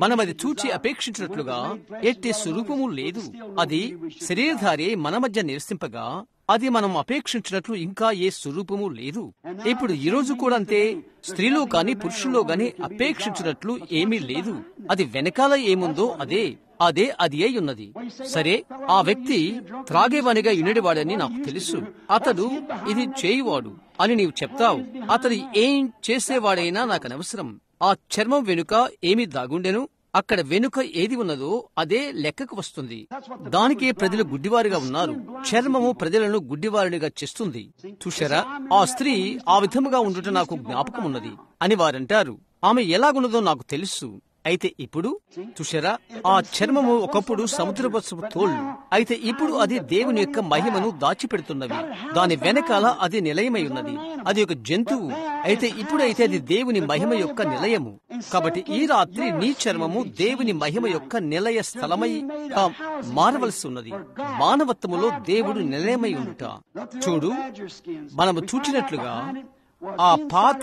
మనం అది చూచి అపేక్షించినట్లుగా ఎట్టి స్వరూపము లేదు. అది శరీరధారి మన మధ్య నివసింపగా అది మనం అపేక్షించినట్లు ఇంకా ఏ స్వరూపము లేదు. ఇప్పుడు ఈ రోజు కూడా అంతే. స్త్రీలో గాని పురుషుల్లో గాని అపేక్షించినట్లు ఏమీ లేదు. అది వెనకాల ఏముందో అది అయి ఉన్నది. సరే, ఆ వ్యక్తి త్రాగేవానిగా యునిడివాడని నాకు తెలుసు. అతడు ఇది చేయువాడు అని నీవు చెప్తావు. అతడు ఏం చేసేవాడైనా నాకు అనవసరం. ఆ చర్మం వెనుక ఏమి దాగుండెను? అక్కడ వెనుక ఏది ఉన్నదో అదే లెక్కకు వస్తుంది. దానికే ప్రజలు గుడ్డివారిగా ఉన్నారు. చర్మము ప్రజలను గుడ్డివారినిగా చేస్తుంది. చూశారా, ఆ స్త్రీ ఆ విధముగా ఉండుట నాకు జ్ఞాపకం ఉన్నది అని వారంటారు. ఆమె ఎలాగున్నదో నాకు తెలుసు. అయితే ఇప్పుడు చూశారా, ఆ చర్మము ఒకప్పుడు సముద్రపు తోళ్లు, అయితే ఇప్పుడు అది దేవుని యొక్క మహిమను దాచిపెడుతున్నవి. దాని వెనకాల అది నిలయమై ఉన్నది. అది ఒక జంతువు, అయితే ఇప్పుడైతే అది దేవుని మహిమ యొక్క నిలయము. కాబట్టి ఈ రాత్రి నీ చర్మము దేవుని మహిమ యొక్క నిలయ స్థలమై మారవలసి ఉన్నది. మానవత్వములో దేవుడు నిలయమై ఉండుట. చూడు, మనము చూచినట్లుగా ఆ పాత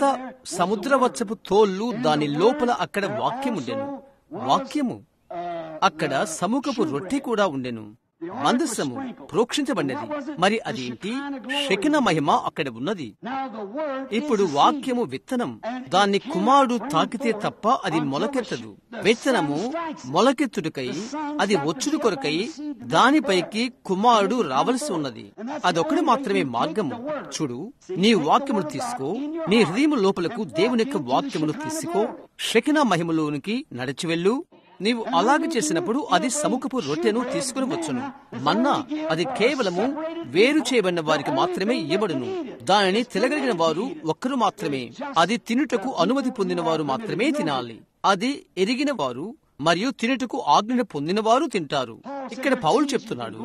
సముద్రవత్సపు తోళ్లు దాని లోపల అక్కడ వాక్యముండెను. వాక్యము అక్కడ సముఖపు రొట్టె కూడా ఉండెను. మందసము ప్రోక్షించబడినది. మరి అదేంటి? షెకినా మహిమ అక్కడ ఉన్నది. ఇప్పుడు వాక్యము విత్తనం. దాన్ని కుమారుడు తాకితే తప్ప అది మొలకెత్తదు. విత్తనము మొలకెత్తుడికై, అది వచ్చుడు కొరకై దానిపైకి కుమారుడు రావలసి ఉన్నది. అదొక్కటి మాత్రమే మార్గము. చూడు, నీ వాక్యమును తీసుకో, నీ హృదయం లోపలకు దేవుని యొక్క వాక్యమును తీసుకో, షెకినా మహిమలోనికి నడిచి వెళ్ళు. నీవు అలాగే చేసినప్పుడు అది సముఖపు రొట్టెను తీసుకుని వచ్చును. మన్నా అది కేవలము వేరు చేయబడిన వారికి మాత్రమే ఇవ్వబడును. దానిని తినగలిగిన వారు ఒక్కరు మాత్రమే, అది తినుటకు అనుమతి పొందిన వారు మాత్రమే తినాలి. అది ఎరిగిన వారు మరియు తినుటకు ఆజ్ఞను పొందిన వారు తింటారు. ఇక్కడ పౌలు చెప్తున్నాడు,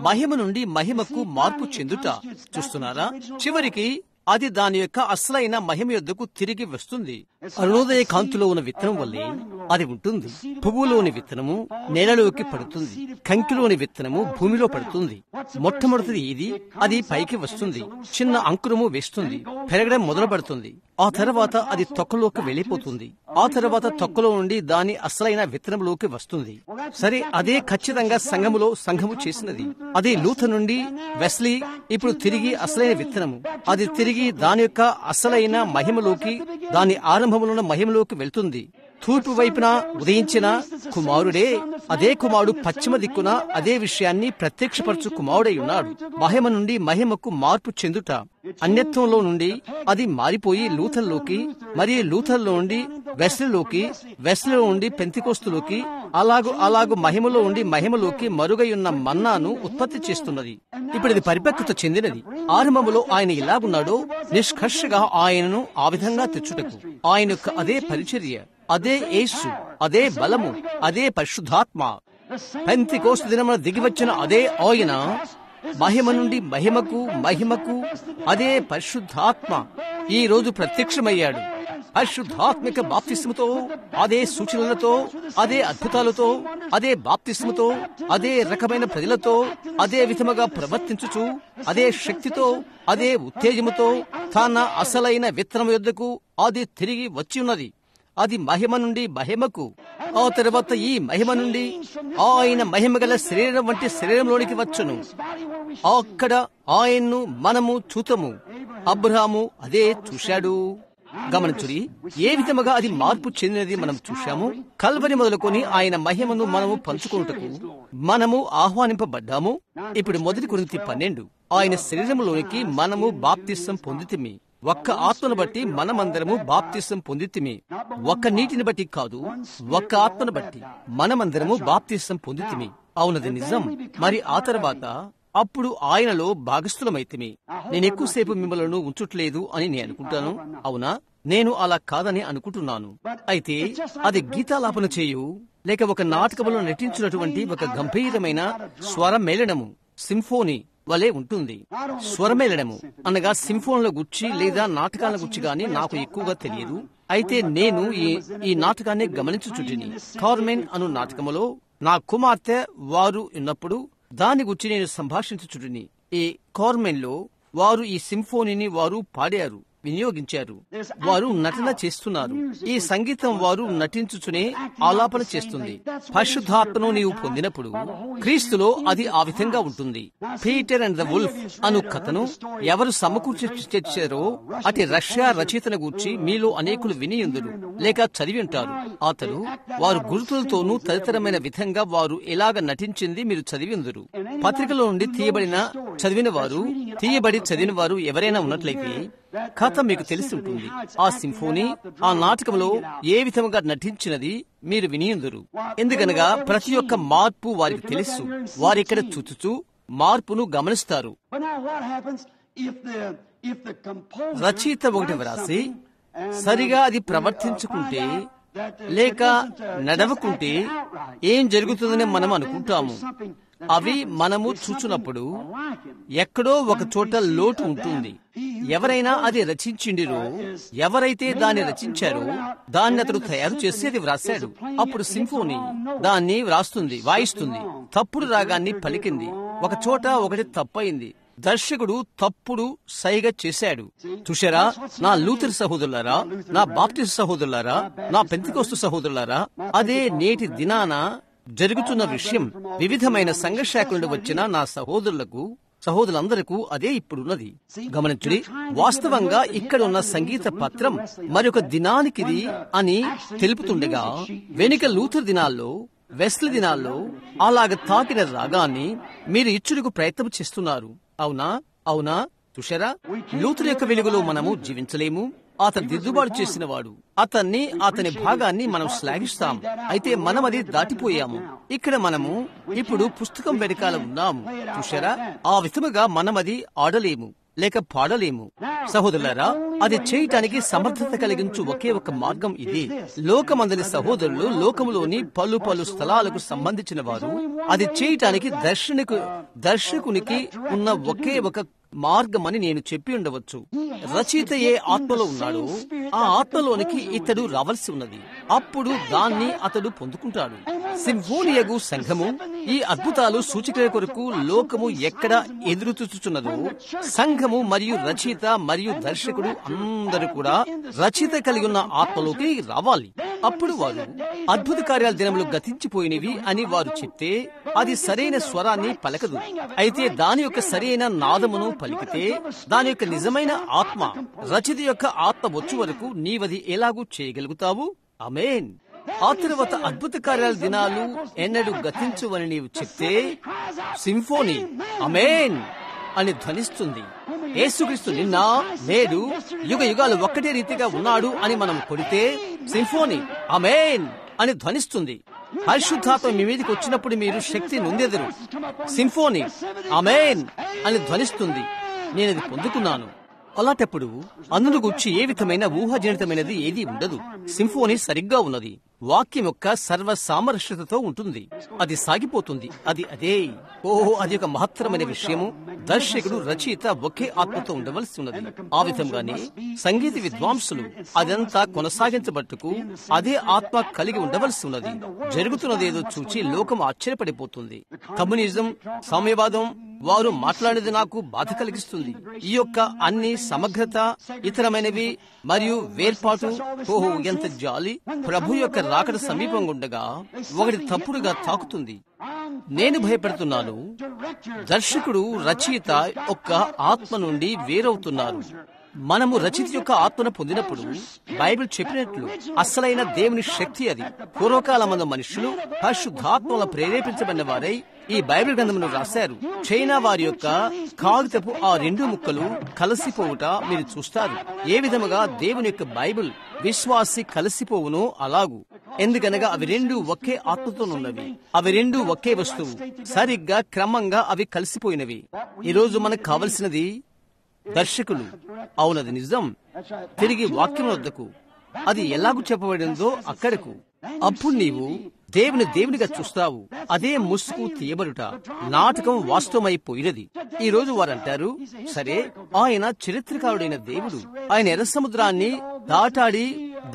మహిమ నుండి మహిమకు మార్పు చెందుట. చూస్తున్నారా, చివరికి అది దాని యొక్క అసలైన మహిమ యొద్దకు తిరిగి వస్తుంది. అరుణోదయ కాంతిలో ఉన్న విత్తనం వల్లే అది ఉంటుంది. పువ్వులోని విత్తనము నేలలోకి పడుతుంది, కంకిలోని విత్తనము భూమిలో పడుతుంది. మొట్టమొదటిది ఇది, అది పైకి వస్తుంది, చిన్న అంకురము వేస్తుంది, పెరగడం మొదలు పెడుతుంది. ఆ తర్వాత అది తొక్కలోకి వెళ్లిపోతుంది. ఆ తర్వాత తొక్కలో నుండి దాని అసలైన విత్తనంలోకి వస్తుంది. సరే, అదే ఖచ్చితంగా సంఘము చేసినది. అది లూథర్ నుండి వెస్లీ ఇప్పుడు తిరిగి అసలైన విత్తనము. అది తిరిగి దాని యొక్క అసలైన మహిమలోకి, దాని ఆరంభంలో ఉన్న మహిమలోకి వెళ్తుంది. తూర్పు వైపున ఉదయించిన కుమారుడే, అదే కుమారుడు పశ్చిమ దిక్కున అదే విషయాన్ని ప్రత్యక్షపరచు కుమారుడై ఉన్నాడు. మహిమ నుండి మహిమకు మార్పు చెందుట, అన్యత్వంలో నుండి అది మారిపోయి లూథర్లోకి, మరియు లూథర్లో నుండి వెస్లీలోకి, వెస్లీలో నుండి పెంతికోస్తులోకి, అలాగు మహిమలో ఉండి మహిమలోకి మరుగై ఉన్న మన్నాను ఉత్పత్తి చేస్తున్నది. ఇప్పుడు ఇది పరిపక్వత చెందినది. ఆరంభంలో ఆయన ఇలాగున్నాడో నిష్కర్షగా ఆయనను ఆ విధంగా తెచ్చుటకు ఆయన యొక్క అదే పరిచర్య, అదే యేసు, అదే బలము, అదే పరిశుద్ధాత్మ, పెంతెకోస్తు దినమున దిగివచ్చిన అదే ఆయన మహిమ నుండి మహిమకు అదే పరిశుద్ధాత్మ ఈ రోజు ప్రత్యక్షమయ్యాడు. పరిశుద్ధాత్మిక బాప్తిస్మతో, అదే సూచనలతో, అదే అద్భుతాలతో, అదే బాప్తిస్మతో, అదే రకమైన ప్రజలతో, అదే విధముగా ప్రవర్తించుచు, అదే శక్తితో, అదే ఉత్తేజముతో తన అసలైన విత్తనం యొద్దకు అది తిరిగి వచ్చి ఉన్నది. అది మహిమ నుండి మహిమకు, ఆ తర్వాత ఈ మహిమ నుండి ఆయన మహిమ గల శరీరం వంటి శరీరంలోనికి వచ్చును. అక్కడ ఆయన్ను మనము చూతము. అబ్రహాము అదే చూశాడు. గమనించుడి, ఏ విధముగా అది మార్పు చెందినది మనం చూశాము. కల్వరి మొదలుకొని ఆయన మహిమను మనము పంచుకుంటకు మనము ఆహ్వానింపబడ్డాము. ఇప్పుడు 1 కొరింథీ 12, ఆయన శరీరంలోనికి మనము బాప్తిసం పొందితిమి. ఒక్క ఆత్మను బట్టి మనమందరము బాప్తిసం పొందితిమి. ఒక్క నీటిని బట్టి కాదు, ఒక్క ఆత్మను బట్టి మనమందరము బాప్తిసం పొందితిమి. అవునది నిజం. మరి ఆ తర్వాత అప్పుడు ఆయనలో భాగస్థులమైతిమి. నేను ఎక్కువసేపు మిమ్మల్ని ఉంచుట్లేదు అని నేను అనుకుంటాను. అవునా? నేను అలా కాదని అనుకుంటున్నాను. అయితే అది గీతాలాపన చేయు లేక ఒక నాటకములో నటించినటువంటి ఒక గంభీరమైన స్వరమేళనము, సింఫోనీ వలె ఉంటుంది. స్వరమేళనము అనగా సింఫోన్ల గుచ్చి లేదా నాటకాల గుచ్చి గాని నాకు ఎక్కువగా తెలియదు. అయితే నేను ఈ నాటకాన్ని గమనించుచుంటిని. కార్మెన్ అను నాటకములో నా కుమార్తె వారు ఉన్నప్పుడు దాని గురించి నేను సంభాషించుచుంటిని. ఈ కార్మెన్ లో వారు ఈ సింఫోనీని వారు పాడారు, వినియోగించారు. వారు నటన చేస్తున్నారు. ఈ సంగీతం వారు నటించుచునే ఆలాపన చేస్తుంది. పరిశుద్ధాత్మను నీవు పొందినప్పుడు క్రీస్తులో అది ఆ విధంగా ఉంటుంది. పీటర్ అండ్ ద వుల్ఫ్ అను కథను ఎవరు సమకూర్చారో అటు రష్యా రచయితను గూర్చి మీలో అనేకులు వినియుందురు లేక చదివి ఉంటారు. అతడు వారు గుర్తులతోనూ తదితరమైన విధంగా వారు ఎలాగ నటించింది మీరు చదివిందురు. పత్రికలో నుండి తీయబడి చదివిన వారు ఎవరైనా ఉన్నట్లయితే కథ మీకు తెలిసి ఉంటుంది. ఆ సింఫోనీ ఆ నాటకంలో ఏ విధముగా నటించినది మీరు వినియుందురు. ఎందుకనగా ప్రతి ఒక్క మార్పు వారికి తెలుసు. వారిక్కడ చూచుచూ మార్పును గమనిస్తారు. రచయిత ఒకటి వ్రాసి సరిగా అది ప్రవర్తించుకుంటే లేక నడవకుంటే ఏం జరుగుతుందని మనం అనుకుంటాము. అవి మనము చూచున్నప్పుడు ఎక్కడో ఒక చోట లోటు ఉంటుంది. ఎవరైనా అది రచించిండిరో, ఎవరైతే దాన్ని రచించారో దాన్ని అతడు తయారు చేసి అది వ్రాసాడు. అప్పుడు సింఫోనీ దాన్ని వాయిస్తుంది. తప్పుడు రాగాన్ని పలికింది. ఒక చోట ఒకటి తప్పయింది. దర్శకుడు తప్పుడు సైగ చేశాడు. చూశారా? నా లూథర్ సహోదరులారా, నా బాప్టిస్ట్ సహోదరులారా, నా పెంతెకోస్తు సహోదరులారా, అదే నేటి దినాన జరుగుతున్న విషయం. వివిధమైన సంఘశాఖ నుండి వచ్చిన నా సహోదరులందరకు అదే ఇప్పుడున్నది. గమనించుడి, వాస్తవంగా ఇక్కడ ఉన్న సంగీత పత్రం మరొక దినానికిది అని తెలుపుతుండగా వెనుక లూథర్ దినాల్లో, వెస్లీ దినాల్లో అలాగ తాకిన రాగాన్ని మీరు ఇచ్చుటకు ప్రయత్నం చేస్తున్నారు. అవునా? చూశారా? లూథర్ యొక్క వెలుగులో మనము జీవించలేము. అతను దిద్దుబాటు చేసిన వాడు. అతని భాగాన్ని మనం శ్లాఘిస్తాం. అయితే మనం అది దాటిపోయాము. ఇక్కడ మనము ఇప్పుడు పుస్తకం వెనకాల ఉన్నాము. చూశారా? ఆ విధముగా మనం అది ఆడలేము లేక పాడలేము. సహోదరులారా, అది చేయటానికి సమర్థత కలిగించు ఒకే ఒక మార్గం ఇది. లోకమందని సహోదరులు లోకములోని పలు స్థలాలకు సంబంధించిన వారు అది చేయటానికి దర్శకునికి ఉన్న ఒకే ఒక మార్గమని నేను చెప్పి ఉండవచ్చు. రచయిత ఏ ఆత్మలో ఉన్నాడో ఆ ఆత్మలోనికి ఇతడు రావలసి ఉన్నది. అప్పుడు దాన్ని అతడు పొందుకుంటాడు. సింఫోనియగు సంఘము ఈ అద్భుతాలు సూచికల కొరకు లోకము ఎక్కడ ఎదురుచూచుచున్నదో సంఘము మరియు రచయిత మరియు దర్శకుడు అందరూ కూడా రచయిత కలిగి ఉన్న ఆత్మలోకి రావాలి. అప్పుడు వారు అద్భుత కార్యాల దినములు గతించిపోయినవి అని వారు చెప్తే అది సరైన స్వరాన్ని పలకదు. అయితే దాని యొక్క సరైన నాదమును పలికితే దాని యొక్క నిజమైన ఆత్మ రచయిత యొక్క ఆత్మ వచ్చు వరకు నీవది ఎలాగూ చేయగలుగుతావు? ఆమేన్. ఆ తరువాత అద్భుత కార్యాల దినాలు ఎన్నడూ గతించువని నీవు చెప్తే సింఫోనీ ఆమేన్ అని ధ్వనిస్తుంది. యేసుక్రీస్తు నిన్న నేడు యుగ యుగాలు ఒక్కటే రీతిగా ఉన్నాడు అని మనం కొడితే సింఫోనీ ఆమేన్ అని ధ్వనిస్తుంది. పరిశుద్ధాత్మ మీ మీదకి వచ్చినప్పుడు మీరు శక్తి నొందెదరు. సింఫోనీ ఆమేన్ అని ధ్వనిస్తుంది. నేను అది పొందుకున్నాను. అలాంటప్పుడు అందును గురించి ఏ విధమైన ఊహాజనితమైనది ఏది ఉండదు. సింఫోనీ సరిగ్గా ఉన్నది. వాక్యం యొక్క సర్వ సామరస్యతతో ఉంటుంది. అది సాగిపోతుంది. అదే అది ఒక మహత్తరమైన విషయము. దర్శకుడు రచయిత ఒకే ఆత్మతో ఉండవలసి ఉన్నది. ఆ విధంగానే సంగీత విద్వాంసులు అదంతా కొనసాగించబట్టుకు అదే ఆత్మ కలిగి ఉండవలసి ఉన్నది. జరుగుతున్నదేదో చూచి లోకం ఆశ్చర్యపడిపోతుంది. కమ్యూనిజం, సామ్యవాదం వారు మాట్లాడేది నాకు బాధ కలిగిస్తుంది. ఈ యొక్క అన్ని సమగ్రత ఇతరమైనవి మరియు వేర్పాటు ఎంత జాలి. ప్రభు యొక్క రాకడ సమీపంగా ఉండగా ఒకటి తప్పుడుగా తాకుతుంది. నేను భయపడుతున్నాను. దర్శకుడు రచయిత యొక్క ఆత్మ నుండి వేరవుతున్నారు. మనము రచయిత యొక్క ఆత్మను పొందినప్పుడు బైబిల్ చెప్పినట్లు అసలైన దేవుని శక్తి అది. పూర్వకాలమందు మనుషులు పరిశుద్ధాత్మల ప్రేరేపించబడిన వారై ఈ బైబిల్ గ్రంథమును రాశారు. చైనా వారి యొక్క కాగితపు ఆ రెండు ముక్కలు కలిసిపోవుట మీరు చూస్తారు. ఏ విధముగా దేవుని యొక్క బైబిల్ విశ్వాసి కలిసిపోవునో అలాగు. ఎందుకనగా అవి రెండు ఒకే ఆత్మతోనున్నవి. అవి రెండు ఒకే వస్తువు. సరిగ్గా క్రమంగా అవి కలిసిపోయినవి. ఈరోజు మనకు కావలసినది దర్శకులు. అవునది నిజం. తిరిగి వాక్యం వద్దకు, అది ఎలాగూ చెప్పబడిందో అక్కడకు. అప్పుడు నీవు దేవునిగా చూస్తావు. అదే ముసుగు తీయబడుట. నాటకం వాస్తవమైపోయినది. ఈ రోజు వారంటారు, సరే ఆయన చరిత్రకారుడైన దేవుడు, ఆయన ఎర్ర సముద్రాన్ని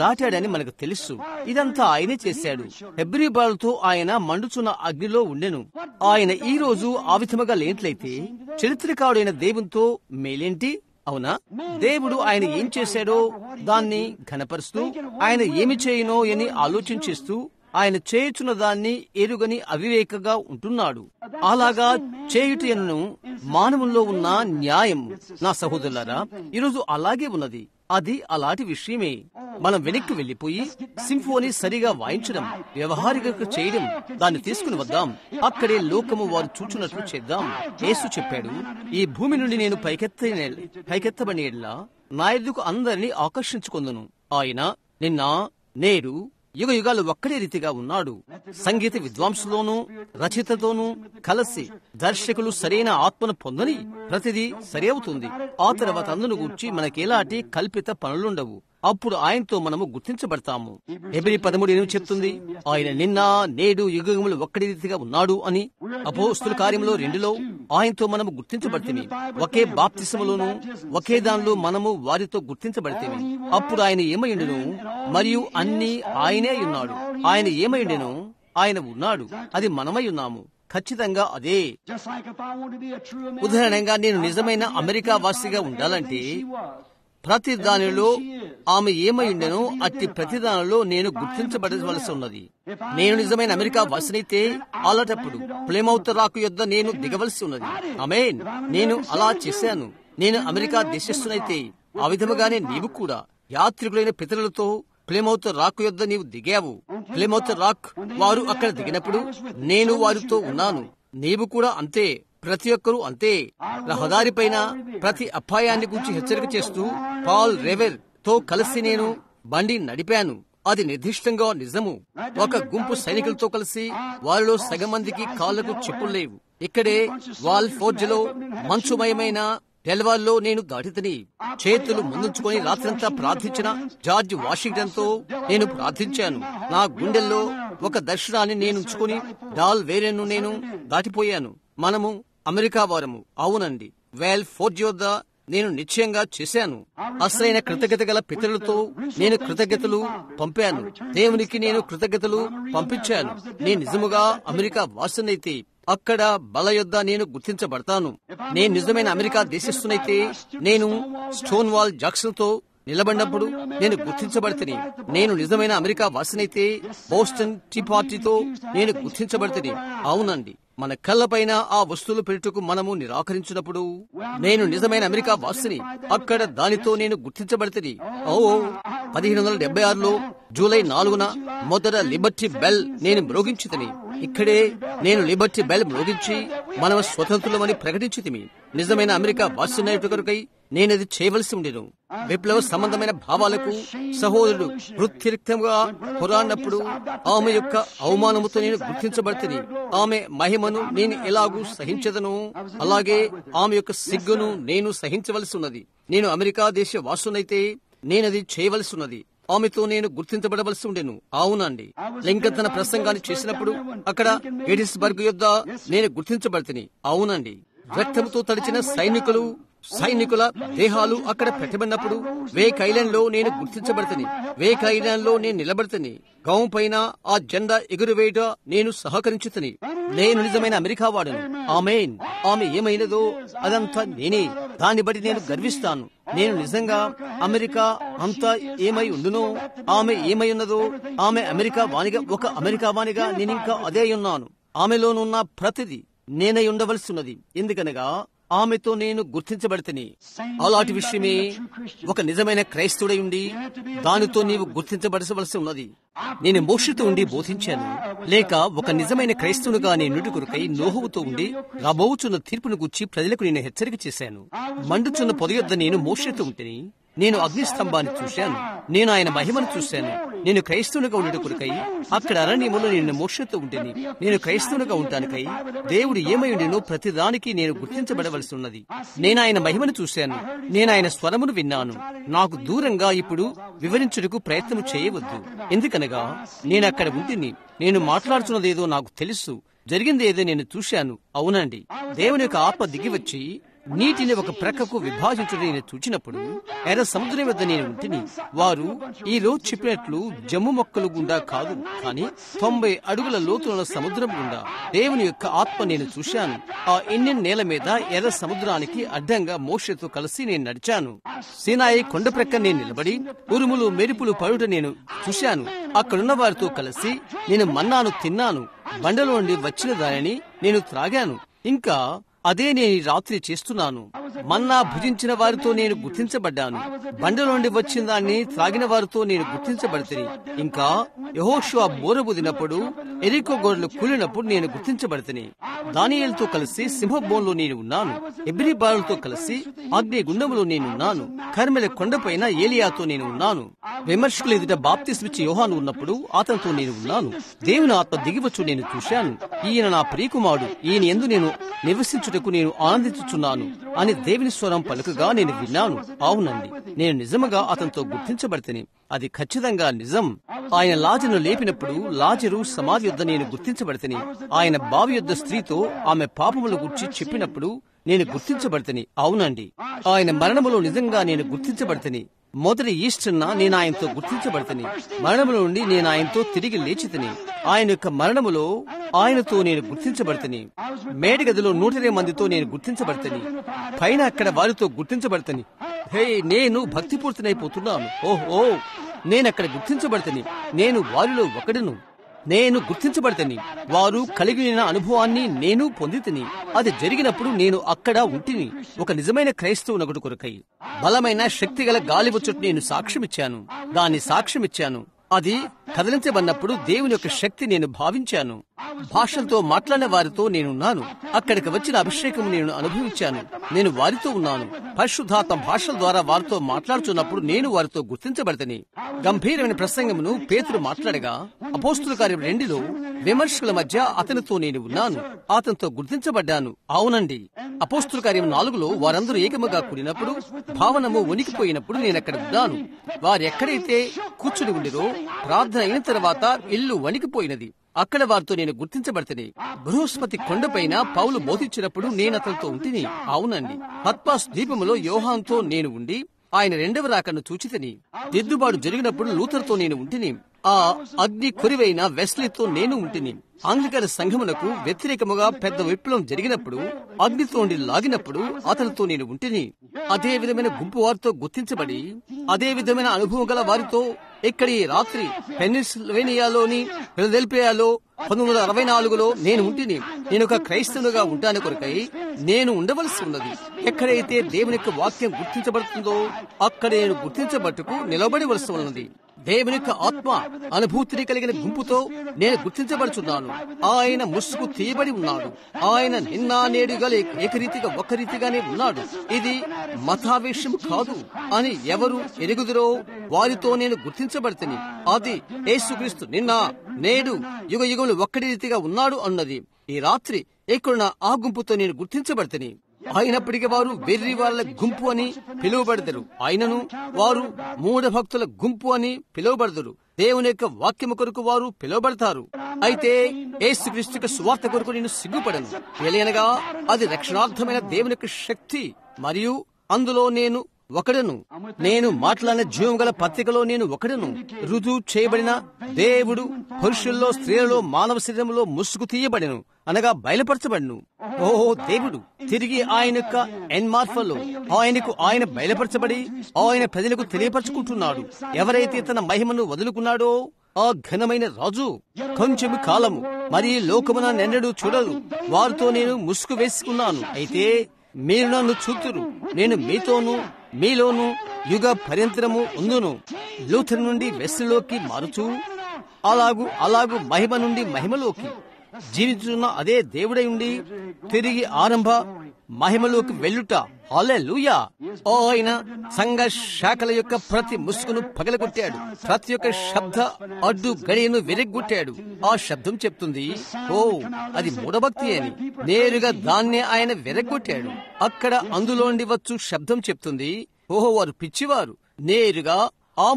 దాటాడని మనకు తెలుసు. ఇదంతా ఆయనే చేశాడు. హెబ్రీ బాలుతో ఆయన మండుచున్న అగ్నిలో ఉండెను. ఆయన ఈ రోజు ఆ విధముగా లేనట్లయితే చరిత్రకారుడైన దేవునితో మేలేంటి? అవునా? దేవుడు ఆయన ఏం చేశాడో దాన్ని ఘనపరుస్తూ, ఆయన ఏమి చేయనో అని ఆలోచించేస్తూ, ఆయన చేయుచున్న దాన్ని ఎరుగని అవివేకగా ఉంటున్నాడు. అలాగా చేయుటను మానవుల్లో ఉన్న న్యాయం. నా సహోదరులారా, ఈరోజు అలాగే ఉన్నది. అది అలాంటి విషయమే. మనం వెనక్కి వెళ్లిపోయి సింఫోనీ సరిగా వాయించడం, వ్యవహారిక చేయడం, దాన్ని తీసుకుని వద్దాం. అక్కడే లోకము వారు చూచున్నట్లు చేద్దాం. యేసు చెప్పాడు, ఈ భూమి నుండి నేను పైకెత్తబడినట్లా నా ఎద్దుకు అందరినీ ఆకర్షించుకొందును. ఆయన నిన్న నేడు యుగ యుగాలు ఒక్కడే రీతిగా ఉన్నాడు. సంగీత విద్వాంసులోనూ రచయితతోనూ కలిసి దర్శకులు సరైన ఆత్మను పొందని ప్రతిదీ సరి అవుతుంది. ఆ తర్వాత అందును గూర్చి మనకెలాంటి కల్పిత పనులుండవు. అప్పుడు ఆయనతో మనము గుర్తించబడతాము. హెబ్రీ 13 ఏమి చెప్తుంది? ఆయన నిన్న నేడు యుగములు ఒక్కడి రీతిగా ఉన్నాడు అని. అపోస్తుల కార్యములో 2లో ఆయనతో మనము గుర్తించబడితేమి. ఒకే బాప్తిసములోను ఒకే దానిలో మనము వారితో గుర్తించబడితేమి. అప్పుడు ఆయన ఏమైండును మరియు అన్ని ఆయనే ఉన్నాడు. ఆయన ఏమైండెను, ఆయన ఉన్నాడు. అది మనమై ఉన్నాము. ఖచ్చితంగా అదే. ఉదాహరణంగా నేను నిజమైన అమెరికా వాసిగా ఉండాలంటే ప్రతి దానిలో ఆమె ఏమైండెనో అట్టి ప్రతి దానిలో నేను గుర్తించబడవలసి ఉన్నది. నేను నిజమైన అమెరికా వాసినైతే అలాంటప్పుడు ప్లేమౌత్ రాక్ యొద్ద నేను దిగవలసి ఉన్నది. ఆమేన్. నేను అలా చేశాను. నేను అమెరికా దేశస్థునైతే ఆ విధముగానే నీవు కూడా యాత్రికులైన పితరులతో ప్లేమౌత్ రాక్ యొద్ద నీవు దిగావు. ప్లేమౌత్ రాక్ వారు అక్కడ దిగినప్పుడు నేను వారితో ఉన్నాను. నీవు కూడా అంతే. ప్రతి ఒక్కరూ అంతే. రహదారి పైన ప్రతి అపాయాన్ని గురించి హెచ్చరిక చేస్తూ పాల్ రెవెర్ తో కలిసి నేను బండి నడిపాను. అది నిర్దిష్టంగా నిజము. ఒక గుంపు సైనికులతో కలిసి వారిలో సగం మందికి కాళ్లకు చెప్పులు లేవు. ఇక్కడే వాల్ ఫోర్జ్లో మంచుమయమైన డెల్వాల్లో నేను దాటితని చేతులు ముందుంచుకొని రాత్రంతా ప్రార్థించిన జార్జ్ వాషింగ్టన్ తో నేను ప్రార్థించాను. నా గుండెల్లో ఒక దర్శనాన్ని నేనుంచుకొని డాల్ వేరెన్ను నేను దాటిపోయాను. మనము అమెరికా వారము. అవునండి, ఫోర్జ్ వద్ద నేను నిశ్చయంగా చేశాను. అసలైన కృతజ్ఞత గల పితరులతో నేను కృతజ్ఞతలు పంపాను. దేవునికి నేను కృతజ్ఞతలు పంపించాను. నేను నిజముగా అమెరికా వాసినైతే అక్కడ బల యొద్ద నేను గుర్తించబడతాను. నేను నిజమైన అమెరికా దేశస్థునైతే నేను స్టోన్ వాల్ జాక్సన్ తో నిలబడినప్పుడు నేను గుర్తించబడితే, నేను నిజమైన అమెరికా వాసినైతే బోస్టన్ టీ పార్టీతో నేను గుర్తించబడితే, అవునండి, మన కళ్ళపైన ఆ వస్తువులు పెట్టుకు మనము నిరాకరించినప్పుడు నేను నిజమైన అమెరికా వాసిని, అక్కడ దానితో నేను గుర్తించబడితే. 1576లో జూలై 4న మొదట లిబర్టీ బెల్ నేను మ్రోగించితిని. ఇక్కడే నేను లిబర్టీ బెల్ మ్రోగించి మనం స్వతంత్రులమని ప్రకటించితిమి. నిజమైన అమెరికా వాసినట్టు కొరకై నేనది చేయవలసి ఉండేను. విప్లవ సంబంధమైన భావాలకు సహోదరుడు వృత్తిరిక్తంగా పోరాడినప్పుడు ఆమె యొక్క అవమానముతో నేను గుర్తించబడితే, ఆమె మహిమను నేను ఎలాగూ సహించదను, అలాగే ఆమె యొక్క సిగ్గును నేను సహించవలసి ఉన్నది. నేను అమెరికా దేశ వాసునైతే నేనది చేయవలసి ఉన్నది. ఆమెతో నేను గుర్తించబడవలసి ఉండేను. అవునండి, లింకన్ తన ప్రసంగాన్ని చేసినప్పుడు అక్కడ గెటిస్బర్గ్ యొద్ద నేను గుర్తించబడితే, అవునండి, రక్తంతో తడిచిన సైనికుల దేహాలు అక్కడ పెట్టబడినప్పుడు వేక్ ఐలాండ్ లో నేను గుర్తించబడితే, వేక్ ఐలాండ్ లో నేను నిలబడితే, గౌం పైన ఆ జెండా ఎగురవేయట నేను సహకరించుతని. నేను నిజమైన అమెరికా వాడను. ఆమేన్. ఆమె ఏమైనదో అదంతా నేనే. దాన్ని బట్టి నేను గర్విస్తాను. నేను నిజంగా అమెరికా అంతా ఏమై ఉండునో, ఆమె ఏమై ఉన్నదో, ఆమె అమెరికా వాణిగా, ఒక అమెరికా వాణిగా నేనింకా అదే ఉన్నాను. ఆమెలోనున్న ప్రతిదీ నేనై ఉండవలసి ఉన్నది. ఎందుకనగా ఆమెతో నేను గుర్తించబడితేనే. అలాంటి విషయమే ఒక నిజమైన క్రైస్తవుడై ఉండి దానితో నీవు గుర్తించబడవలసి ఉన్నది. నేను మోషతో ఉండి బోధించాను, లేక ఒక నిజమైన క్రైస్తవునిగా నేను నుడి కొరకై నోహువుతో ఉండి రాబోచున్న తీర్పును గుర్చి ప్రజలకు నేను హెచ్చరిక చేశాను. మండుచున్న పొద యొద్ద నేను మోషతో ఉంటేని నేను అగ్నిస్తంభాన్ని చూశాను, నేను ఆయన మహిమను చూశాను. నేను క్రైస్తవునిగా ఉండేట కొరకై అక్కడ అరణ్యములో నేను మోషతో ఉంటేని నేను క్రైస్తవునిగా ఉండటానికై దేవుడు ఏమై ఉండేనో ప్రతిదానికి నేను గుర్తించబడవలసి ఉన్నది. నేను ఆయన మహిమను చూశాను, నేను ఆయన స్వరమును విన్నాను. నాకు దూరంగా ఇప్పుడు వివరించుటకు ప్రయత్నం చేయవద్దు, ఎందుకనగా నేను అక్కడ ఉంటిని. నేను మాట్లాడుతున్నదేదో నాకు తెలుసు, జరిగింది ఏదో నేను చూశాను. అవునండి, దేవుని యొక్క ఆత్మ దిగి వచ్చి నీటిని ఒక ప్రక్కకు విభాజించడం నేను చూచినప్పుడు ఎర్ర సముద్రం వద్ద నేను ఉంటిని. వారు ఈ రోజు చెప్పినట్లు జమ్ము మొక్కలు గుండా కాదు, కానీ 90 అడుగుల లోతున్న సముద్రం గుండా దేవుని యొక్క ఆత్మ నేను చూశాను. ఆ ఇండియన్ నేల మీద ఎర్ర సముద్రానికి అడ్డంగా మోషతో కలిసి నేను నడిచాను. సీనాయి కొండ ప్రక్క నేను నిలబడి ఉరుములు మెరుపులు పడుట నేను చూశాను. అక్కడున్న వారితో కలిసి నేను మన్నాను తిన్నాను. బండలో నుండి వచ్చిన దానిని నేను త్రాగాను. ఇంకా అదే నేను ఈ రాత్రి చేస్తున్నాను. మన్నా భుజించిన వారితో నేను గుర్తించబడ్డాను. బండలోండి వచ్చిన దాన్ని త్రాగిన వారితో నేను గుర్తించబడితే, ఇంకా యెహోషువ బోరబుదినప్పుడు ఎరికో గోడలు కూలినప్పుడు నేను గుర్తించబడితే, దానియేలుతో కలిసి సింహబోన్లో నేను ఉన్నాను. ఎబ్రీ బాలులతో కలిసి అగ్ని గుండములో నేనున్నాను. కర్మెల కొండపైన ఏలియాతో నేను ఉన్నాను. విమర్శకులు ఎదుట బాప్తిస్మిచ్చి యోహాను ఉన్నప్పుడు అతనితో నేను ఉన్నాను. దేవుని ఆత్మ దిగివచ్చు నేను చూశాను. ఈయన నా ప్రియకుమారుడు, ఈయన యందు నేను నివసించుటకు నేను ఆనందించుచున్నాను అని దేవుని స్వరం పలుకగా నేను విన్నాను. అవునండి, నేను నిజముగా అతనితో గుర్తించబడితేనే. అది ఖచ్చితంగా నిజం. ఆయన లాజరును లేపినప్పుడు లాజరు సమాధి యొద్ద నేను గుర్తించబడితేనే. ఆయన బావి యొద్ద స్త్రీతో ఆమె పాపముల గురించి చెప్పినప్పుడు నేను గుర్తించబడితేనే. అవునండి, ఆయన మరణములో నిజంగా నేను గుర్తించబడితేనే. మొదటి ఈస్టర్న నేను ఆయనతో గుర్తించబడితేనే. మరణములో నుండి నేను ఆయనతో తిరిగి లేచితేనే. ఆయన యొక్క మరణములో ఆయనతో నేను గుర్తించబడితేనే. మేడగదిలో 120 మందితో నేను గుర్తించబడితేనే. పైన అక్కడ వారితో గుర్తించబడితేనే. హే, నేను భక్తిపూర్తినైపోతున్నాను. ఓహో, నేనక్కడ గుర్తించబడితేనే. నేను వారిలో ఒకడును. నేను గుర్తించబడితేని. వారు కలిగిన అనుభవాన్ని నేను పొందితిని. అది జరిగినప్పుడు నేను అక్కడ ఉంటిని. ఒక నిజమైన క్రైస్తవునొకడు కొరకై బలమైన శక్తిగల గాలి వచ్చుట నేను సాక్ష్యమిచ్చాను. దాన్ని సాక్ష్యమిచ్చాను. అది కదిలించబడినప్పుడు దేవుని యొక్క శక్తి నేను భావించాను. భాషలతో మాట్లాడిన వారితో నేనున్నాను. అక్కడికి వచ్చిన అభిషేకం నేను అనుభవించాను. నేను వారితో ఉన్నాను. పరిశుద్ధాత్మ భాషల ద్వారా వారితో మాట్లాడుతున్నప్పుడు నేను వారితో గుర్తించబడితేనే. గంభీరమైన ప్రసంగమును పేతురు మాట్లాడగా అపోస్తుల కార్యం 2లో విమర్శకుల మధ్య అతనితో నేను ఉన్నాను. అతనితో గుర్తించబడ్డాను. అవునండి, అపోస్తుల కార్యం 4లో వారందరూ ఏకముగా కూడినప్పుడు భావనము వణికిపోయినప్పుడు నేనక్కడ ఉన్నాను. వారు ఎక్కడైతే కూర్చుని ఉండిరో ప్రార్థన అయిన తర్వాత ఇల్లు వణికిపోయినది. అక్కడ వారితో నేను గుర్తించబడితేని. బృహస్పతి కొండపైన పౌలు బోధించినప్పుడు నేను అతనితో ఉంటిని. అవునండి, పత్మస్ ద్వీపములో యోహానుతో నేను ఉండి ఆయన రెండవ రాకను చూచితిని. దిద్దుబాటు జరిగినప్పుడు లూథర్తో నేను ఉంటిని. ఆ అగ్ని కొరివైన వెస్లీతో నేను ఉంటిని. ఆంగ్లికన్ సంఘమునకు వ్యతిరేకముగా పెద్ద విప్లవం జరిగినప్పుడు అగ్నితో లాగినప్పుడు అతనితో నేను ఉంటిని. అదే విధమైన గుంపు వారితో గుర్తించబడి అదే విధమైన అనుభవం గల వారితో ఇక్కడి రాత్రి పెన్సిల్వేనియాలోని ఫిలదెల్ఫియాలో 1964లో నేను ఉంటిని. నేను ఒక క్రైస్తవునిగా ఉంటాను కొరకై నేను ఉండవలసి ఉన్నది. ఎక్కడైతే దేవుని యొక్క వాక్యం గుర్తించబడుతుందో అక్కడ నేను గుర్తించబట్టుకు నిలబడవలసి ఉన్నది. దేవుని యొక్క ఆత్మ అనుభూతిని కలిగిన గుంపుతో నేను గుర్తించబడుచున్నాను. ఆయన ముసుగు తీయబడి ఉన్నాడు. ఆయన నిన్న నేడుగా ఏకరీతిగా ఒక రీతిగానే ఉన్నాడు. ఇది మతావేశం కాదు అని ఎవరు ఎరుగుదురో వారితో నేను గుర్తించబడితేని. అది యేసుక్రీస్తు నిన్న నేడు యుగ యుగములు ఒక్కడి రీతిగా ఉన్నాడు అన్నది. ఈ రాత్రి ఎక్కడున్న ఆ గుంపుతో నేను గుర్తించబడితేని. అయినప్పటికీ వారు వెర్రి వాళ్ళ గుంపు అని పిలువబడతారు. ఆయనను వారు మూఢ భక్తుల గుంపు అని పిలువబడతారు. దేవుని యొక్క వాక్యము కొరకు వారు పిలువబడతారు. అయితే యేసుక్రీస్తు సువార్త కొరకు నేను సిగ్గుపడను. ఎలయనగా అది రక్షణార్థమైన దేవుని యొక్క శక్తి మరియు అందులో నేను ఒకడను. నేను మాట్లాడిన జీవం గల పత్రికలో నేను ఒకడను. రుజువు చేయబడిన దేవుడు పురుషుల్లో స్త్రీలలో మానవ శరీరంలో ముసుగు తీయబడెను అనగా బయలుపరచబడును. ఓ దేవుడు తిరిగి ఆయన యొక్క ఎన్మార్ఫలో ఆయనకు ఆయన బయలుపరచబడి ఆయన ప్రజలకు తెలియపరచుకుంటున్నాడు. ఎవరైతే తన మహిమను వదులుకున్నాడో ఆ ఘనమైన రాజు కొంచెం కాలము మరి లోకమున నెన్నడూ చూడరు. వారితో నేను ముసుగు వేసుకున్నాను. అయితే మీరు నన్ను చూతురు. నేను మీతోనూ మీలోను యుగ పర్యంతరము ఉందును. లూథర్ నుండి వెస్లీలోకి మారుచు అలాగు మహిమ నుండి మహిమలోకి జీవించున్న అదే దేవుడై ఉండి తిరిగి ఆరంభ మహిమలోకి వెళ్ళుట. హల్లెలూయా! ఆయన సంఘ శాఖల యొక్క ప్రతి ముసుగును పగలగొట్టాడు. ప్రతి ఒక్క శబ్ద అడ్డు గడియను విరగ్గొట్టాడు. ఆ శబ్దం చెప్తుంది, ఓ అది మూఢభక్తి అని. నేరుగా దాన్నే ఆయన విరగ్గొట్టాడు. అక్కడ అందులోండి వచ్చు శబ్దం చెప్తుంది, ఓహో వారు పిచ్చివారు. నేరుగా ఆ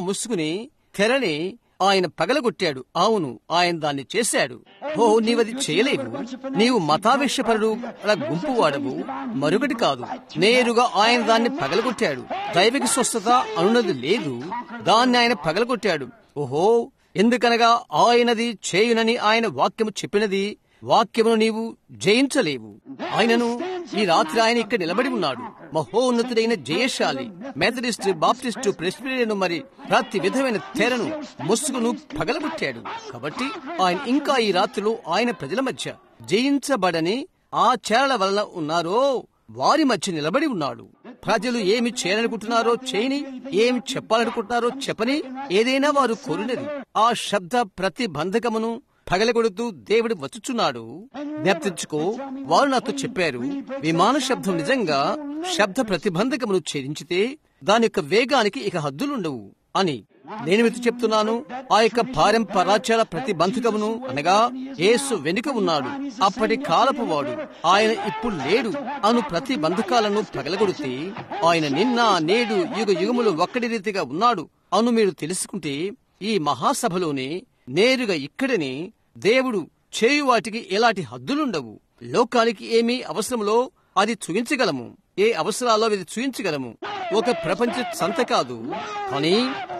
ముసుగుని తెరని ఆయన పగలగొట్టాడు. అవును, ఆయన దాన్ని చేశాడు. ఓ నీవది చేయలేవు. నీవు మతావేశపరుడు అలా గుంపు వాడవు, మరొకటి కాదు. నేరుగా ఆయన దాన్ని పగలగొట్టాడు. దైవిక స్వస్థత అనున్నది లేదు. దాన్ని ఆయన పగలగొట్టాడు. ఓహో, ఎందుకనగా ఆయనది చేయునని ఆయన వాక్యము చెప్పినది. వాక్యమును నీవు జయించలేవు. ఆయనను ఈ రాత్రి ఆయన ఇక్కడ నిలబడి ఉన్నాడు. మహోన్నతుడైన జయశాలి మెథడిస్టు, బాప్టిస్టు, ప్రెస్బిటేరియను మరి ప్రతి విధమైన తెరను ముసుగును పగలగొట్టాడు. కాబట్టి ఆయన ఇంకా ఈ రాత్రిలో ఆయన ప్రజల మధ్య జయించబడని ఆ చేరల వలన ఉన్నారో వారి మధ్య నిలబడి ఉన్నాడు. ప్రజలు ఏమి చేయాలనుకుంటున్నారో చేయని, ఏమి చెప్పాలనుకుంటున్నారో చెప్పని, ఏదైనా వారు కోరినది ఆ శబ్ద ప్రతిబంధకమును పగలగొడుతూ దేవుడు వచ్చుచున్నాడు. జ్ఞప్తించుకో, వారు నాతో చెప్పారు, విమాన శబ్దం నిజంగా శబ్ద ప్రతిబంధకమును ఛేదించితే దాని యొక్క వేగానికి ఇక హద్దులుండవు అని. నేను మీతో చెప్తున్నాను, ఆ యొక్క పారంపరాచార ప్రతిబంధకమును అనగా యేసు వెనుక ఉన్నాడు, అప్పటి కాలపు వాడు, ఆయన ఇప్పుడు లేడు అను ప్రతిబంధకాలను పగలగొడితే ఆయన నిన్న నేడు యుగ యుగములు ఒక్కడి రీతిగా ఉన్నాడు అను మీరు తెలుసుకుంటే ఈ మహాసభలోనే నేరుగా ఇక్కడనే దేవుడు చేయు వాటికి ఎలాంటి హద్దులుండవు. లోకానికి ఏమీ అవసరములో అది చూయించగలము. ఏ అవసరాలో ఇది చూయించగలము. ఒక ప్రపంచ సంత కాదు, కానీ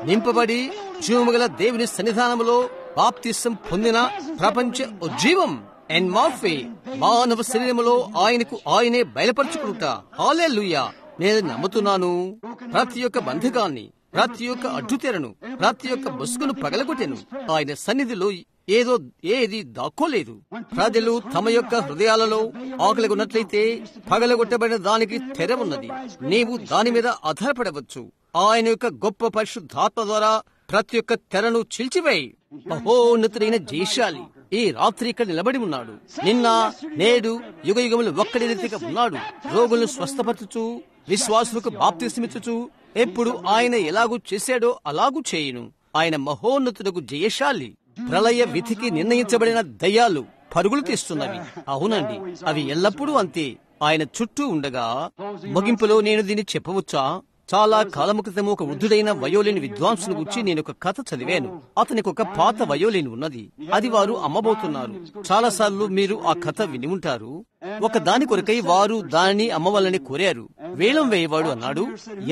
నింపబడి జీవముగల దేవుని సన్నిధానములో బాప్తిసం పొందిన ప్రపంచ ఉజ్జీవం ఎన్మార్ఫే మానవ శరీరములో ఆయనకు ఆయనే బయలుపరుచుకుంటా. హల్లెలూయా! నేను నమ్ముతున్నాను. ప్రతి ఒక్క బంధకాన్ని, ప్రతి ఒక్క అడ్డుతెరను, ప్రతి ఒక్క ముసుగును పగలగొట్టెను. ఆయన సన్నిధిలో ఏది దాక్కోలేదు. ప్రజలు తమ యొక్క హృదయాలలో ఆకలి ఉన్నట్లయితే పగలగొట్టబడిన దానికి తెర ఉన్నది. నీవు దాని మీద ఆధారపడవచ్చు. ఆయన యొక్క గొప్ప పరిశుద్ధాత్మ ద్వారా ప్రతి ఒక్క తెరను చీల్చివేయి. మహోన్నతుడైన జయశాలి ఈ రాత్రి ఇక్కడ నిలబడి ఉన్నాడు. నిన్న నేడు యుగ యుగములు ఒక్కడి రీతిగా ఉన్నాడు. రోగులను స్వస్థపరచుచు, విశ్వాసులకు బాప్తిస్మిచ్చుచు ఎప్పుడు ఆయన ఎలాగూ చేశాడో అలాగూ చేయును. ఆయన మహోన్నతుడకు జయశాలి. ప్రళయ విధికి నిర్ణయించబడిన దయ్యాలు పరుగులు తీస్తున్నవి. అవునండి, అవి ఎల్లప్పుడూ అంతే. ఆయన చుట్టూ ఉండగా ముగింపులో నేను దీన్ని చెప్పవచ్చా? చాలా కాలము క్రితం ఒక వృద్ధుడైన వయోలిన్ విద్వాంసుని గురించి నేను ఒక కథ చదివాను. అతనికి ఒక పాత వయోలిన్ ఉన్నది. అది వారు అమ్మబోతున్నారు. చాలా సార్లు మీరు ఆ కథ విని ఉంటారు. ఒక దాని కొరకై వారు దానిని అమ్మవాలని కోరారు. వేలం వేయవాడు అన్నాడు,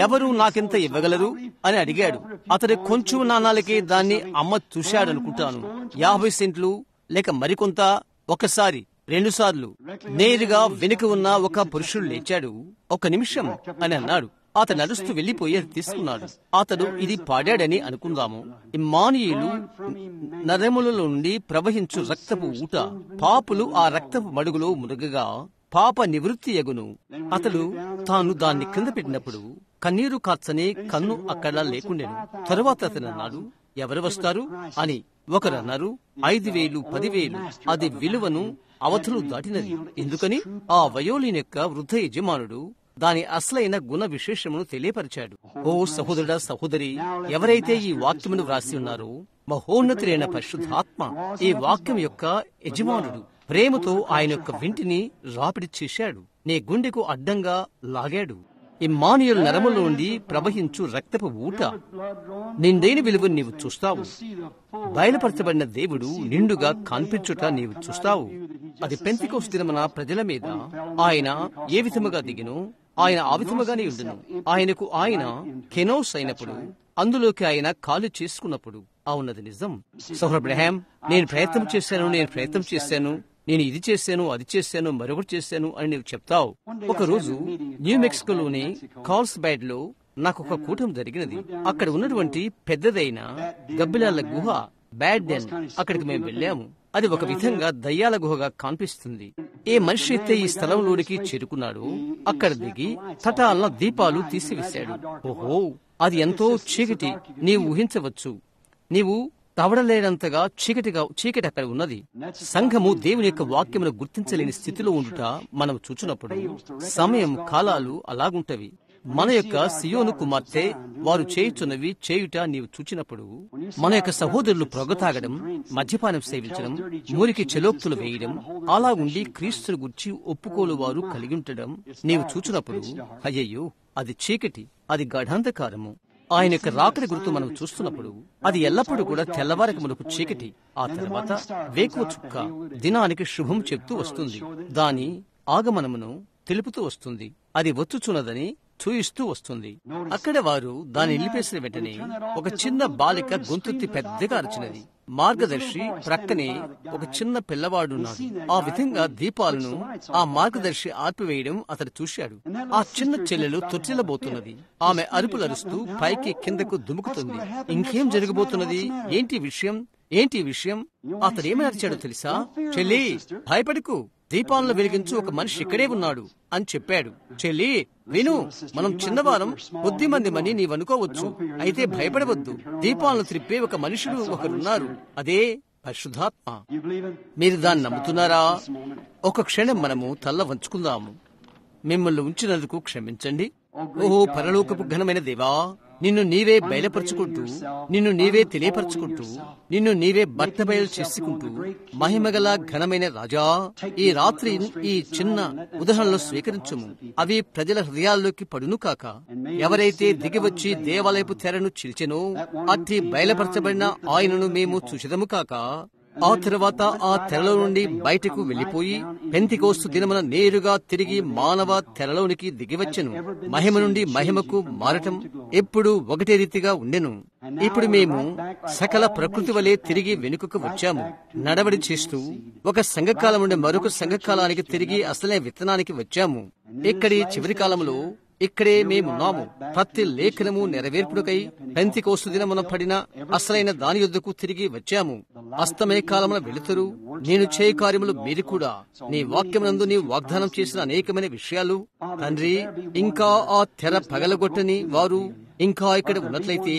ఎవరు నాకెంత ఇవ్వగలరు అని అడిగాడు. అతడు కొంచెం నాణాలకే దాన్ని అమ్మ చూశాడనుకుంటాను. 50 సెంట్లు లేక మరికొంత. ఒకసారి 2 సార్లు నేరుగా వెనుక ఉన్న ఒక పురుషుడు లేచాడు. 1 నిమిషం అని అన్నాడు. అతను నడుస్తూ వెళ్లిపోయి అది తీసుకున్నాడు. అతడు ఇది పాడాడని అనుకుందాము. ఇమ్మానుయేలు నరముల నుండి ప్రవహించు రక్తపు ఊట, పాపులు ఆ రక్తపు మడుగులో మునగగా పాప నివృత్తి యగును. అతడు తాను దాన్ని కింద పెట్టినప్పుడు కన్నీరు కార్చని కన్ను అక్కడ లేకుండెను. తరువాత అతను అన్నాడు, ఎవరు వస్తారు అని. ఒకరు అన్నారు, 5,000, 10,000. అది విలువను అవధులు దాటినది. ఎందుకని ఆ వయోలిన్ యొక్క వృద్ధ యజమానుడు దాని అసలైన గుణ విశేషమును తెలియపరిచాడు. ఓ సహోదరుడా, సహోదరి, ఎవరైతే ఈ వాక్యమును వ్రాసి ఉన్నారో మహోన్నతులైన పరిశుద్ధాత్మ ఈ వాక్యం యొక్క యజమానుడు ప్రేమతో ఆయన యొక్క వింటిని రాపిడి చేశాడు. నీ గుండెకు అడ్డంగా లాగాడు. ఇమ్మానుయేలు నరముల నుండి ప్రవహించు రక్తపు ఊట నిండైన విలువను నీవు చూస్తావు. బయలుపరచబడిన దేవుడు నిండుగా కనిపించుట నీవు చూస్తావు. అది పెంతెకోస్తు దినమున ప్రజల మీద ఆయన ఏ విధముగా దిగినో ఆయన ఆ విధముగానే ఉండును. ఆయనకు ఆయన కెనోస్ అయినప్పుడు, అందులోకి ఆయన కాలు చేసుకున్నప్పుడు అవునది నిజం. సోదరుడు అబ్రహాం, నేను ప్రయత్నం చేశాను, నేను ఇది చేశాను, అది చేశాను, మరొకటి చేశాను అని నీవు చెప్తావు. ఒకరోజు న్యూ మెక్సికోలోని కార్ల్స్బైడ్ లో నాకు ఒక కూటమి జరిగినది. అక్కడ ఉన్నటువంటి పెద్దదైన గబ్బిలాల గుహ బ్యాడ్ డెన్, అక్కడికి మేము వెళ్ళాము. అది ఒక విధంగా దయ్యాల గుహగా కనిపిస్తుంది. ఏ మనిషి అయితే ఈ స్థలంలోనికి చేరుకున్నాడో అక్కడ దిగి తటాలన దీపాలు తీసివేశాడు. ఓహో, అది ఎంతో చీకటి. నీవు ఊహించవచ్చు. నీవు తవడలేనంతగా చీకటి అక్కడ ఉన్నది. సంఘము దేవుని యొక్క వాక్యమును గుర్తించలేని స్థితిలో ఉండుట మనం చూచినప్పుడు సమయం కాలాలు అలాగుంటవి. మన యొక్క సియోను కుమార్తె వారు చేయుచున్నవి చేయుట నీవు చూచినప్పుడు, మన యొక్క సహోదరులు ప్రొగతాగడం, మద్యపానం సేవించడం, మురికి చెలోక్తులు వేయడం, అలాగుండి క్రీస్తుని గురించి ఒప్పుకోలు వారు కలిగి ఉండడం నీవు చూచినప్పుడు, అయ్యయ్యో, అది చీకటి, అది గాఢాంధకారము. ఆయన యొక్క రాకడి గుర్తు మనం చూస్తున్నప్పుడు అది ఎల్లప్పుడూ కూడా తెల్లవారికి మనకు చీకటి, ఆ తర్వాత వేకువ చుక్క దినానికి శుభం చెప్తూ వస్తుంది. దాని ఆగమనమును తెలుపుతూ వస్తుంది. అది వచ్చుచున్నదని చూయిస్తూ వస్తుంది. అక్కడ వారు దాన్ని నిలిపేసిన వెంటనే ఒక చిన్న బాలిక గొంతెత్తి పెద్దగా అరిచినది. మార్గదర్శి ప్రక్కనే ఒక చిన్న పిల్లవాడున్నాడు. ఆ విధంగా దీపాలను ఆ మార్గదర్శి ఆర్పివేయడం అతడు చూశాడు. ఆ చిన్న చెల్లెలు తొట్టిల్లబోతున్నది. ఆమె అరుపులరుస్తూ పైకి కిందకు దుముకుతుంది. ఇంకేం జరగబోతున్నది? ఏంటి విషయం? అతడేమని అరిచాడో తెలుసా? చెల్లి, భయపడకు, దీపాలను వెలిగించు, ఒక మనిషి ఇక్కడే ఉన్నాడు అని చెప్పాడు. చెల్లి, విను, మనం చిన్నవారం, కొద్ది మందిమని నీవనుకోవచ్చు. అయితే భయపడవద్దు. దీపాలను త్రిప్పే ఒక మనుషుడు ఒకరున్నారు. అదే పరిశుద్ధాత్మ. మీరు దాన్ని నమ్ముతున్నారా? ఒక క్షణం మనము తల్ల వంచుకుందాము. మిమ్మల్ని ఉంచినందుకు క్షమించండి. ఓహో పరలోకపు ఘనమైన దేవా, నిన్ను నీవే బయలుపరుచుకుంటూ, నిన్ను నీవే తెలియపరుచుకుంటూ, నిన్ను నీవే బట్టబయలు చేసుకుంటూ, మహిమగల ఘనమైన రాజా, ఈ రాత్రి ఈ చిన్న ఉదాహరణలు స్వీకరించుము. అవి ప్రజల హృదయాల్లోకి పడును కాక. ఎవరైతే దిగివచ్చి దేవాలయపు తెరను చిల్చెనో అట్టి బయలుపరచబడిన ఆయనను మేము చూచెదము కాక. ఆ తర్వాత ఆ తెరలో నుండి బయటకు వెళ్లిపోయి పెంతెకోస్తు దినమున నేరుగా తిరిగి మానవ తెరలోనికి దిగివచ్చెను. మహిమ నుండి మహిమకు మారటం ఎప్పుడు ఒకటే రీతిగా ఉండెను. ఇప్పుడు మేము సకల ప్రకృతి వలె తిరిగి వెనుకకు వచ్చాము. నడవడి చేస్తూ ఒక సంఘకాలం నుండి మరొక సంఘకాలానికి తిరిగి అసలైన విత్తనానికి వచ్చాము. ఇక్కడి చివరి కాలంలో ఇక్కడే మేమున్నాము. ప్రతి లేఖనము నెరవేర్పుడుకై పెంతెకోస్తు దినమున పడిన అసలైన దాని యొద్దకు తిరిగి వచ్చాము. అస్తమయ కాలమున వెళుతురు నేను చేయ కార్యములు మీరు కూడా నీ వాక్యమునందు నీవు వాగ్దానం చేసిన అనేకమైన విషయాలు తండ్రి, ఇంకా ఆ తెర పగలగొట్టని వారు ఇంకా ఇక్కడ ఉన్నట్లయితే,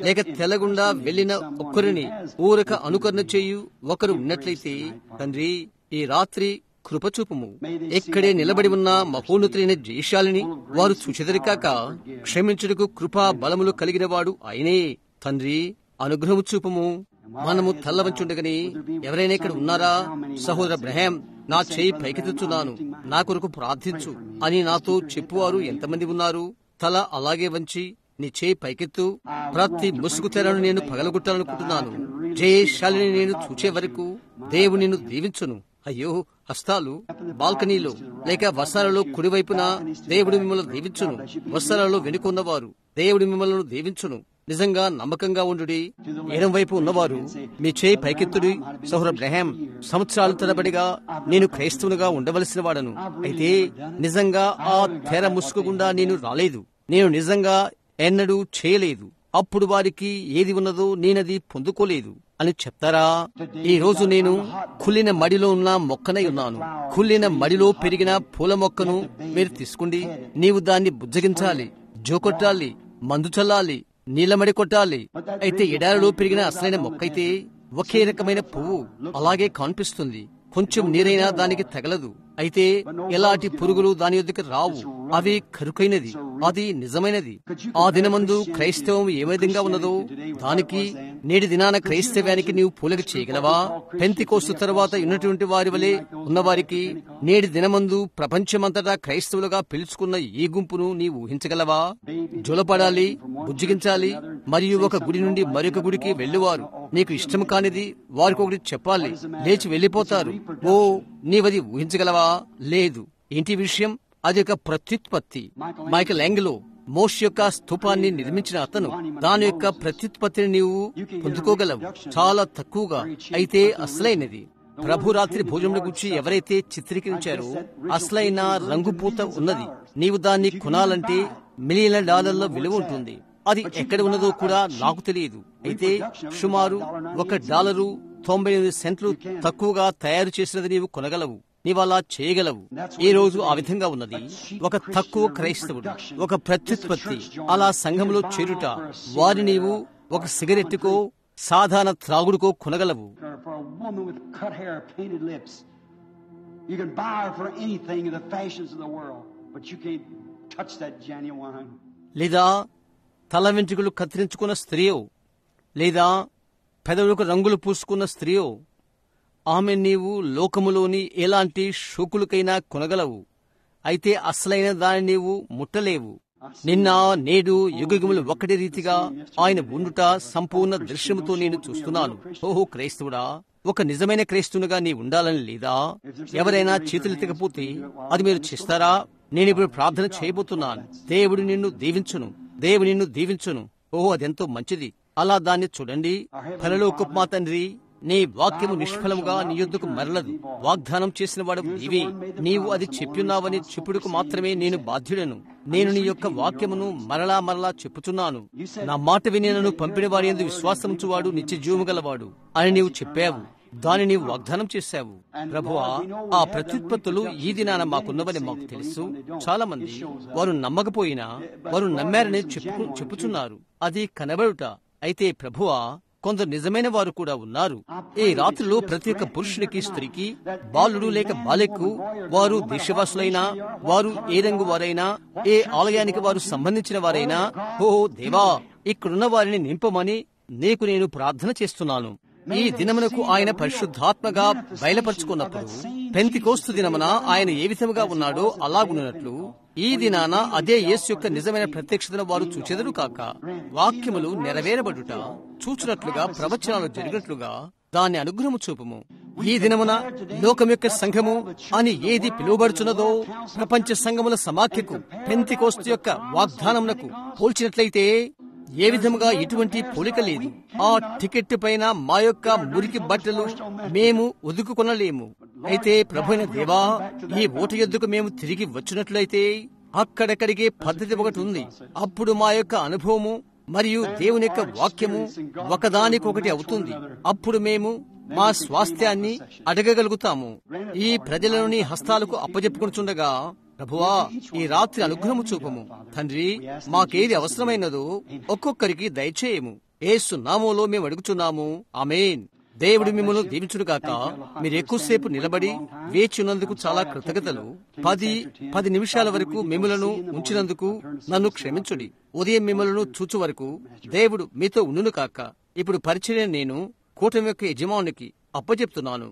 లేక తెలగుండా వెళ్లిన ఒక్కరిని ఊరక అనుకరణ చేయు ఒకరు ఉన్నట్లయితే తండ్రి, ఈ రాత్రి కృపచూపుము. ఎక్కడే నిలబడి ఉన్న మహోన్నతులైన జయశాలిని వారు చూచెదరు కాక, క్షమించుటకు కృపా బలములు కలిగిన వాడు ఆయనే. తండ్రి, అనుగ్రహము చూపుము. మనము తల్లవంచుండగని ఎవరైనా ఇక్కడ ఉన్నారా? సహోదర అబ్రహాం, నా చేయి పైకెత్తుచున్నాను, నా కొరకు ప్రార్థించు అని నాతో చెప్పువారు ఎంతమంది ఉన్నారు? తల అలాగే వంచి నీ చేయి పైకెత్తు. ప్రతి ముసుగు తెరను నేను పగలగొట్టాలనుకుంటున్నాను. జయశాలిని నేను చూచే వరకు దేవుడు నిన్ను దీవించును. అయ్యో, హస్తాలు బాల్కనీలో లేక వసాలలో కుడివైపున దేవుడు మిమ్మల్ని దీవించును. వసాలలో వెనుకున్నవారు దేవుడు మిమ్మల్ని దీవించును. నిజంగా నమ్మకంగా ఉండుడి. ఎడం వైపు ఉన్నవారు మీ చేయి పైకెత్తుడి. సహోదర బ్రహాం, సంవత్సరాల తరబడిగా నేను క్రైస్తవునిగా ఉండవలసిన వాడను. అయితే నిజంగా ఆ తెర ముసుగు గుండా నేను రాలేదు. నేను నిజంగా ఎన్నడూ చేయలేదు. అప్పుడు వారికి ఏది ఉన్నదో నేనది పొందుకోలేదు అని చెప్తారా? ఈ రోజు నేను కుళ్ళిన మడిలో ఉన్న మొక్కనై ఉన్నాను. కుళ్ళిన మడిలో పెరిగిన పూల మొక్కను మీరు తీసుకోండి. నీవు దాన్ని బుజ్జగించాలి, జోకొట్టాలి, మందు చల్లాలి, నీళ్ళమడి కొట్టాలి. అయితే ఎడారిలో పెరిగిన అసలైన మొక్కైతే ఒకే రకమైన పువ్వు అలాగే కనిపిస్తుంది. కొంచెం నీరైనా దానికి తగలదు. అయితే ఎలాంటి పురుగులు దాని యొద్దకు రావు. అవి కరుకైనది, అది నిజమైనది. ఆ దినమందు క్రైస్తవం ఏ విధంగా ఉన్నదో దానికి నేటి దినాన క్రైస్తవ్యానికి నీవు పోలిక చేయగలవా? పెంతెకోస్తు తరువాత ఉన్నటువంటి వారి వలె ఉన్నవారికి నేటి దినమందు ప్రపంచమంతటా క్రైస్తవులుగా పిలుచుకున్న ఈ గుంపును నీవు ఊహించగలవా? జొలపడాలి, బుజ్జిగించాలి, మరియు ఒక గుడి నుండి మరొక గుడికి వెళ్లువారు నీకు ఇష్టం కానిది వారికి ఒకటి చెప్పాలి, లేచి వెళ్లిపోతారు. ఓ, నీవది ఊహించగలవా? లేదు. ఏంటి విషయం? అది ఒక ప్రత్యుత్పత్తి. మైకెల్ యాంగిలో మోషే యొక్క స్తూపాన్ని నిర్మించిన అతను. దాని యొక్క ప్రత్యుత్పత్తిని నీవు పొందుకోగలవు, చాలా తక్కువగా. అయితే అసలైనది ప్రభు రాత్రి భోజనం గురించి ఎవరైతే చిత్రీకరించారో అసలైన రంగుపూత ఉన్నది. నీవు దాన్ని కొనాలంటే మిలియన్ల డాలర్ల విలువ ఉంటుంది. అది ఎక్కడ ఉన్నదో కూడా నాకు తెలియదు. అయితే సుమారు $1.98 తక్కువగా తయారు చేసినది నీవు కొనగలవు. నీవలా చేయగలవు. ఈ రోజు ఆ విధంగా ఉన్నది. ఒక తక్కువ క్రైస్తవుడు, ఒక ప్రత్యుత్పత్తి అలా సంఘంలో చేరుట, వారి నీవు ఒక సిగరెట్టుకో సాధారణ త్రాగుడుకో కొనగలవు. లేదా తల వెంట్రుకలు కత్తిరించుకున్న స్త్రీయో, లేదా పెదవులకు రంగులు పూసుకున్న స్త్రీయో, ఆమె నీవు లోకములోని ఎలాంటి షోకులకైనా కొనగలవు. అయితే అసలైన దాన్ని నీవు ముట్టలేవు. నిన్న నేడు యుగములు ఒక్కటి రీతిగా ఆయన ఉండుట సంపూర్ణ దృశ్యముతో నేను చూస్తున్నాను. ఓహో క్రైస్తవుడా, ఒక నిజమైన క్రైస్తవునిగా నీ ఉండాలని లేదా? ఎవరైనా చేతులెత్తకపోతే అది మీరు చేస్తారా? నేనిప్పుడు ప్రార్థన చేయబోతున్నాను. దేవుడు నిన్ను దీవించును, దేవుడు నిన్ను దీవించును. ఓహో, అదెంతో మంచిది. అలా దాన్ని చూడండి. పరలోకపు మా తండ్రి, నీ వాక్యము నిష్ఫలముగా నీ యొద్దకు మరలదు. వాగ్దానం చేసిన వాడు నీవే. నీవు అది చెప్పున్నావని చెప్పుడుకు మాత్రమే నేను బాధ్యుడను. నేను నీ యొక్క వాక్యమును మరలా మరలా చెప్పుచున్నాను. నా మాట విని నన్ను పంపిన వారి యందు విశ్వాసముంచువాడు నిత్య జీవము గలవాడు అని నీవు చెప్పావు. దాని నీవు వాగ్దానం చేశావు. ప్రభువా, ఆ ప్రత్యుత్పత్తులు ఈ దినాన మాకున్నవని మాకు తెలుసు. చాలా మంది వారు నమ్మకపోయినా వారు నమ్మారని చెప్పుచున్నారు. అది కనబడుట. అయితే ప్రభువా, కొందరు నిజమైన వారు కూడా ఉన్నారు. ఈ రాత్రిలో ప్రతి ఒక్క పురుషునికి, స్త్రీకి, బాలుడు లేక బాలికకు, వారు దేశవాసులైనా, వారు ఏ రంగు వారైనా, ఏ ఆలయానికి వారు సంబంధించిన వారైనా, ఓ దేవా, ఇక్కడున్న వారిని నింపమని నీకు నేను ప్రార్థన చేస్తున్నాను. ఈ దినమునకు ఆయన పరిశుద్ధాత్మగా బయలుపరుచుకున్నప్పుడు పెంతెకోస్తు దినమున ఆయన ఏ విధముగా ఉన్నాడో అలాగున్నట్లు ఈ దినాన అదే యేసు యొక్క నిజమైన ప్రత్యక్షతను వారు చూచెదరు కాక. వాక్యములు నెరవేరబడుట చూచునట్లుగా, ప్రవచనాలు జరిగినట్లుగా దాన్ని అనుగ్రహము చూపుము. ఈ దినమున లోకం యొక్క సంఘము అని ఏది పిలువబడుచున్నదో ప్రపంచ సంఘముల సమాఖ్యకు పెంతెకోస్తు యొక్క వాగ్దానమునకు పోల్చినట్లయితే ఏ విధముగా ఎటువంటి పోలిక లేదు. ఆ టికెట్ పైన మా యొక్క మురికి బట్టలు మేము ఒదుకుకొనలేము. అయితే ప్రభువైన దేవా, ఈ ఓటు యొద్దకు మేము తిరిగి వచ్చినట్లయితే అక్కడక్కడికే పద్ధతి ఒకటి ఉంది. అప్పుడు మా యొక్క అనుభవము మరియు దేవుని యొక్క వాక్యము ఒకదానికొకటి అవుతుంది. అప్పుడు మేము మా స్వాస్థ్యాన్ని అడగగలుగుతాము. ఈ ప్రజలను నీ హస్తాలకు అప్పజెప్పుకొనుచుండగా ప్రభువా, ఈ రాత్రి అనుగ్రహము చూపము. తండ్రి, మాకేది అవసరమైనదో ఒక్కొక్కరికి దయచేయము. యేసు నామములో మేము అడుగుచున్నాము. ఆమేన్. దేవుడు మిమ్మల్ని దీవించునుగాక. మీరు ఎక్కువసేపు నిలబడి వేచినందుకు చాలా కృతజ్ఞతలు. 10 నిమిషాల వరకు మిమ్మలను ఉంచినందుకు నన్ను క్షమించుడి. ఉదయం మిమ్మలను చూచు వరకు దేవుడు మీతో ఉండును కాక. ఇప్పుడు పరిచర్య నేను కూటమి యొక్క యజమానికి అప్పచెప్తున్నాను.